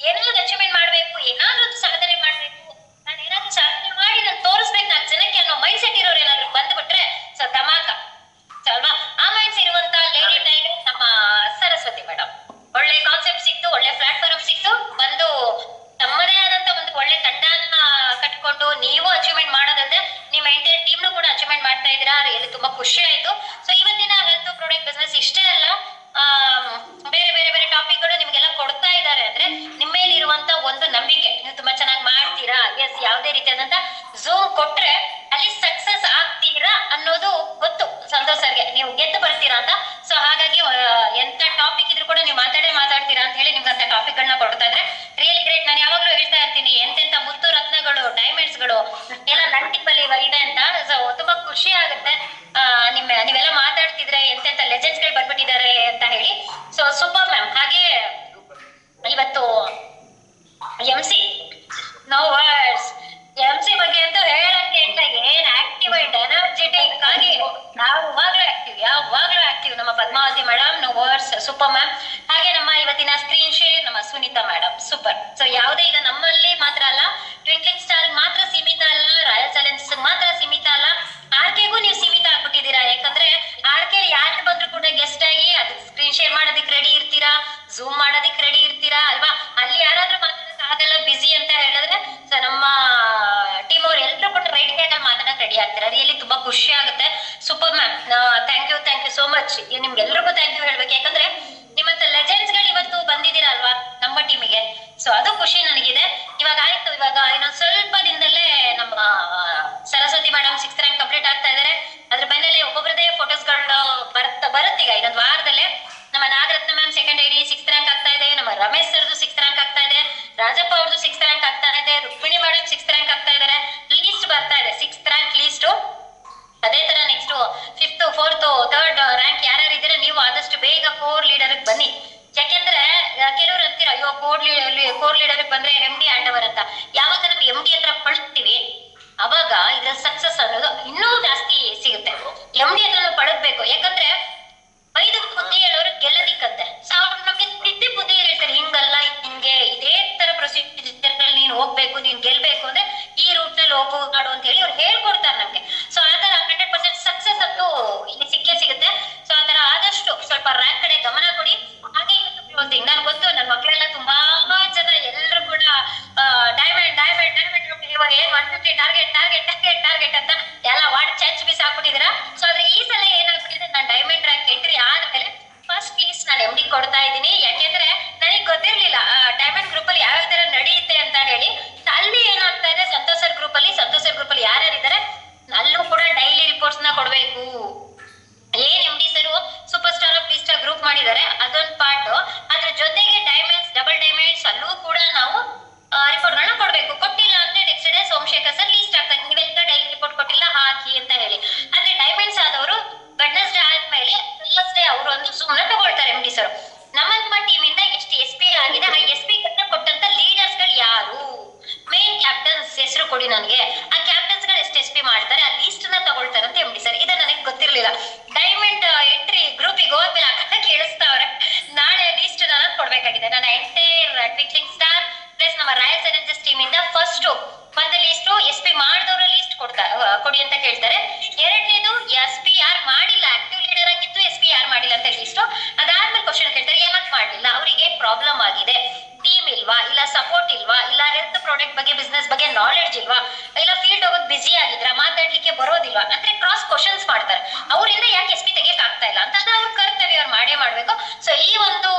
ಏನಾದ್ರು ಅಚೀವ್ಮೆಂಟ್ ಮಾಡ್ಬೇಕು, ಏನಾದ್ರೂ ಸಾಧನೆ ಮಾಡ್ಬೇಕು, ನಾನು ಏನಾದ್ರೂ ಸಾಧನೆ ಮಾಡಿ ನಾನು ತೋರಿಸ್ಬೇಕು 4 ಜನಕ್ಕೆ ಅನ್ನೋ ಮೈಂಡ್ ಸೆಟ್ ಇರೋರು ಏನಾದ್ರು ಬಂದ್ಬಿಟ್ರೆ ಸೊ ಧಮಾಕ ಅಲ್ವಾ? ಆ ಮೈಂಡ್ಸ್ ಇರುವಂತ ಲೇಡಿ ಟೈಗರ್ ನಮ್ಮ ಸರಸ್ವತಿ ಮೇಡಮ್. ಒಳ್ಳೆ ಕಾನ್ಸೆಪ್ಟ್ ಸಿಕ್ತು, ಒಳ್ಳೆ ಪ್ಲಾಟ್ಫಾರ್ಮ್ ಸಿಕ್ತು, ಬಂದು ತಮ್ಮದೇ ಆದಂತ ಒಂದು ಒಳ್ಳೆ ತಂಡನ ಕಟ್ಕೊಂಡು ನೀವು ಅಚೀವ್ಮೆಂಟ್ ಮಾಡೋದಂದ್ರೆ ನಿಮ್ಮ ಎಂಟೈರ್ ಟೀಮ್ನು ಕೂಡ ಅಚೀವ್ಮೆಂಟ್ ಮಾಡ್ತಾ ಇದ್ದೀರಾ. ರಿಯಲಿ ತುಂಬಾ ಖುಷಿ ಆಯ್ತು. ಸೊ ಇವತ್ತಿನ ಹೆಲ್ತ್ ಪ್ರಾಡಕ್ಟ್ ಬಿಸ್ನೆಸ್ ಇಷ್ಟೇ ಅಲ್ಲ, ಬೇರೆ ಬೇರೆ ಬೇರೆ ಟಾಪಿಕ್ಗಳು ನಿಮ್ಗೆಲ್ಲ ಕೊಡ್ತಾ ಇದ್ದಾರೆ ಅಂದ್ರೆ ನಿಮ್ಮ ಮೇಲೆ ಇರುವಂತ ಒಂದು ನಂಬಿಕೆ, ನೀವು ತುಂಬಾ ಚೆನ್ನಾಗಿ ಮಾಡ್ತೀರಾ, ಎಸ್ ಯಾವುದೇ ರೀತಿಯಾದಂತ ಝೂಮ್ ಕೊಟ್ರೆ ಅಲ್ಲಿ ಸಕ್ಸಸ್ ಆಗ್ತೀರಾ ಅನ್ನೋದು ಗೊತ್ತು ಸಂತೋಷ್ ಸರ್ಗೆ, ನೀವು ಗೆದ್ದು ಬರ್ತೀರಾ ಅಂತ. ಸೊ ಹಾಗಾಗಿ ಎಂತ ಟಾಪಿಕ್ ಇದ್ರು ಕೂಡ ನೀವು ಮಾತಾಡ್ತೀರಾ ಅಂತ ಹೇಳಿ ನಿಮ್ಗೆ ಅಂತ ಟಾಪಿಕ್ ಗಳನ್ನ ಕೊಡ್ತಾ ಇದ್ರೆ ರಿಯಲಿ ಗ್ರೇಟ್. ನಾನು ಯಾವಾಗ್ಲೂ ಹೇಳ್ತಾ ಇರ್ತೀನಿ, ಎಂತೆಂತ ಮುತ್ತು ರತ್ನಗಳು ಡೈಮಂಡ್ಸ್ ಗಳು ಎಲ್ಲ ನನ್ನ ಟೀಮಲ್ಲಿ ಇದೆ ಅಂತ. ಸೊ ತುಂಬಾ ಖುಷಿ ಆಗುತ್ತೆ. ನೀವೆಲ್ಲ ಮಾತಾಡ್ತಿದ್ರೆ ಎಂತೆಂತ ಲೆಜೆಂಡ್ಸ್ ಗಳು ಬಂದ್ಬಿಟ್ಟಿದ್ದಾರೆ ಅಂತ ಹೇಳಿ. So super ma'am. ಹಾಗೆ ಇವತ್ತು MC ನೋ ವರ್ಡ್ಸ್. MC ಬಗ್ಗೆ ಅಂತೂ ಹೇಳಕ್ಕೆ ಇಲ್ಲ. ಏನ್ ಆಕ್ಟಿವ್ ಅಂಡ್ ಎನರ್ಜೆಟಿಕ್ ಆಗಿ ಯಾವಾಗ್ಲೂ ಆಕ್ಟಿವ್ ನಮ್ಮ Padmavati madam. No words, super ma'am. ಹಾಗೆ ನಮ್ಮ ಇವತ್ತಿನ ಸ್ಕ್ರೀನ್ ಶೇರ್ ನಮ್ಮ ಸುನೀತಾ ಮೇಡಮ್, ಸೂಪರ್. ಸೊ ಯಾವುದೇ ಈಗ ನಮ್ಮಲ್ಲಿ ಮಾತ್ರ ಅಲ್ಲ, ಟ್ವಿಂಕ್ಲಿಂಗ್ ಸ್ಟಾರ್ ಮಾತ್ರ ಸೀಮಿತ ಅಲ್ಲ, ರಾಯಲ್ ಚಾಲೆಂಜಸ್ ಮಾತ್ರ ಸೀಮಿತ ಅಲ್ಲ, ಆರ್ಕೆಗೂ ನೀವು ಸೀಮಿತ ಆಗ್ಬಿಟ್ಟಿದ್ದೀರಾ. ಯಾಕಂದ್ರೆ ಆರ್ಕೆ ಯಾರು ಬಂದ್ರು ಕೂಡ ಗೆಸ್ಟ್ ಆಗಿ ಅದಕ್ಕೆ ಸ್ಕ್ರೀನ್ ಶೇರ್ ಮಾಡೋದಕ್ಕೆ ರೆಡಿ ಇರ್ತೀರಾ, ಝೂಮ್ ಮಾಡೋದಕ್ಕೆ ರೆಡಿ ಇರ್ತೀರಾ ಅಲ್ವಾ. ಅಲ್ಲಿ ಯಾರಾದ್ರೂ ಮಾತಾಡೋಕೆ ಆಗಲ್ಲ, ಬಿಸಿ ಅಂತ ಹೇಳಿದ್ರೆ ಸೊ ನಮ್ಮ ಟೀಮ್ ಅವ್ರು ಎಲ್ಲರೂ ಕೂಡ ರೈಟ್ ಹ್ಯಾಂಡ್ ಅಲ್ಲಿ ಮಾತಾಡಕ್ ರೆಡಿ ಆಗ್ತಾರೆ. ರಿಯಲಿ ತುಂಬಾ ಖುಷಿ ಆಗುತ್ತೆ. Super ma'am, thank you so much. ನಿಮ್ಗೆಲ್ರಿಗೂ ಥ್ಯಾಂಕ್ ಯು ಹೇಳ್ಬೇಕು. ಯಾಕಂದ್ರೆ ನಿಮ್ಮಂತ ಲೆಜೆಂಡ್ಸ್ ಗಳು ಇವತ್ತು ಬಂದಿದ್ದೀರಾ ಅಲ್ವಾ ನಮ್ಮ ಟೀಮಿಗೆ. ಸೊ ಅದು ಖುಷಿ ನನಗಿದೆ. ಇವಾಗ ಆಯ್ತು, ಇವಾಗ ಇನ್ನೊಂದು ಸ್ವಲ್ಪ ದಿನದಲ್ಲೇ ನಮ್ಮ Saraswati madam 6th rank complete ಆಗ್ತಾ ಇದಾರೆ. ಅದ್ರ ಬೆನ್ನಲ್ಲೇ ಒಬ್ಬೊಬ್ಬರದೇ ಫೋಟೋಸ್ ಗಳು ಬರುತ್ತೀಗ ಇನ್ನೊಂದು ವಾರದಲ್ಲೇ. ನಮ್ಮ Nagaratna ma'am 2nd ID 6th rank ಆಗ್ತಾ ಇದೆ. ನಮ್ಮ ರಮೇಶ್ ಸರ್ದು 6th ರ್ಯಾಂಕ್ ಆಗ್ತಾ ಇದೆ. ರಾಜಪ್ಪ ಅವ್ರದ್ದು 6th ರ್ಯಾಂಕ್ ಆಗ್ತಾ ಇದೆ. ರುಕ್ಮಿಣಿ ಮೇಡಮ್ 6th ರ್ಯಾಂಕ್ ಆಗ್ತಾ ಇದಾರೆ. ಲೀಸ್ಟ್ ಬರ್ತಾ ಇದೆ 6th ರ್ಯಾಂಕ್ ಲೀಸ್ಟ್. ಅದೇ ತರ next 5th 4th 3rd rank ಯಾರ್ಯಾರು ಇದ್ದೀರಾ ನೀವು ಆದಷ್ಟು ಬೇಗ ಕೋರ್ ಲೀಡರ್ ಬನ್ನಿ. ಯಾಕೆಂದ್ರೆ ಕೆಲವ್ರು ಅಂತೀರ ಅಯ್ಯೋ ಕೋರ್ ಲೀಡರ್ ಬಂದ್ರೆ MD ಹ್ಯಾಂಡ್ ಓವರ್ ಅಂತ. ಯಾವಾಗ ನಾವು MD ಹತ್ರ ಪಳ್ತೀವಿ ಅವಾಗ ಇದ್ರ ಸಕ್ಸಸ್ ಅನ್ನೋದು ಇನ್ನೂ ಜಾಸ್ತಿ ಸಿಗುತ್ತೆ. MD ಹತ್ರ ನಾವು ಪಳಗ್ಬೇಕು. ಯಾಕಂದ್ರೆ 5 ಬುದ್ಧಿ ಹೇಳೋರು ಗೆಲ್ಲದಿಕ್ಕಂತೆ. ಅವ್ರು ನಮ್ಗೆ ತಿದ್ದಿ ಬುದ್ಧಿ ಹೇಳ್ತಾರೆ, ಹಿಂಗಲ್ಲ ಹಿಂಗೆ ಇದೇ ತರ ಪ್ರೊಸೀಜರ್ ನೀನ್ ಹೋಗ್ಬೇಕು, ನೀನ್ ಗೆಲ್ಬೇಕು ಅಂದ್ರೆ ಈ ರೂಟ್ ನಲ್ಲಿ ಹೋಗು ಮಾಡು ಅಂತ ಹೇಳಿ ಅವ್ರು ಹೇಳ್ಕೊಡ್ತಾರೆ ನಮ್ಗೆ. ಸೊ ಆತರ 100% ಸಕ್ಸಸ್ ಅಂತೂ ಇಲ್ಲಿ ಸಿಕ್ಕೇ ಸಿಗುತ್ತೆ. ಸೊ ಆತರ ಆದಷ್ಟು ಸ್ವಲ್ಪ ರ್ಯಾಂಕ್ ಕಡೆ ಗಮನ ಕೊಡಿ. ಹಾಗೆ ಇವತ್ತು ಕ್ಲೋಸಿಂಗ್ ನನ್ಗೆ ಗೊತ್ತು ನನ್ನ ಮಕ್ಕಳೆಲ್ಲ ತುಂಬಾ ಜನ ಎಲ್ಲರೂ ಕೂಡ ಡೈಮಂಡ್ ಇವಾಗ ಏನ್ 150 ಟಾರ್ಗೆಟ್ ಅಂತ ಎಲ್ಲ ವಾರ್ಡ್ ಚಾಚ್ ಬೀಸ್ ಹಾಕ್ಬಿಟ್ಟಿದ್ದೀರಾ. ಸೊ ಆದ್ರೆ ಈ ಸಲ ಏನಾಗ್ಬಿಟ್ಟಿದೆ, ನಾನು ಡೈಮಂಡ್ ರ್ಯಾಂಕ್ ಎಂಟ್ರಿ ಆದ್ಮೇಲೆ ಫಸ್ಟ್ ಲೀಸ್ಟ್ ನಾನು MD ಕೊಡ್ತಾ ಇದ್ದೀನಿ. ಯಾಕೆಂದ್ರೆ ನನಗೆ ಗೊತ್ತಿರ್ಲಿಲ್ಲ ಡೈಮಂಡ್ ಗ್ರೂಪ್ ಅಲ್ಲಿ ಯಾವ ತರ ನಡೆಯುತ್ತೆ ಅಂತ ಹೇಳಿ. ಅಲ್ಲಿ ಏನಾಗ್ತಾ ಇದೆ, ಸಂತೋಷ್ ಸರ್ ಗ್ರೂಪ್ ಅಲ್ಲಿ ಯಾರ್ಯಾರಿದ್ದಾರೆ ಅಲ್ಲೂ ಕೂಡ ಡೈಲಿ ರಿಪೋರ್ಟ್ಸ್ ನ ಕೊಡ್ಬೇಕು. ಏನ್ MD sir super star of list group ಮಾಡಿದ್ದಾರೆ ಅದೊಂದು ಪಾರ್ಟ್. ಅದ್ರ ಜೊತೆಗೆ ಡೈಮಂಡ್ಸ್, ಡಬಲ್ ಡೈಮಂಡ್ಸ್ ಅಲ್ಲೂ ಕೂಡ ನಾವು ರಿಪೋರ್ಟ್ ಗಳನ್ನ ಕೊಡ್ಬೇಕು. ಕೊಟ್ಟಿಲ್ಲ ಅಂದ್ರೆ next day Somashekar sir list ಆಗ್ತಾರೆ, ನೀವೆಲ್ಲ ಡೈಲಿ ರಿಪೋರ್ಟ್ ಕೊಟ್ಟಿಲ್ಲ ಹಾಕಿ ಅಂತ ಹೇಳಿ. ಆದ್ರೆ ಡೈಮಂಡ್ಸ್ ಆದವರು ವೆಡ್ನೆಸ್ಡೇ ಆದ್ಮೇಲೆ ಥರ್ಸ್ಡೇ ಅವರು ಒಂದು ಸುಮ್ನ ತಗೊಳ್ತಾರೆ MD ಸರ್. ನಮ್ಮ ಟೀಮ್ ಇಂದ ಎಷ್ಟು SP ಆಗಿದೆ, ಆ SP ಕೊಟ್ಟಂತ ಲೀಡರ್ಸ್ ಗಳು ಯಾರು, ಮೇನ್ ಕ್ಯಾಪ್ಟನ್ಸ್ ಹೆಸರು ಕೊಡಿ ನನಗೆ. ಆ ಕ್ಯಾಪ್ಟನ್ಸ್ ಗಳು ಎಷ್ಟು SP ಮಾಡ್ತಾರೆ ಆ ಲೀಸ್ಟ್ ನ ತಗೊಳ್ತಾರೆ ಅಂತ MD ಸರ್. ಇದು ನನಗೆ ಗೊತ್ತಿರ್ಲಿಲ್ಲ. ಡೈಮಂಡ್ ಎಂಟ್ರಿ ಗ್ರೂಪಿಗೆ ಹೋದ್ಮೇಲೆ ಅಕ್ಕ ಕೇಳಿಸ್ತಾವ್ರೆ, ನಾಳೆ ಲೀಸ್ಟ್ ನಾನು ಕೊಡ್ಬೇಕಾಗಿದೆ. ನನ್ನ ಎಂಟೈರ್ ಟ್ವಿಂಕ್ಲಿಂಗ್ ಸ್ಟಾರ್ ಪ್ಲಸ್ ನಮ್ಮ ರಾಯಲ್ ಚಾಲೆಂಜರ್ಸ್ ಟೀಮ್ ಇಂದ ಫಸ್ಟ್ ಒಂದು ಲೀಸ್ಟ್ SP ಮಾಡಿದವರ ಲೀಸ್ಟ್ ಕೊಡಿ ಅಂತ ಕೇಳ್ತಾರೆ. ಎರಡನೇದು SP ಯಾರು ಮಾಡಿಲ್ಲ, ಆಕ್ಟಿವ್ ಲೀಡರ್ ಆಗಿದ್ದು SP ಯಾರು ಮಾಡಿಲ್ಲ ಅಂತ ಲೀಸ್ಟ್. ಅದಾದ್ಮೇಲೆ ಕ್ವಶನ್ ಕೇಳ್ತಾರೆ, ಯಾಕೆ ಮಾಡ್ಲಿಲ್ಲ, ಅವರಿಗೆ ಪ್ರಾಬ್ಲಮ್ ಆಗಿದೆ, ಟೀಮ್ ಇಲ್ವಾ, ಇಲ್ಲ ಸಪೋರ್ಟ್ ಇಲ್ವಾ, ಇಲ್ಲ ಹೆಲ್ತ್ ಪ್ರಾಡಕ್ಟ್ ಬಗ್ಗೆ ಬಿಸ್ನೆಸ್ ಬಗ್ಗೆ ನಾಲೆಡ್ಜ್ ಇಲ್ವಾ, ಇಲ್ಲ ಫೀಲ್ಡ್ ಹೋಗೋದು ಬಿಸಿ ಆಗಿದ್ರ, ಮಾತಾಡ್ಲಿಕ್ಕೆ ಬರೋದಿಲ್ವಾ ಅಂದ್ರೆ ಕ್ರಾಸ್ ಕ್ವಶನ್ಸ್ ಮಾಡ್ತಾರೆ. ಅವರಿಂದ ಯಾಕೆ SP ತೆಗಿಯಕ್ ಆಗ್ತಾ ಇಲ್ಲ ಅಂತಂದ್ರೆ ಅವ್ರ ಕರ್ತವ್ಯ ಅವ್ರು ಮಾಡೇ ಮಾಡ್ಬೇಕು. ಸೊ ಈ ಒಂದು